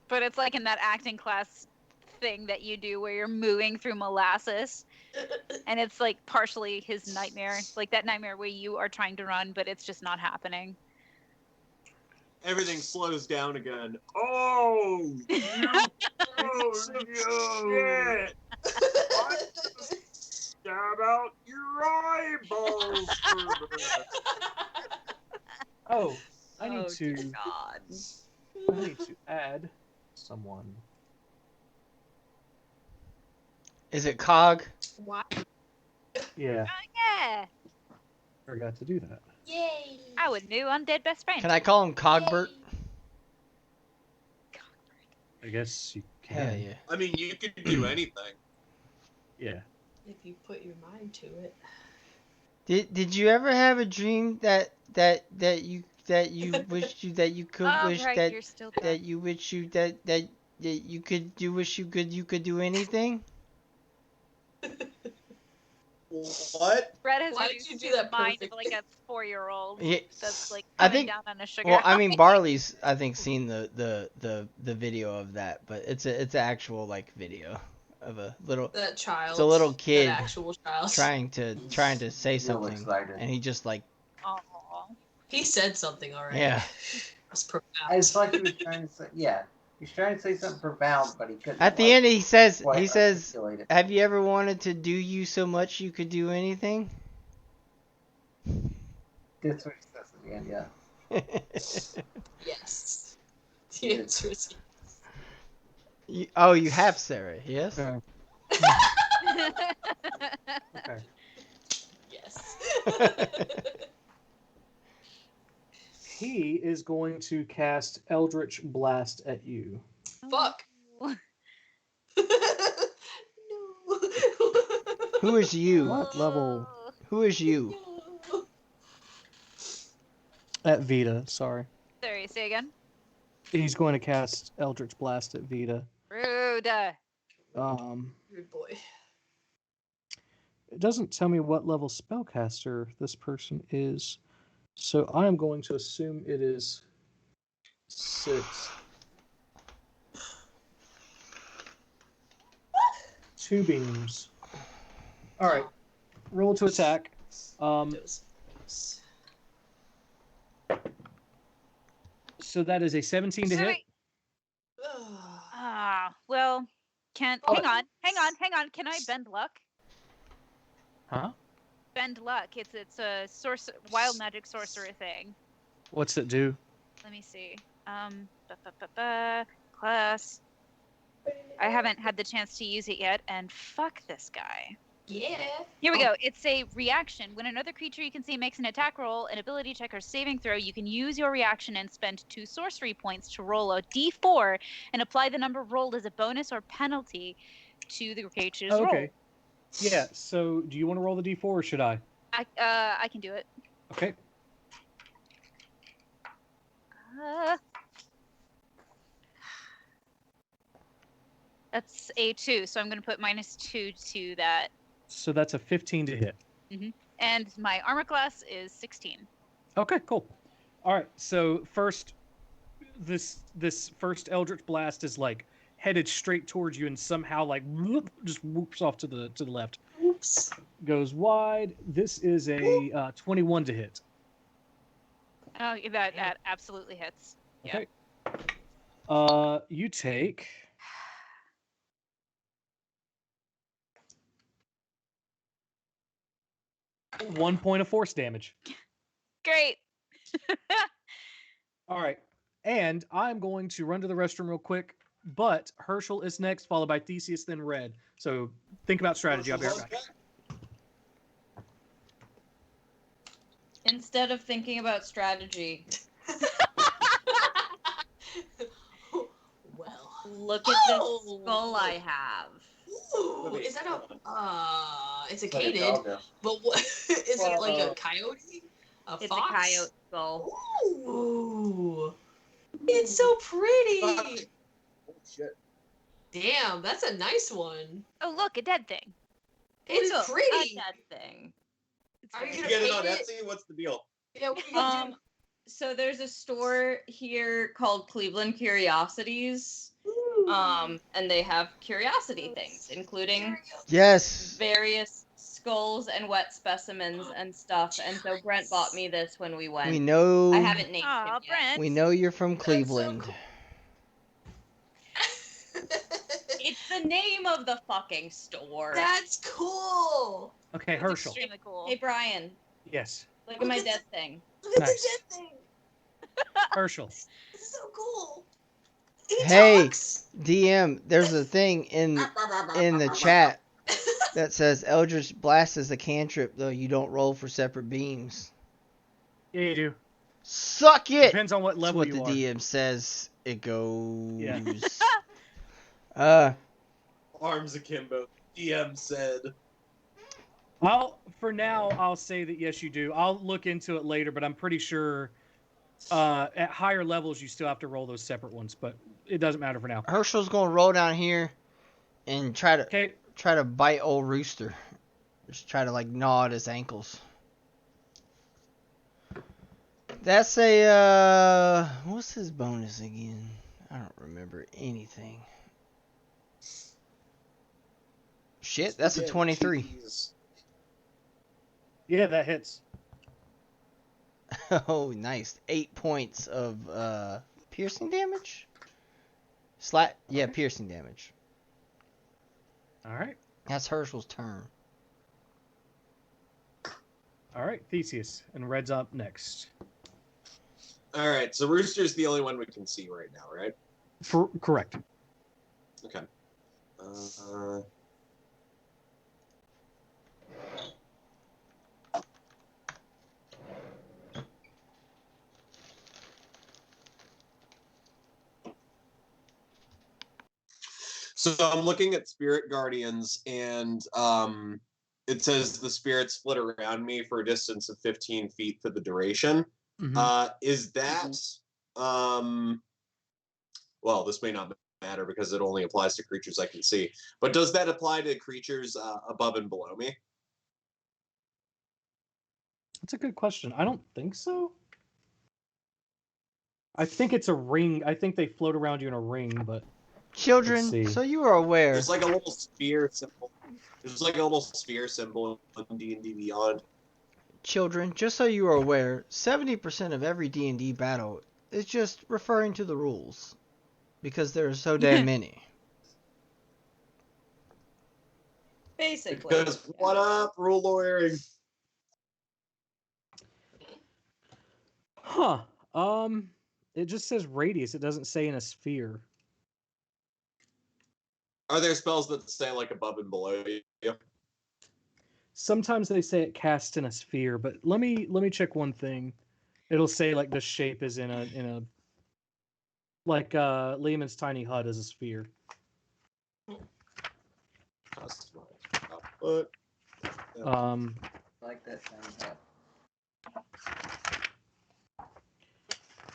But it's like in that acting class thing that you do where you're moving through molasses. And it's like partially his nightmare. Like that nightmare where you are trying to run, but it's just not happening. Everything slows down again. Oh, shit! Stab out your eyeballs. Oh, I need to. God. I need to add someone. Is it Cog? What? Yeah. Yeah. Forgot to do that. Yay! Our new undead best friend. Can I call him Cogbert? I guess you can. Hell yeah. I mean, you could do anything. Yeah. If you put your mind to it. Did you ever have a dream that you wish you could wish right, that you're still that you wish you that you could you could do anything? What? Brett has Why reduced did you do his that mind of perfectly? like a 4-year-old Yeah, that's like I coming think. down on a sugar. Well, I mean, high. Barley's I think seen the video of that, but it's an actual like video. of a little. That child. It's a little kid That actual child. trying to say Real something, excited. and he just like Aw. He said something already. yeah. That's profound. It's like he was trying to say, yeah, he's trying to say something profound, but he couldn't. At the end, he says, quite articulate it. "Have you ever wanted to do you so much you could do anything?" That's what he says at the end, yeah. Yes. The answer is Oh, you have, Sarah. Yes. Okay. Okay. yes. He is going to cast Eldritch Blast at you. Fuck. Oh. No. Who is you? What level? Who is you? No. At Vita, sorry. Sorry, say again. He's going to cast Eldritch Blast at Vita. Rude. Good boy. It doesn't tell me what level spellcaster this person is, so I am going to assume it is 6. 2 beams. All right, roll to attack. So that is a 17 to hit. Well, can't. Hang on. Can I bend luck? Huh? Bend luck. It's a wild magic sorcerer thing. What's it do? Let me see. Class. I haven't had the chance to use it yet, and fuck this guy. Yeah. Here we go. It's a reaction. When another creature you can see makes an attack roll, an ability check, or saving throw, you can use your reaction and spend 2 sorcery points to roll a d4 and apply the number rolled as a bonus or penalty to the creature's roll. Okay. Yeah, so do you want to roll the d4 or should I? I can do it. Okay. That's a 2, so I'm going to put -2 to that. So that's a 15 to hit. And my armor class is 16. Okay, cool. All right, so first, this first Eldritch Blast is like headed straight towards you and somehow like whoop, just whoops off to the left. Oops. Goes wide. This is a 21 to hit. Oh, that absolutely hits. Okay. You take 1 point of force damage. Great. All right. And I'm going to run to the restroom real quick, but Herschel is next, followed by Theseus, then Red. So think about strategy. I'll be right back. Instead of thinking about strategy, Well. look at this skull I have. Ooh, is that it's a It's like a canid, doggo. but what is it like a coyote? A It's fox? a coyote skull. Ooh. It's so pretty. Oh, shit. Damn, that's a nice one. Oh, look, a dead thing. It's Look, pretty. a dead thing. Are you You gonna get it paint on it? Etsy? What's the deal? Yeah, what are you gonna do? So there's a store here called Cleveland Curiosities. And they have curiosity things, including Yes. various skulls and wet specimens and stuff. And so Brent bought me this when we went. We know. I haven't named Aw, him yet. Brent. We know you're from so Cleveland. cool. It's the name of the fucking store. That's cool. Okay, It's Herschel. extremely cool. Hey Brian, Yes. look at my dead thing. Look at Nice. the dead thing. Herschel. This is so cool. He Hey, talks. DM, there's a thing in the chat that says Eldritch Blast is a cantrip, though you don't roll for separate beams. Yeah, you do. Suck it! Depends on what That's level what you the are. DM says it goes. Yeah. Arms akimbo. DM said. For now, I'll say that yes, you do. I'll look into it later, but I'm pretty sure at higher levels you still have to roll those separate ones, but it doesn't matter for now. Herschel's gonna roll down here and try to bite old Rooster. Just try to like gnaw at his ankles. That's a what's his bonus again? I don't remember anything. shit, that's a 23. Yeah, that hits. Oh, nice. 8 points of piercing damage? Yeah, piercing damage. All right. That's Herschel's turn. All right, Theseus. And Red's up next. All right, so Rooster's the only one we can see right now, right? Correct. Okay. So I'm looking at Spirit Guardians, and it says the spirits flit around me for a distance of 15 feet for the duration. Is that well, this may not matter because it only applies to creatures I can see. But does that apply to creatures above and below me? That's a good question. I don't think so. I think it's a ring. I think they float around you in a ring, but... Children, so you are aware. There's like a little sphere symbol. There's like a little sphere symbol in D&D Beyond. Children, just so you are aware, 70% of every D&D battle is just referring to the rules. Because there are so damn many. Basically. Because what up, rule lawyering? Huh. It just says radius. It doesn't say in a sphere. Are there spells that say like above and below you? Sometimes they say it casts in a sphere, but let me check one thing. It'll say like the shape is in a like Lehman's tiny hut is a sphere. Like that sound.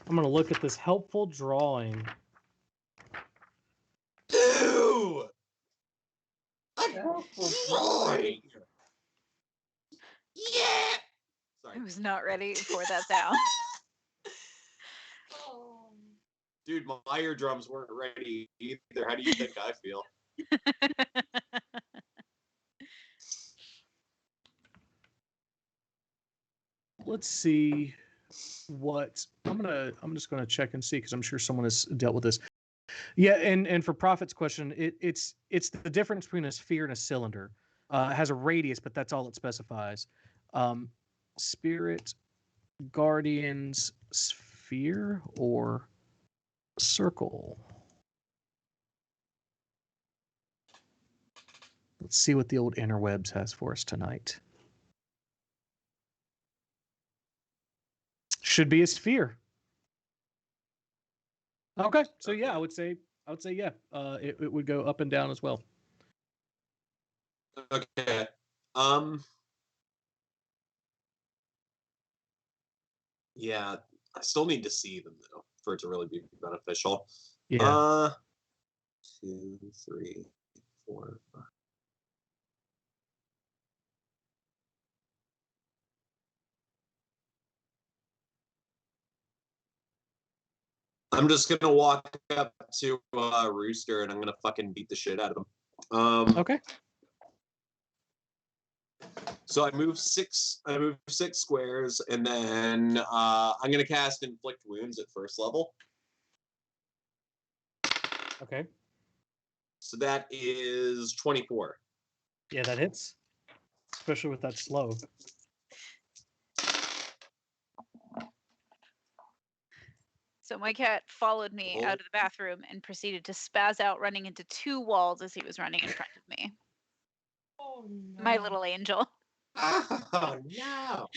I'm gonna look at this helpful drawing. Ew! Helpful drawing. Yeah. I was not ready for that sound. Dude, my eardrums weren't ready either. How do you think I feel? Let's see what I'm just gonna check and see because I'm sure someone has dealt with this. Yeah, and for Prophet's question, it's the difference between a sphere and a cylinder. It has a radius, but that's all it specifies. Spirit Guardians sphere or circle. Let's see what the old interwebs has for us tonight. Should be a sphere. Okay, so yeah, I would say yeah. It would go up and down as well. Okay. Yeah, I still need to see them though for it to really be beneficial. Yeah. 2, 3, 4, 5. I'm just gonna walk up to Rooster and I'm gonna fucking beat the shit out of him. Okay. So I move 6 squares, and then I'm gonna cast Inflict Wounds at first level. Okay. So that is 24. Yeah, that hits. Especially with that slow. So my cat followed me out of the bathroom and proceeded to spaz out, running into 2 walls as he was running in front of me. Oh, no. My little angel. Oh no!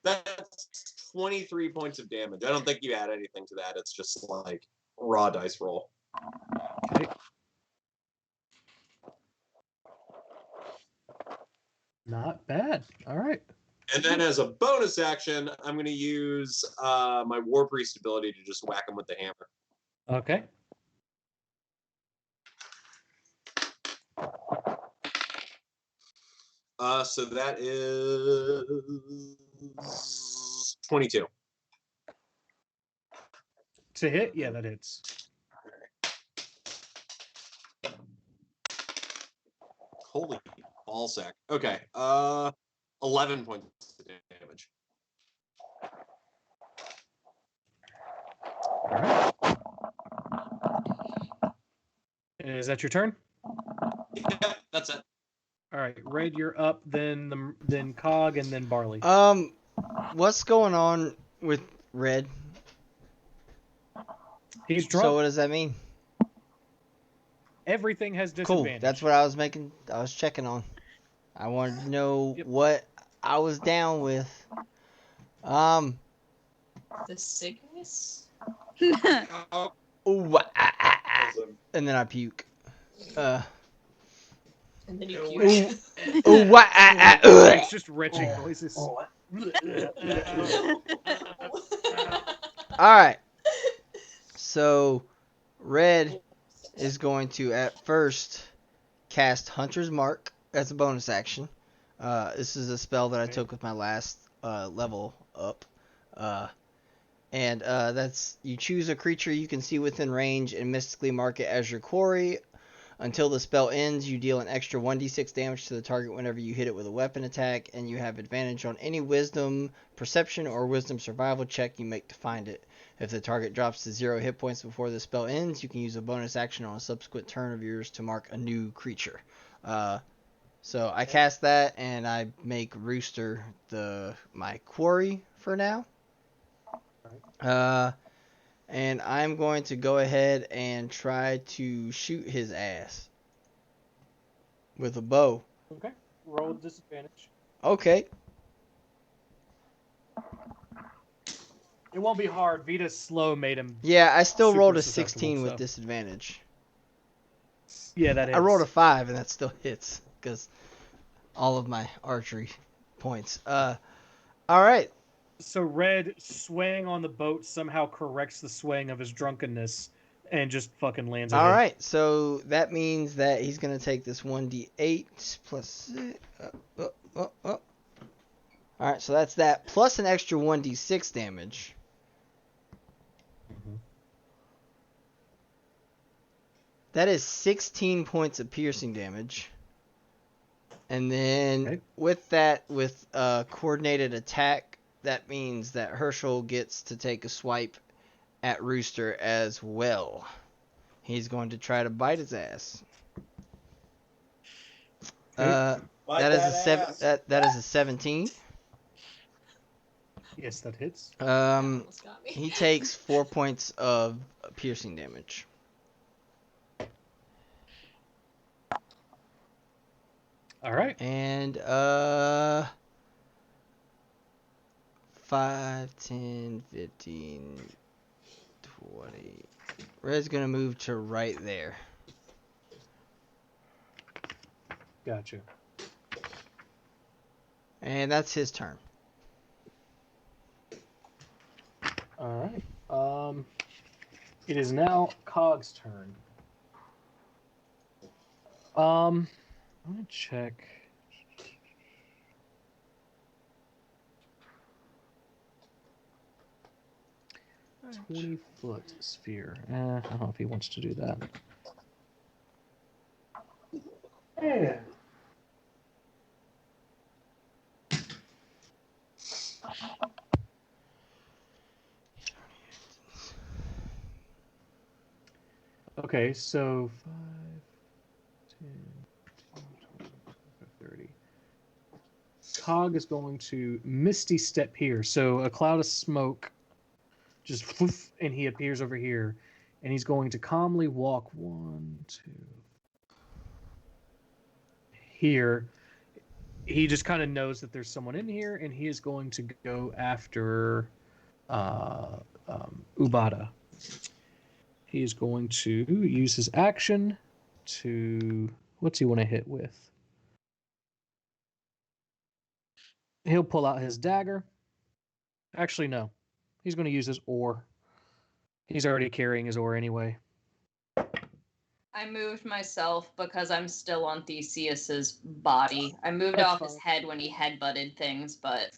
That's 23 points of damage. I don't think you add anything to that. It's just like raw dice roll. Okay. Not bad. All right. And then as a bonus action, I'm going to use my War Priest ability to just whack him with the hammer. Okay. So that is 22. To hit? Yeah, that hits. Holy ballsack. Okay. 11 points of damage. All right. Is that your turn? Yeah, that's it. All right, Red, you're up. Then Cog, and then Barley. What's going on with Red? He's drunk. So what does that mean? Everything has Cool. disadvantage. That's what I was checking on. I wanted to know what I was down with. The sickness? Ooh, and then I puke. And then you puke. It's just retching noises. Alright. So, Red is going to, at first, cast Hunter's Mark as a bonus action. This is a spell that I took with my last level up. And that's, you choose a creature you can see within range and mystically mark it as your quarry. Until the spell ends, you deal an extra 1d6 damage to the target whenever you hit it with a weapon attack, and you have advantage on any wisdom, perception, or wisdom survival check you make to find it. If the target drops to 0 hit points before the spell ends, you can use a bonus action on a subsequent turn of yours to mark a new creature. So I cast that, and I make Rooster my quarry for now. And I'm going to go ahead and try to shoot his ass with a bow. Okay. Roll with disadvantage. Okay. It won't be hard. Vita's slow made him. Yeah, I still super rolled a susceptible, 16 with so. disadvantage. Yeah, that is. I rolled a 5, and that still hits because all of my archery points. All right. So Red swaying on the boat somehow corrects the swaying of his drunkenness and just fucking lands a hit. All right. So that means that he's going to take this 1d8 plus. All right. So that's that plus an extra 1d6 damage. That is 16 points of piercing damage. And then with coordinated attack, that means that Herschel gets to take a swipe at Rooster as well. He's going to try to bite his ass. That is a 17. Yes, that hits. He takes 4 points of piercing damage. All right. And 5, 10, 15, 20. Red's gonna move to right there. Gotcha. And that's his turn. All right. It is now Cog's turn. I'm gonna check. Right. 20-foot sphere. I don't know if he wants to do that. Yeah. Okay, so 5, 10, 15, 20, 30. Cog is going to Misty Step here. So a cloud of smoke just poof, and he appears over here. And he's going to calmly walk 1, 2. Here. He just kind of knows that there's someone in here, and he is going to go after Ubada. He is going to use his action to... What's he want to hit with? He'll pull out his dagger. Actually, no. He's going to use his oar. He's already carrying his oar anyway. I moved myself because I'm still on Theseus's body. I moved off his head when he headbutted things, but...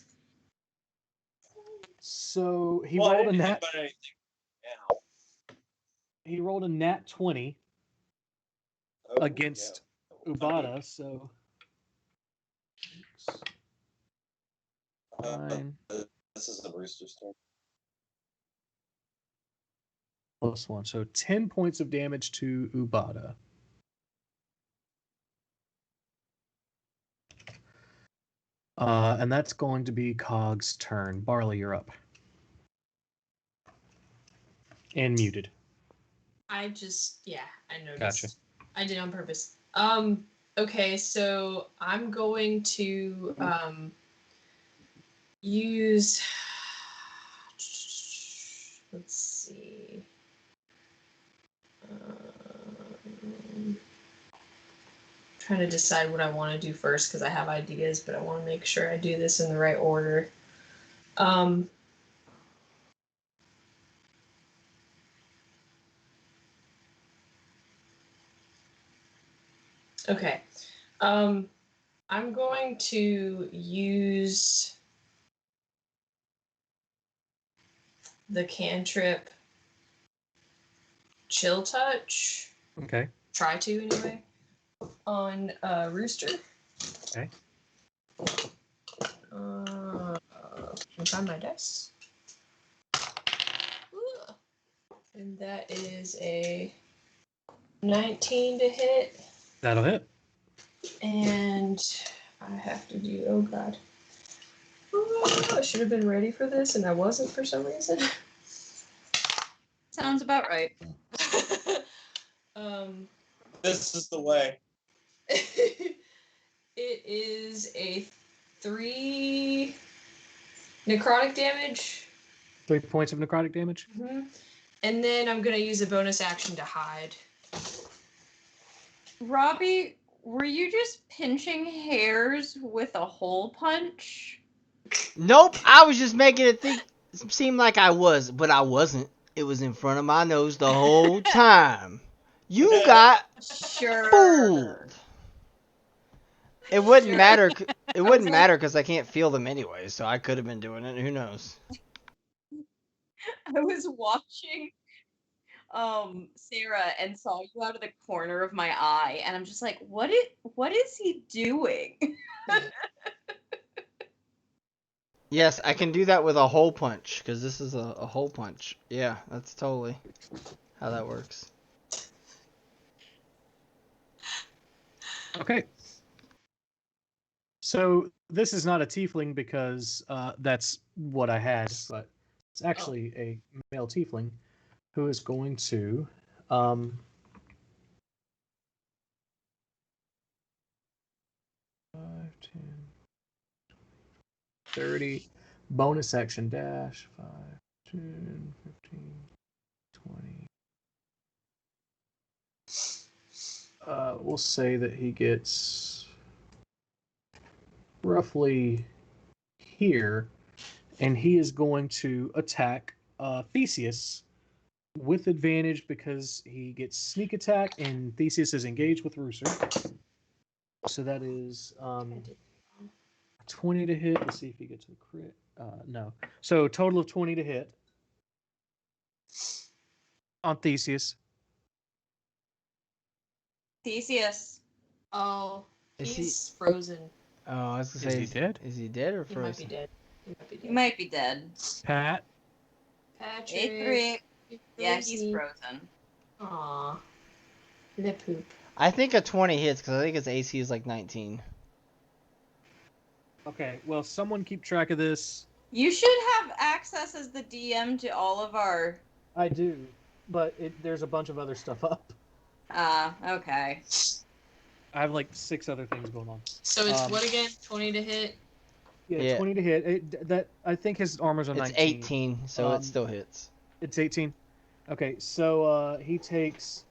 So he rolled a nat... He rolled a nat 20 against Ubada, so... Fine. This is the Rooster's turn. +1. So 10 points of damage to Ubada. And that's going to be Cog's turn. Barley, you're up. And muted. I noticed. Gotcha. I did on purpose. Okay, so I'm going to use. Let's see. Trying to decide what I want to do first because I have ideas, but I want to make sure I do this in the right order. Okay. I'm going to use the cantrip Chill Touch. Okay. Try to, anyway. On Rooster. Okay. Can I find my dice? Ooh. And that is a 19 to hit. That'll hit. And I have to do, oh god. Ooh, I should have been ready for this and I wasn't for some reason. Sounds about right. This is the way. It is a 3 necrotic damage. 3 points of necrotic damage. Mm-hmm. And then I'm going to use a bonus action to hide. Robbie, were you just pinching hairs with a hole punch? Nope, I was just making it seem like I was, but I wasn't. It was in front of my nose the whole time. You got fooled. It wouldn't matter. It wouldn't matter because I can't feel them anyway, so I could have been doing it. Who knows? I was watching Sarah and saw you out of the corner of my eye, and I'm just like, what is he doing? Yes, I can do that with a hole punch because this is a hole punch. Yeah, that's totally how that works. Okay. So this is not a tiefling because that's what I had, but it's actually a male tiefling who is going to 30 bonus action dash 5, 10, 15, 20. We'll say that he gets roughly here, and he is going to attack Theseus with advantage because he gets sneak attack, and Theseus is engaged with Rooster. So that is 20 to hit. Let's see if he gets a crit. No. So total of 20 to hit on Theseus. Theseus. Oh, Is he's frozen. Oh, I was gonna Is say, he dead? Is he dead or He frozen? might be dead. He might be dead. He might be dead. Pat. Patrick. Yeah, he's frozen. Aw. Le poop. I think a 20 hits because I think his AC is like 19. Okay, well, someone keep track of this. You should have access as the DM to all of our... I do, but there's a bunch of other stuff up. Okay. I have like 6 other things going on. So it's what again? 20 to hit? Yeah, 20 to hit. That I think his armor's a 19. It's 18, so it still hits. It's 18. Okay, so he takes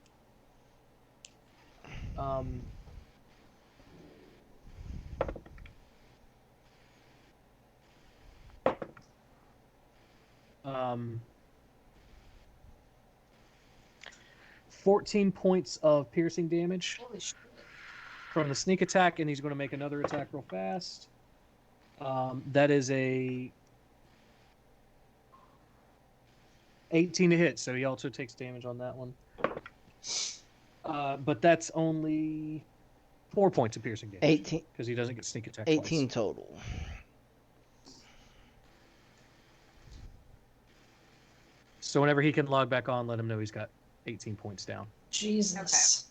14 points of piercing damage from the sneak attack, and he's going to make another attack real fast. That is a 18 to hit, so he also takes damage on that one. But that's only 4 points of piercing damage. 18. Because he doesn't get sneak attack 18 twice. total. So whenever he can log back on, let him know he's got 18 points down. Jesus.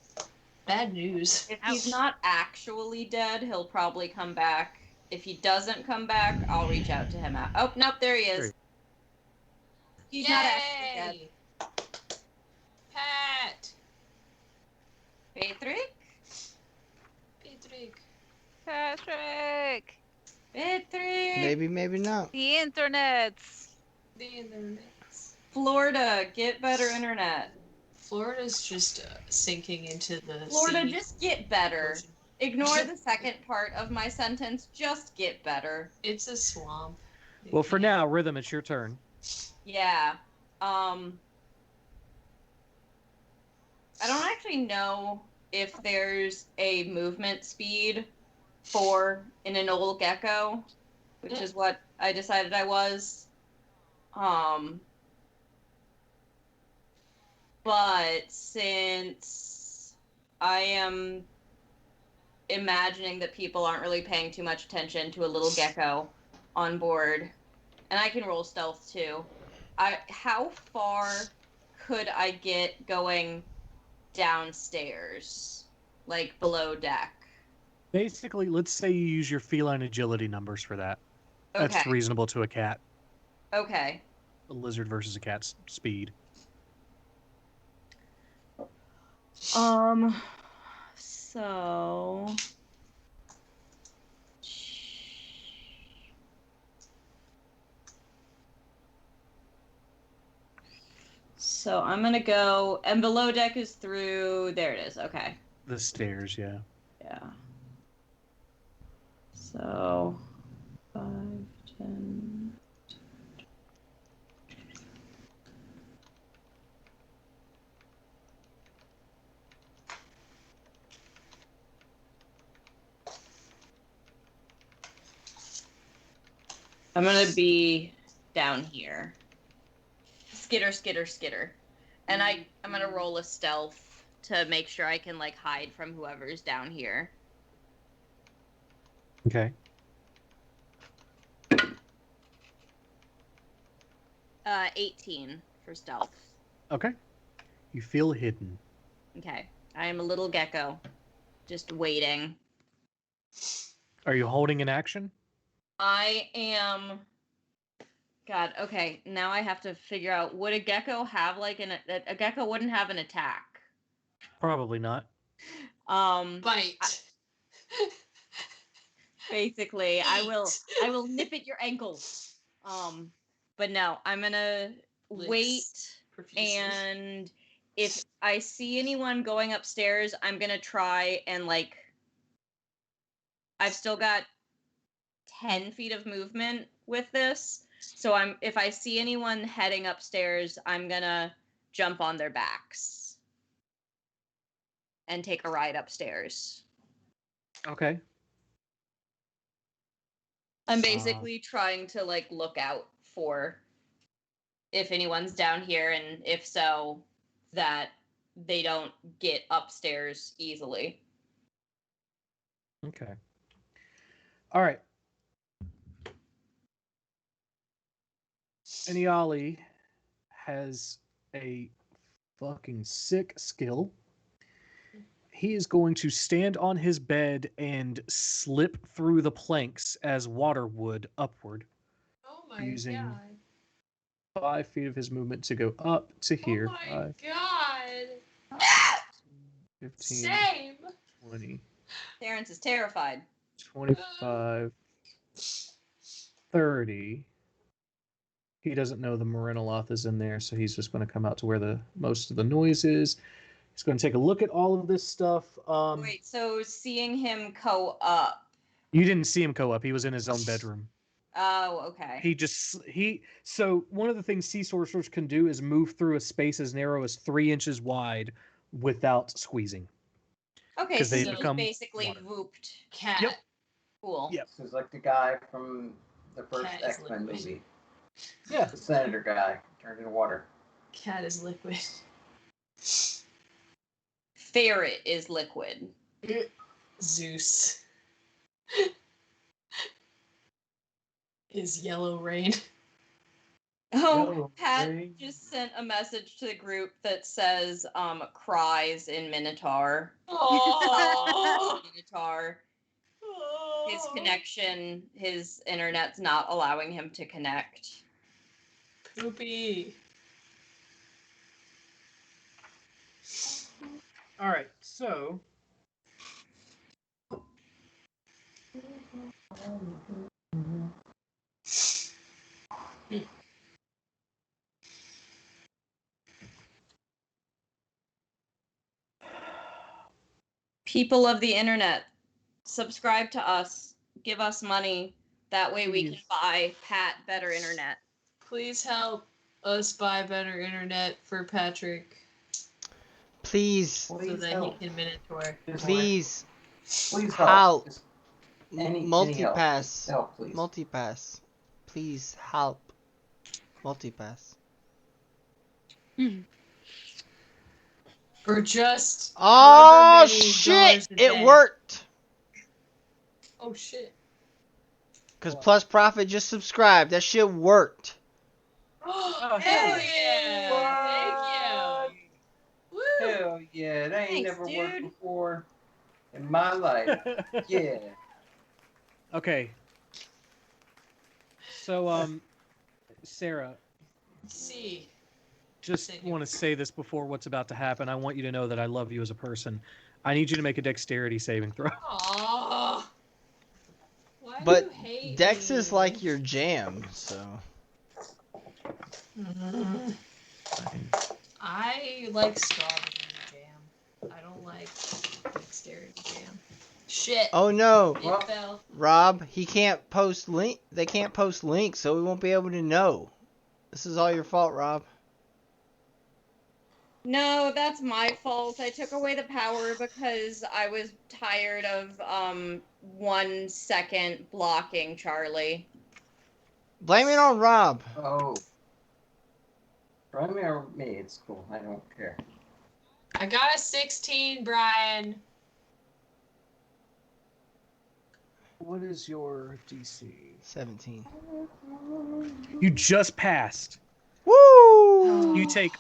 Bad news. If he's not actually dead, he'll probably come back. If he doesn't come back, I'll reach out to him. Oh, nope, there he is. He's not actually dead. Pat. Patrick? Patrick! Patrick! Maybe, maybe not. The internets! The internet. Florida, get better internet. Florida's just sinking into the Florida, sea. just get better. Ignore the second part of my sentence. Just get better. It's a swamp. Well, for now, Rhythm, it's your turn. Yeah. I don't actually know if there's a movement speed for an old gecko, which is what I decided I was. But since I am imagining that people aren't really paying too much attention to a little gecko on board, and I can roll stealth too, how far could I get going downstairs, like below deck? Basically, let's say you use your feline agility numbers for that. That's Okay. reasonable to a cat. Okay. A lizard versus a cat's speed. So I'm gonna go, and below deck is through, there it is, okay. The stairs, yeah. Yeah. So 5, 10. I'm gonna be down here. Skitter, skitter, skitter. And I'm gonna roll a stealth to make sure I can like hide from whoever's down here. Okay. 18 for stealth. Okay. You feel hidden. Okay. I am a little gecko. Just waiting. Are you holding an action? I am... God, okay. Now I have to figure out, would a gecko have like a gecko wouldn't have an attack. Probably not. Bite. Basically, I will nip at your ankles. But no, I'm gonna wait, and if I see anyone going upstairs, I'm gonna try and like, I've still got 10 feet of movement with this, so if I see anyone heading upstairs, I'm gonna jump on their backs and take a ride upstairs. Okay. I'm basically trying to like look out for if anyone's down here, and if so, that they don't get upstairs easily. Okay. All right. Eniali has a fucking sick skill. He is going to stand on his bed and slip through the planks as water would upward. Oh my using god. 5 feet of his movement to go up to here. Oh my god. 15, Same. 20, Terrence is terrified. 25, 30. He doesn't know the Marinoloth is in there, so he's just going to come out to where the most of the noise is. He's going to take a look at all of this stuff. Wait, so seeing him go up. You didn't see him go up. He was in his own bedroom. Oh, okay. So one of the things sea sorcerers can do is move through a space as narrow as 3 inches wide without squeezing. Okay, so they he become basically water. Whooped. Cat. Yep. Cool. Yep. This is like the guy from the first Cat is X-Men liquid. movie. Yeah. The senator guy turned into water. Cat is liquid. Ferret is liquid. Zeus is yellow rain. Oh, Yellow Pat rain. just sent a message to the group that says cries in Minotaur. Oh. Minotaur. His connection, his internet's not allowing him to connect. Poopy. All right, so People of the internet, subscribe to us. Give us money. That way we can Please. buy Pat better internet. Please help us buy better internet for Patrick Please, so that he can Minotaur. please, Please help. Just any help. Multipass. Just help, please. Multipass. Please help. Multipass. For just Oh however many shit! dollars a It day. worked. Oh shit. Cause Plus Profit just subscribed. That shit worked. Oh, hell yeah! Thank you. Woo! Hell yeah, that ain't Thanks, never worked dude. before in my life. Yeah. okay. So Sarah, See. just want to say this before what's about to happen. I want you to know that I love you as a person. I need you to make a dexterity saving throw. Aww. Why But do you hate Dex me? is like your jam, so. I like strawberry jam. I don't like dexterity jam. Shit. Oh no, It fell. Rob, he can't post link. They can't post links, so we won't be able to know. This is all your fault, Rob. No, that's my fault. I took away the power because I was tired of 1 second blocking Charlie. Blame it on Rob. Oh. Blame it on me. It's cool. I don't care. I got a 16, Brian. What is your DC? 17. You just passed. Woo! You take.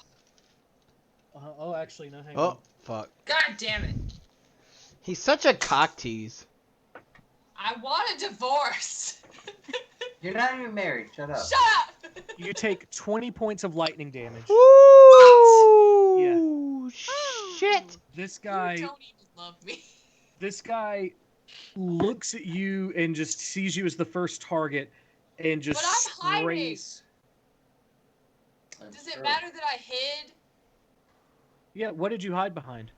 Oh, actually, no. Hang on. Oh, fuck. God damn it. He's such a cock tease. I want a divorce. You're not even married. Shut up. Shut up. You take 20 points of lightning damage. Woo! Yeah. Shit. This guy. You don't even love me. This guy looks at you and just sees you as the first target and just But I'm hiding. sprays. Does it matter that I hid? Yeah, what did you hide behind?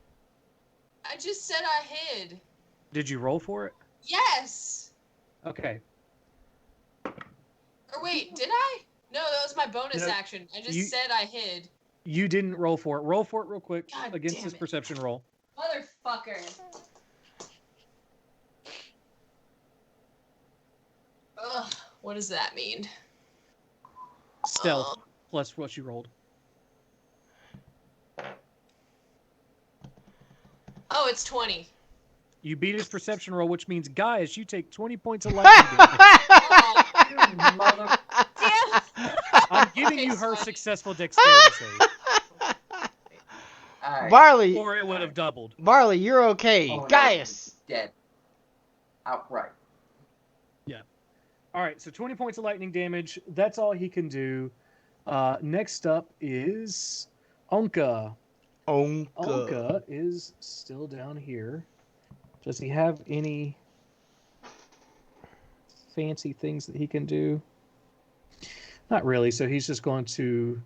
I just said I hid. Did you roll for it? Yes. Okay. Or wait, did I? No, that was my bonus No, action. I just said I hid. You didn't roll for it. Roll for it real quick God against damn this it. perception roll. Motherfucker. Ugh, what does that mean? Stealth plus what you rolled. Oh, it's 20. You beat his perception roll, which means, guys, you take 20 points of lightning damage. I'm giving you her successful dexterity save. Right. Barley. Or it would have doubled. Barley, you're okay. Oh, no, Gaius. Dead. Outright. Yeah. All right, so 20 points of lightning damage. That's all he can do. Next up is Onka. Onka is still down here. Does he have any fancy things that he can do? Not really, so he's just going to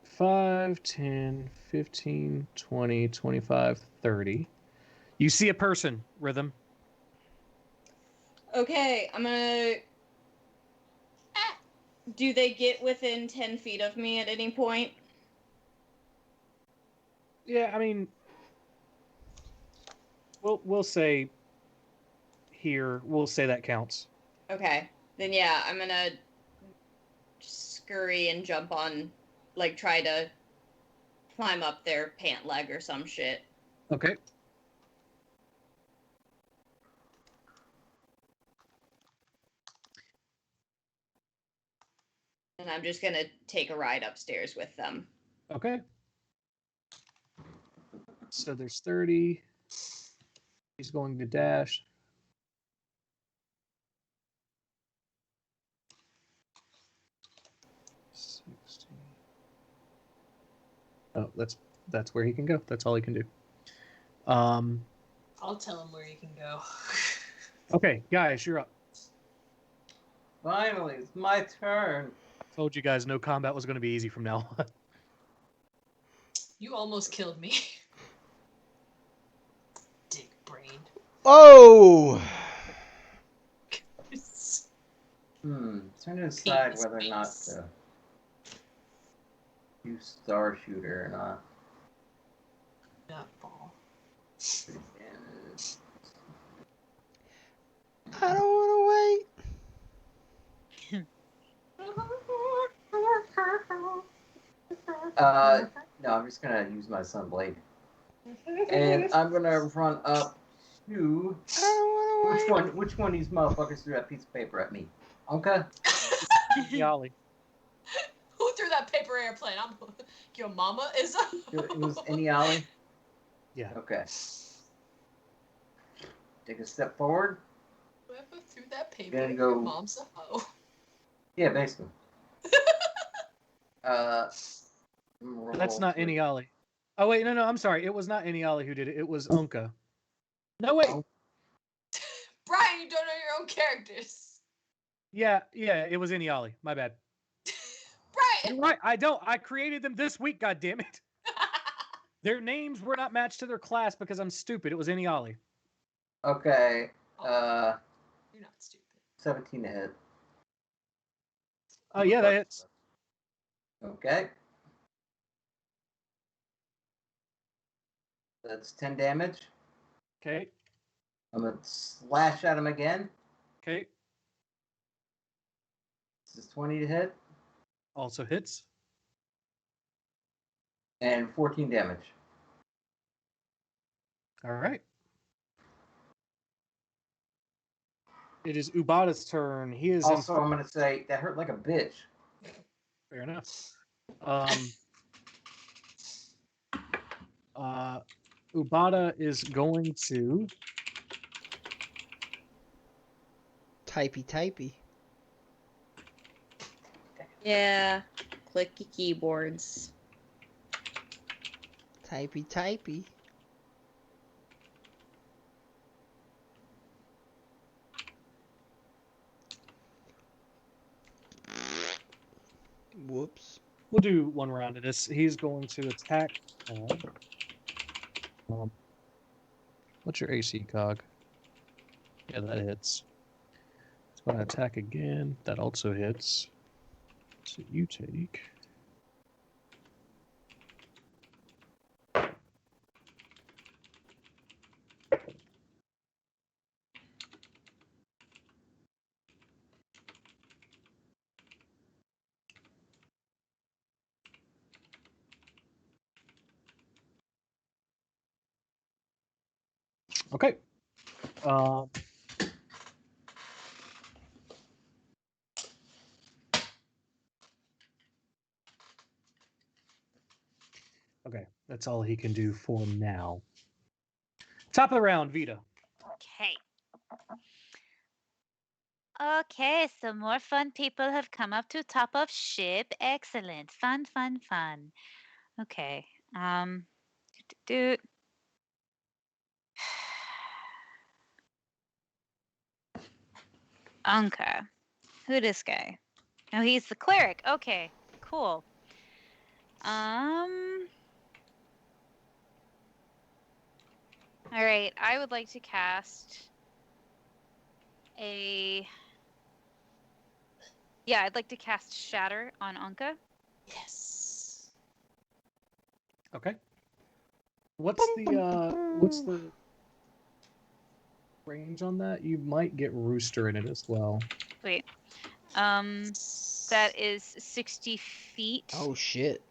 5, 10, 15, 20, 25, 30. You see a person, Rhythm. Okay, I'm gonna... Do they get within 10 feet of me at any point? Yeah, I mean, we'll say here, we'll say that counts. Okay, then yeah, I'm gonna scurry and jump on, like, try to climb up their pant leg or some shit. Okay. And I'm just gonna take a ride upstairs with them. Okay. So there's 30. He's going to dash. Oh, that's where he can go. That's all he can do. I'll tell him where he can go. Okay, guys, you're up. Finally, it's my turn. Told you guys no combat was going to be easy from now on. You almost killed me. Dick brain. Oh! Trying to decide whether or not to use Star Shooter or not. Nutball. I don't want to wait. No, I'm just gonna use my Sunblade. And I'm gonna run up to... Which one of these motherfuckers threw that piece of paper at me? Okay. Yali. Who threw that paper airplane? Your mama is. It was Eniali? Yeah. Okay. Take a step forward. Whoever threw that paper, Gonna your go... mom's a hoe. Yeah, basically. That's not Eniali. Oh wait, no, I'm sorry. It was not Eniali who did it. It was Unka. No wait. Brian, you don't know your own characters. Yeah, it was Eniali. My bad. Brian. You're right. I don't. I created them this week. God damn it. Their names were not matched to their class because I'm stupid. It was Eniali. Okay. You're not stupid. 17 to hit. Oh yeah, that hits. Okay. That's 10 damage. Okay. I'm gonna slash at him again. Okay. This is 20 to hit. Also hits. And 14 damage. All right. It is Ubada's turn. He is also, I'm gonna say that hurt like a bitch. Fair enough. Ubada is going to Typey. Yeah. Clicky keyboards. Typey. Whoops. We'll do one round of this. He's going to attack. What's your AC, Cog? Yeah, that hits. It's going to attack again. That also hits. So you take. Okay. Okay, that's all he can do for now. Top of the round, Vita. Okay, so more fun people have come up to top of ship. Excellent. Fun. Okay. Anka. Who this guy? Oh, he's the cleric. Okay, cool. All right, I would like to cast I'd like to cast Shatter on Anka. Yes. Okay. What's the range on that? You might get Rooster in it as well. Wait. That is 60 feet. Oh shit.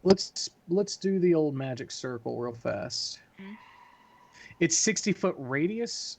Let's do the old magic circle real fast. Mm-hmm. It's 60-foot radius.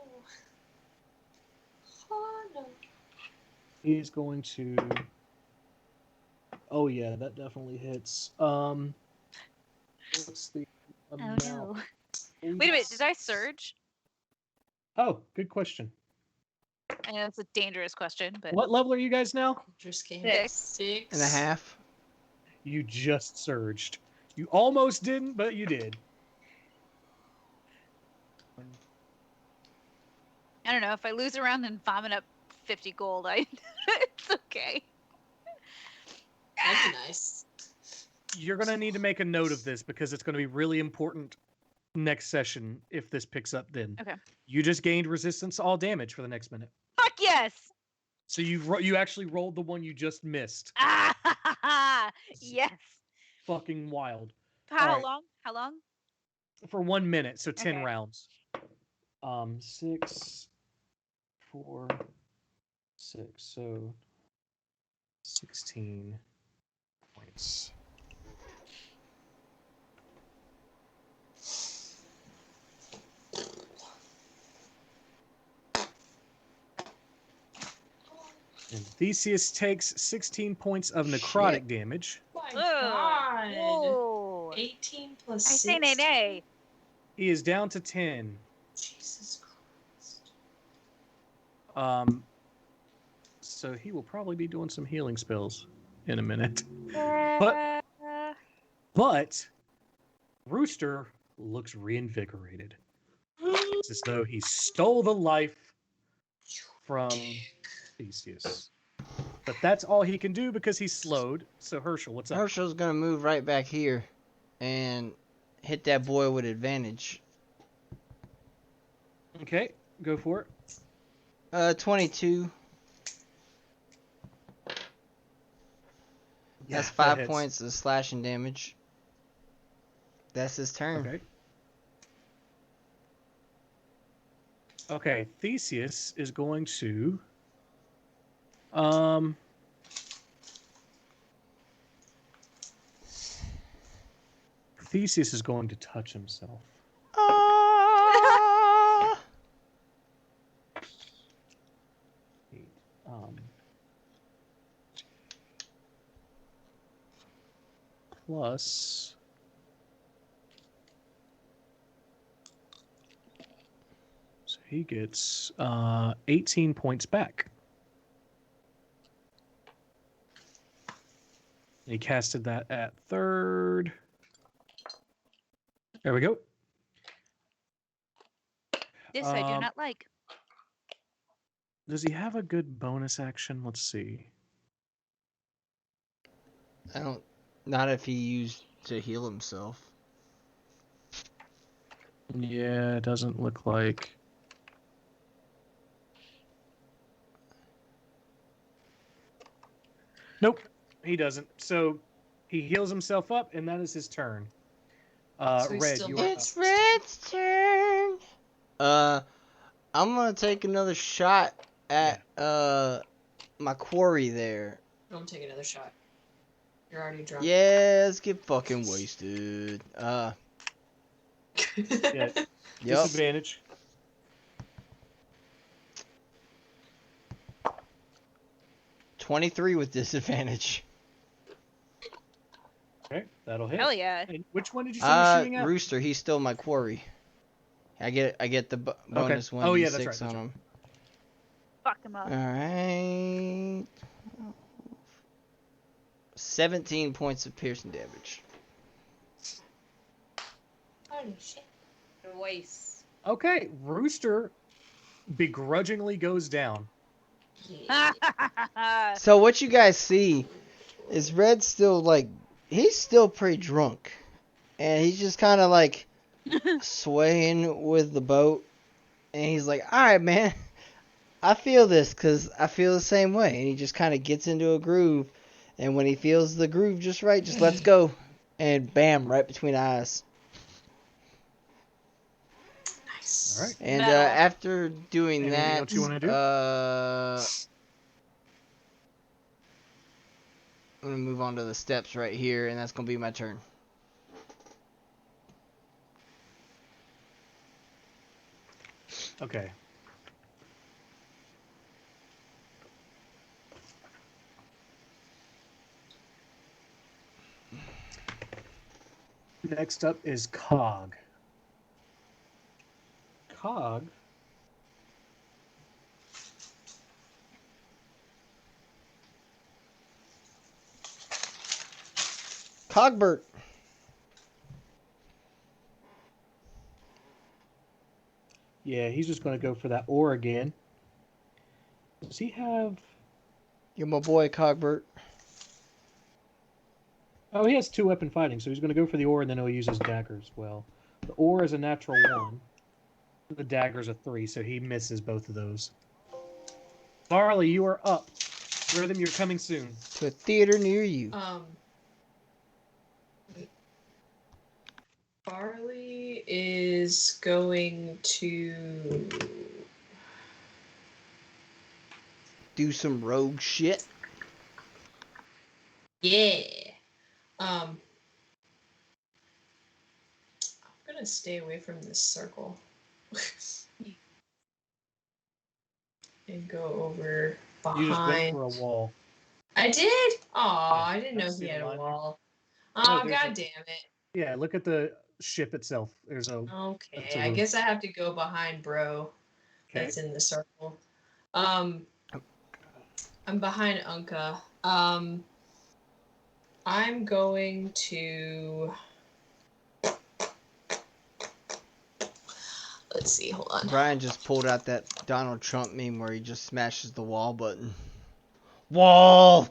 Oh, no. He's going to. Oh yeah, that definitely hits. What's the Oh amount? no. Wait a minute, did I surge? Oh, good question. I know it's a dangerous question, but What level are you guys now? Just came 6. 6.5. You just surged. You almost didn't, but you did. I don't know, if I lose a round and vomit up 50 gold, it's okay. That'd be nice. You're going to need to make a note of this because it's going to be really important next session if this picks up then. Okay. You just gained resistance to all damage for the next minute. Fuck yes! So you actually rolled the one you just missed. Ah, yes. Fucking wild. How Alright. long? How long? For 1 minute, so 10 Okay. rounds. 6, 4, 6, so 16 points. And Theseus takes 16 points of necrotic damage. My God. God. 18 plus I 6. say nay nay. He is down to 10. Jesus Christ. So he will probably be doing some healing spells in a minute. But Rooster looks reinvigorated. It's as though he stole the life from Theseus. But that's all he can do because he's slowed. So Herschel, what's up? Herschel's gonna move right back here and hit that boy with advantage. Okay, go for it. 22. Yeah, That's that 5 hits. points of slashing damage. That's his turn. Okay. Okay, Theseus is going to Theseus is going to touch himself. Plus so he gets 18 points back. He casted that at third. There we go. This I do not like. Does he have a good bonus action? Let's see. I don't. Not if he used to heal himself. Yeah, it doesn't look like. Nope, he doesn't. So he heals himself up, and that is his turn. Red, you are up. It's Red's turn. I'm gonna take another shot at my quarry there. Don't take another shot. You're already drunk. Yeah, let's get fucking wasted. Yeah. Yep. Disadvantage. $23 with disadvantage. Okay, that'll hit. Hell yeah. And which one did you say you're shooting at? Rooster, he stole my quarry. I get the bonus 1d6 Oh, yeah, that's right, on him. Fuck him up. Alright. 17 points of piercing damage. Holy shit. Voice. Okay, Rooster begrudgingly goes down. So what you guys see is Red still he's still pretty drunk. And he's just kind of swaying with the boat. And he's like, alright man, I feel this because I feel the same way. And he just kind of gets into a groove. And when he feels the groove just right, just lets go. And bam, right between the eyes. Nice. All right. And after doing Anything that, else you want to do? I'm going to move on to the steps right here. And that's going to be my turn. Okay. Next up is Cog. Cog. Cogbert. Yeah, he's just going to go for that ore again. Does he have... You're my boy, Cogbert. Oh, he has 2-weapon fighting, so he's going to go for the ore, and then he'll use his dagger as well. The ore is a natural 1. The dagger's a 3, so he misses both of those. Barley, you are up. Rhythm, you're coming soon. To a theater near you. Barley is going to Do some rogue shit. Yeah. I'm gonna stay away from this circle. And go over behind. You just went for a wall. I did? Aw, Yeah, I didn't know that's he the had a line there. wall. No, Oh, there's god damn it. Yeah, look at the ship itself. There's a... Okay, I guess I have to go behind bro. Okay. That's in the circle. I'm behind Unka. I'm going to... Let's see, hold on. Brian just pulled out that Donald Trump meme where he just smashes the wall button. Wall!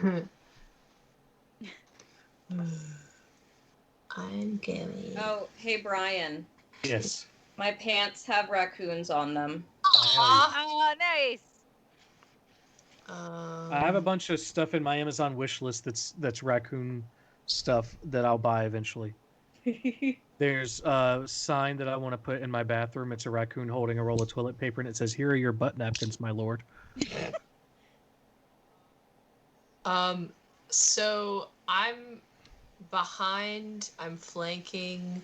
I'm going... Oh, hey, Brian. Yes. My pants have raccoons on them. Oh, nice. I have a bunch of stuff in my Amazon wish list that's raccoon stuff that I'll buy eventually. There's a sign that I want to put in my bathroom. It's a raccoon holding a roll of toilet paper, and it says, "Here are your butt napkins, my lord." So I'm behind, I'm flanking.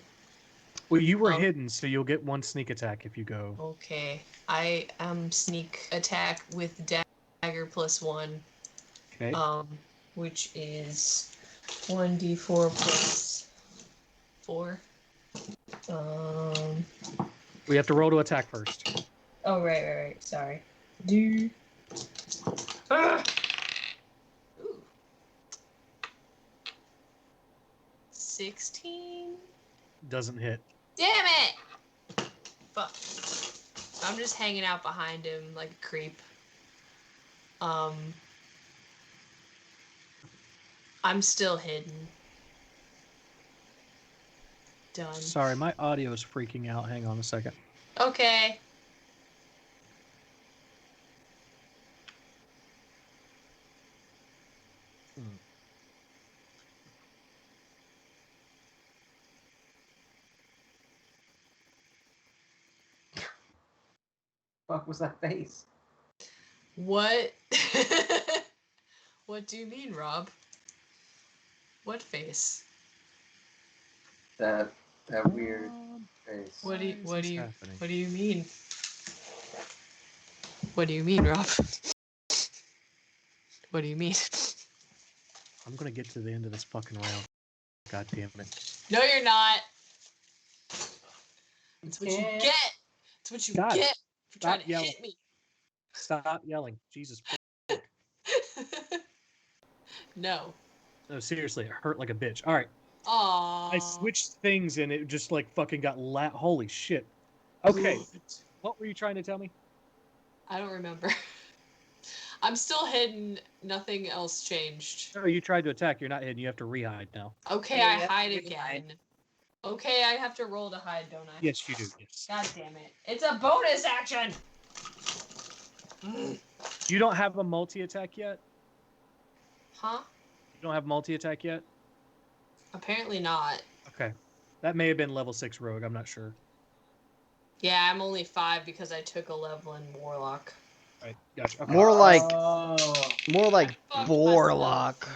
Well, you were hidden, so you'll get 1 sneak attack if you go. Okay. I am sneak attack with dagger +1. Okay. Which is 1d4 plus 4. We have to roll to attack first. Oh, right. Sorry. Dude. Ah! Ooh. 16? Doesn't hit. Damn it! Fuck. I'm just hanging out behind him like a creep. I'm still hidden. Done. Sorry, my audio is freaking out. Hang on a second. Okay. Fuck was that face? What? What do you mean, Rob? What face? That weird face. What do you happening? what do you mean? What do you mean, Rob? What do you mean? I'm gonna get to the end of this fucking round. God damn it. No, you're not. That's what you get. That's what you God, get for stop trying to yelling. hit me. Stop yelling. Jesus. No. No, seriously, it hurt like a bitch. All right. Aww. I switched things and it just like fucking got holy shit. Okay. What were you trying to tell me? I don't remember. I'm still hidden. Nothing else changed. No, you tried to attack. You're not hidden. You have to re-hide now. Okay, Yeah, I you have to hide re-hide. again. Okay, I have to roll to hide, don't I? Yes, you do. Yes. God damn it. It's a bonus action! You don't have a multi-attack yet? Huh? You don't have multi-attack yet? Apparently not. Okay. That may have been level 6 rogue. I'm not sure. Yeah, I'm only 5 because I took a level in Warlock. Right. Gotcha. Okay. More like fucked Borlock.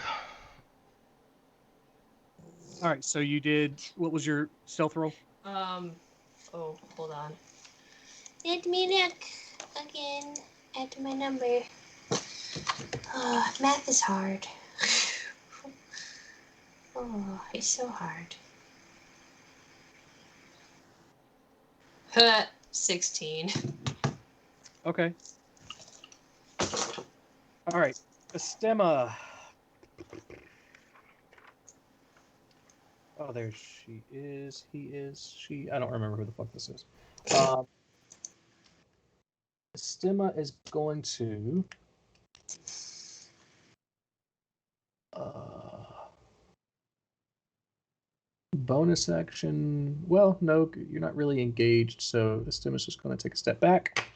All right. So you did. What was your stealth roll? Oh, hold on. Let me look again at my number. Oh, math is hard. Oh, it's so hard. 16. Okay. All right. Estema. Oh, there she is. He is. She. I don't remember who the fuck this is. Estema is going to. Bonus action. Well, no, you're not really engaged, so Estema's just going to take a step back.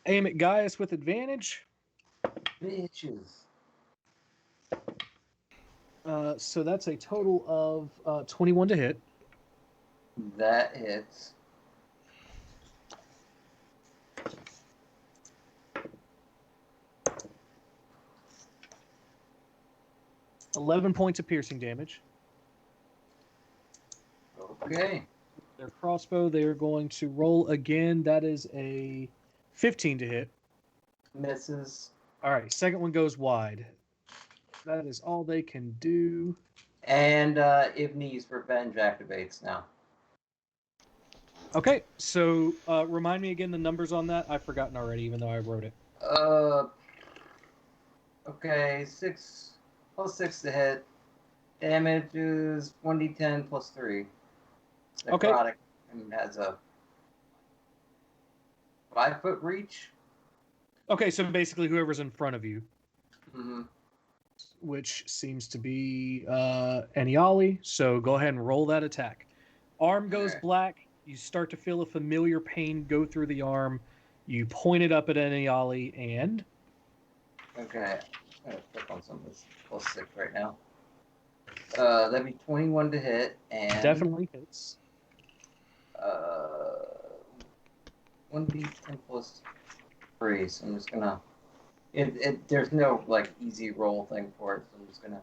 Aim at Gaius with advantage. Bitches. So that's a total of 21 to hit. That hits. $11 points of piercing damage. Okay. Their crossbow, they're going to roll again. That is a 15 to hit. Misses. All right, second one goes wide. That is all they can do. And Ibni's Revenge activates now. Okay, so remind me again the numbers on that. I've forgotten already, even though I wrote it. Okay, 6 plus 6 to hit. Damage is 1d10 plus 3. Necrotic and has a 5-foot reach. Okay, so basically whoever's in front of you. Mm-hmm. Which seems to be Eniali. So go ahead and roll that attack. Arm goes black. You start to feel a familiar pain go through the arm. You point it up at Eniali and... Okay. I'm going to click on some of this plus 6 right now. That'd be 21 to hit. And definitely hits. 1d10 plus 3. So I'm just going to... There's no, like, easy roll thing for it. So I'm just going to...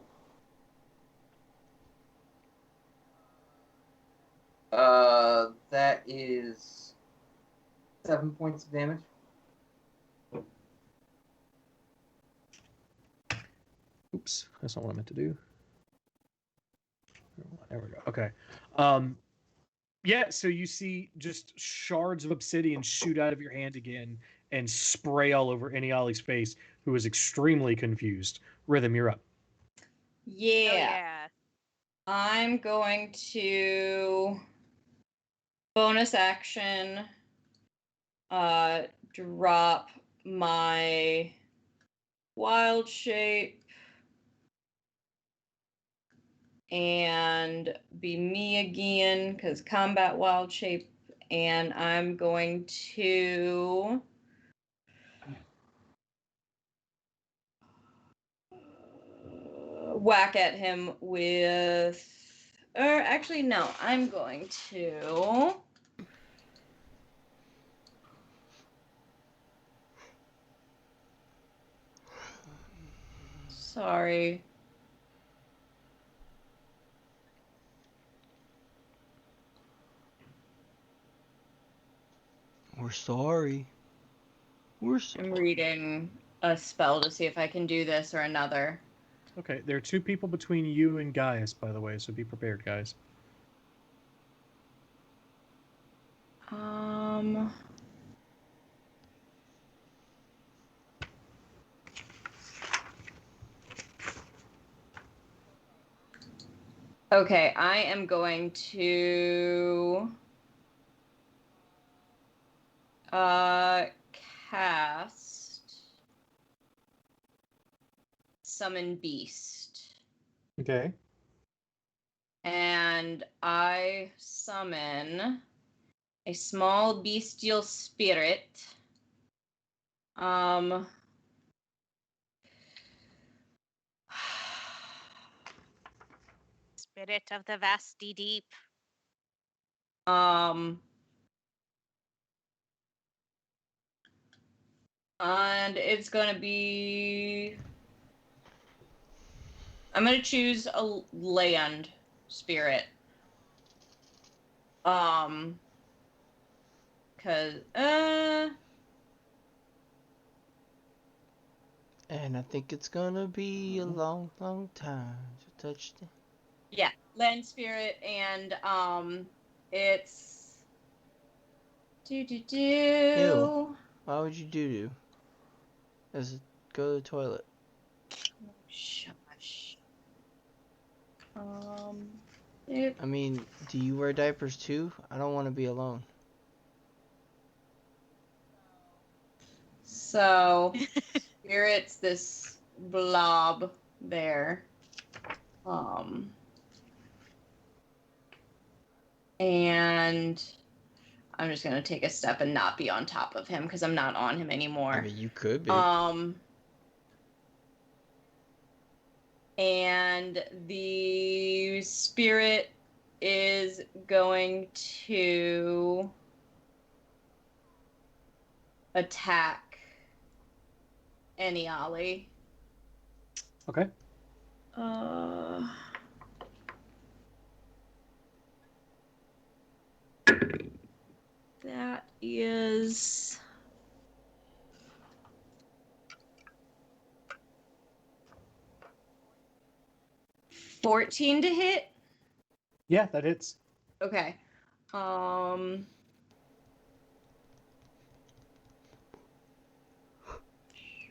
that is 7 points of damage. Oops, that's not what I meant to do. There we go. Okay. Yeah, so you see just shards of obsidian shoot out of your hand again and spray all over Eniali's face, who is extremely confused. Rhythm, you're up. Yeah. I'm going to bonus action drop my wild shape and be me again because combat wild shape, and I'm going to whack at him with, or actually no, I'm going to sorry. We're sorry. We're sorry. I'm reading a spell to see if I can do this or another. Okay, there are 2 people between you and Gaius, by the way, so be prepared, guys. Okay, I am going to cast Summon Beast. Okay. And I summon a small bestial spirit. Spirit of the vasty deep. And it's gonna be... I'm gonna choose a land spirit. Cause, And I think it's gonna be a long, long time to touch the... yeah, land spirit, and, it's Ew. Why would you do? Just go to the toilet. Shush. I mean, do you wear diapers too? I don't want to be alone. So, Spirit's this blob there. And I'm just gonna take a step and not be on top of him because I'm not on him anymore. I mean, you could be. And the spirit is going to attack Eniali. Okay. That is 14 to hit. Yeah, that hits. Okay.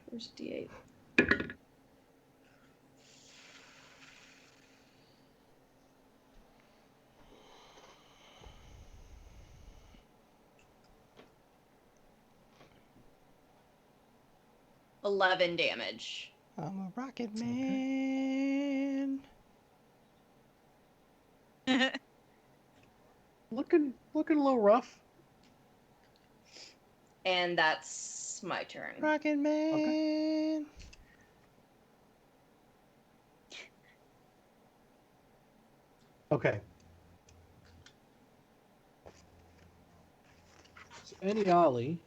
Where's D8? $11 damage. I'm a rocket man. Looking a little rough. And that's my turn. Rocket man. Okay. So Eniali.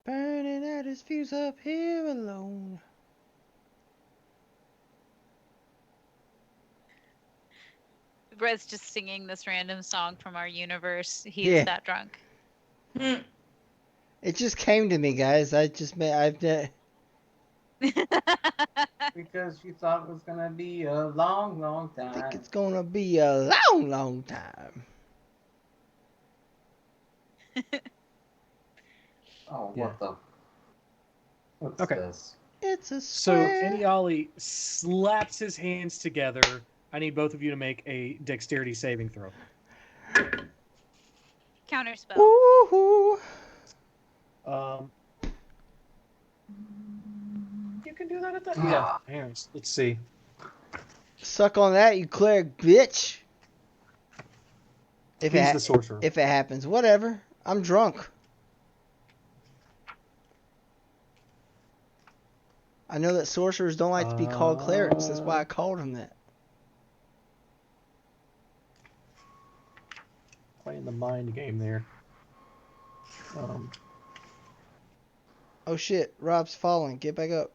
Burning out his fuse up here alone. Brett's just singing this random song from our universe. He's that drunk. It just came to me, guys. Because you thought it was gonna be a long, long time. I think it's gonna be a long, long time. Oh, what the? What's Okay. this? It's a So square. Eniali slaps his hands together. I need both of you to make a dexterity saving throw. Counterspell. Woohoo! You can do that at that. Yeah. Here, let's see. Suck on that, you cleric bitch. He's the sorcerer. If it happens, whatever. I'm drunk. I know that sorcerers don't like to be called clerics. That's why I called him that. Playing the mind game there. Oh shit, Rob's falling. Get back up.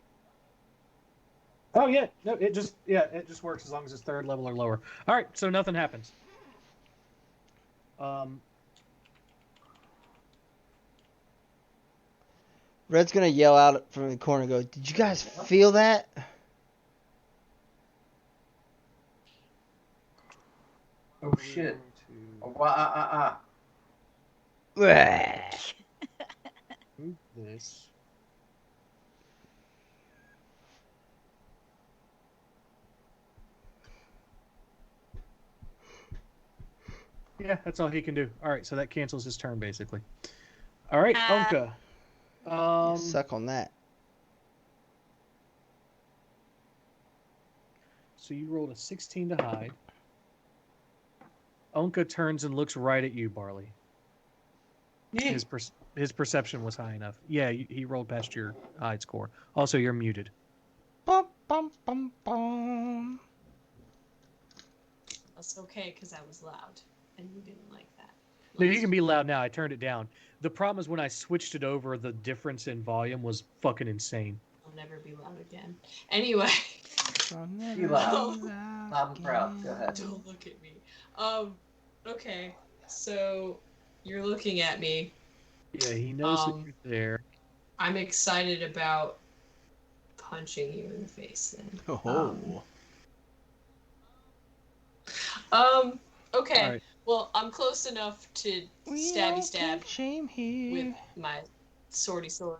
Oh yeah, no, it just works as long as it's third level or lower. All right, so nothing happens. Red's gonna yell out from the corner and go, "Did you guys feel that?" Oh shit. Move this. Yeah, that's all he can do. All right, so that cancels his turn, basically. All right, Unka. Suck on that. So you rolled a 16 to hide. Unka turns and looks right at you, Barley. Yeah. His perception was high enough. Yeah, he rolled past your hide score. Also, you're muted. Bum, bum, bum, bum. That's okay, because I was loud, and you didn't like that. No, you can be loud now. I turned it down. The problem is when I switched it over, the difference in volume was fucking insane. I'll never be loud again. Anyway. Be loud. Loud and proud. Go ahead. Don't look at me. Okay. So, you're looking at me. Yeah, he knows that you're there. I'm excited about punching you in the face then. Oh. Okay. All right. Well, I'm close enough to We stabby don't stab kink shame here. with my swordy sword.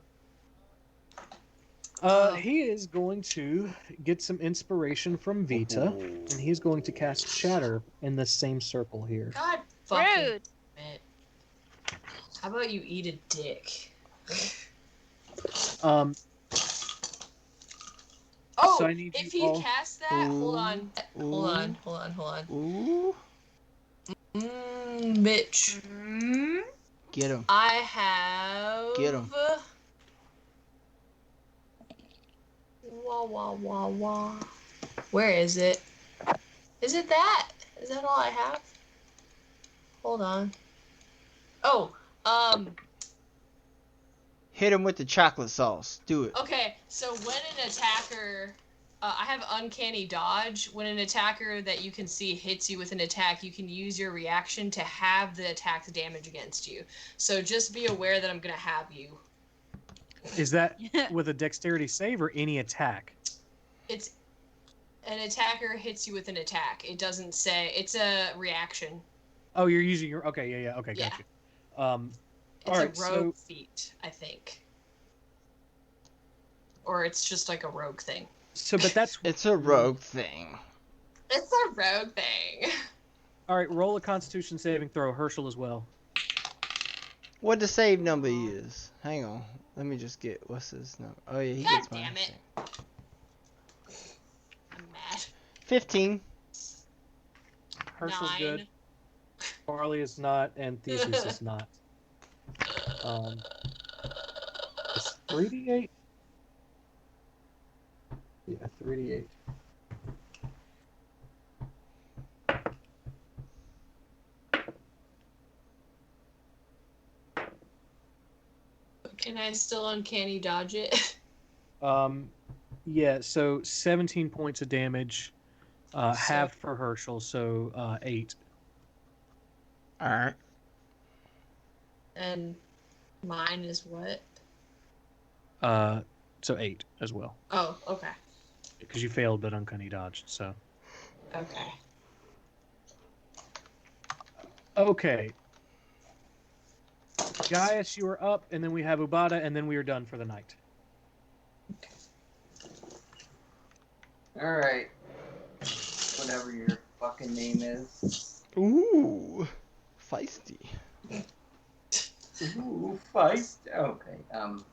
He is going to get some inspiration from Vita, and he's going to cast Shatter in the same circle here. God fucking Rude. it. How about you eat a dick? Um, Oh, so I need if you he all. casts that, hold on. Ooh. Bitch. Get him. I have. Get him. Wah. Where is it? Is it that? Is that all I have? Hold on. Oh, Hit him with the chocolate sauce. Do it. okay, so when an attacker, I have uncanny dodge. When an attacker that you can see hits you with an attack, you can use your reaction to have the attack's damage against you. So just be aware that I'm gonna have you. Is that with a dexterity save or any attack? It's an attacker hits you with an attack. It doesn't say, it's a reaction. Oh, you're using your. Okay, yeah. Okay, Yeah. gotcha. It's all right, a rogue feat, I think. Or it's just like a rogue thing. But that's. It's a rogue thing. It's a rogue thing. All right, roll a Constitution saving throw, Herschel as well. What the save number is? Hang on. Let me just get what's his number. Oh yeah, he God gets my damn it. thing. I'm mad. 15. Herschel's 9. good. Barley is not, and Theseus is not. It's 3d8. Yeah, 3d8. Can I still uncanny dodge it? Yeah, so 17 points of damage, halved for Herschel, so 8. Alright. And mine is what? So 8 as well. Oh, okay. Because you failed but uncanny dodged, so. Okay. Okay. Gaius, you are up, and then we have Ubada, and then we are done for the night. Alright. Whatever your fucking name is. Ooh. Feisty. Ooh, feist. Okay, I'm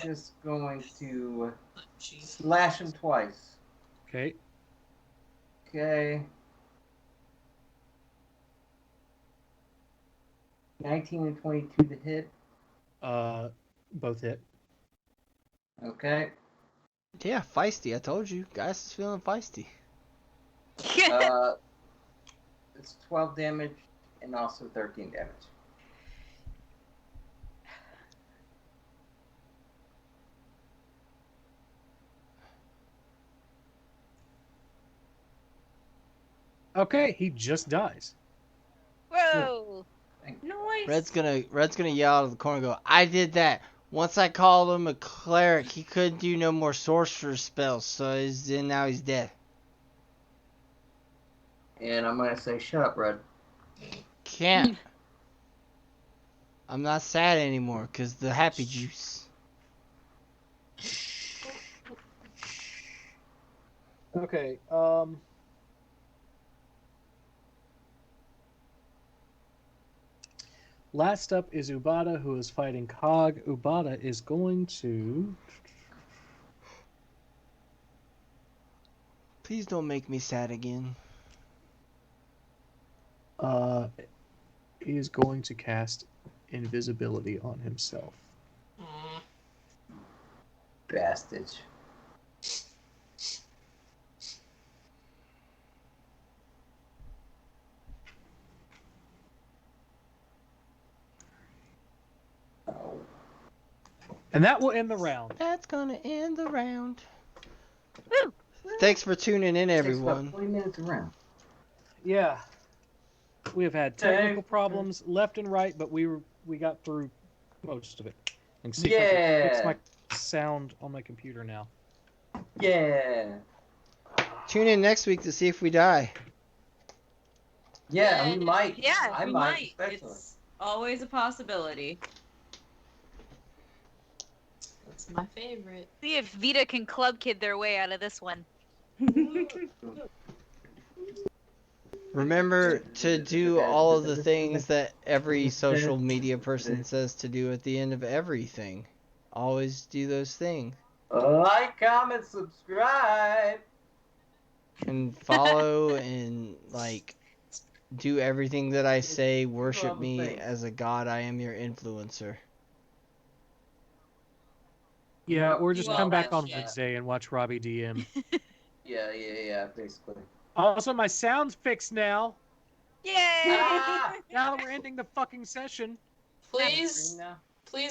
just going to slash him twice. Okay. Okay. 19 and 22 to hit. Both hit. Okay. Yeah, feisty. I told you. Guys is feeling feisty. It's 12 damage and also 13 damage. Okay, he just dies. Whoa. Nice. Red's gonna yell out of the corner and go, I did that. Once I called him a cleric, he couldn't do no more sorcerer spells, so now he's dead. And I'm gonna say, shut up, Red. Can't. I'm not sad anymore, because the happy juice. Okay, last up is Ubada, who is fighting Cog. Ubada is going to... Please don't make me sad again. He is going to cast invisibility on himself. Bastard. And that will end the round. That's gonna end the round. Woo. Thanks for tuning in, everyone. Takes about 20 minutes around. Yeah. We have had technical problems left and right, but we got through most of it. And see if I can fix my sound on my computer now. Yeah. tune in next week to see if we die. Yeah, we might. Yeah, I we might. Especially. It's always a possibility. That's my favorite. See if Vita can club kid their way out of this one. Remember to do all of the things that every social media person says to do at the end of everything. Always do those things. Like, comment, subscribe. And follow and, like, do everything that I say. Worship me as a god. I am your influencer. Yeah, or Do just all come back that on shit. Wednesday and watch Robbie DM. Yeah, basically. Also, my sound's fixed now. Yay! Now that we're ending the fucking session. Please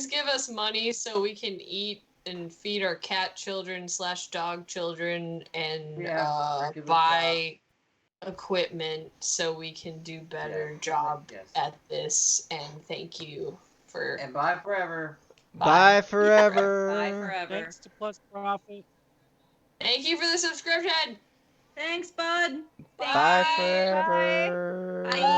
give us money so we can eat and feed our cat children / dog children and buy equipment so we can do better job at this. And thank you for. And bye forever. Bye forever. Bye forever. Thanks to Plus Profit. Thank you for the subscription. Thanks, bud. Bye forever. Bye.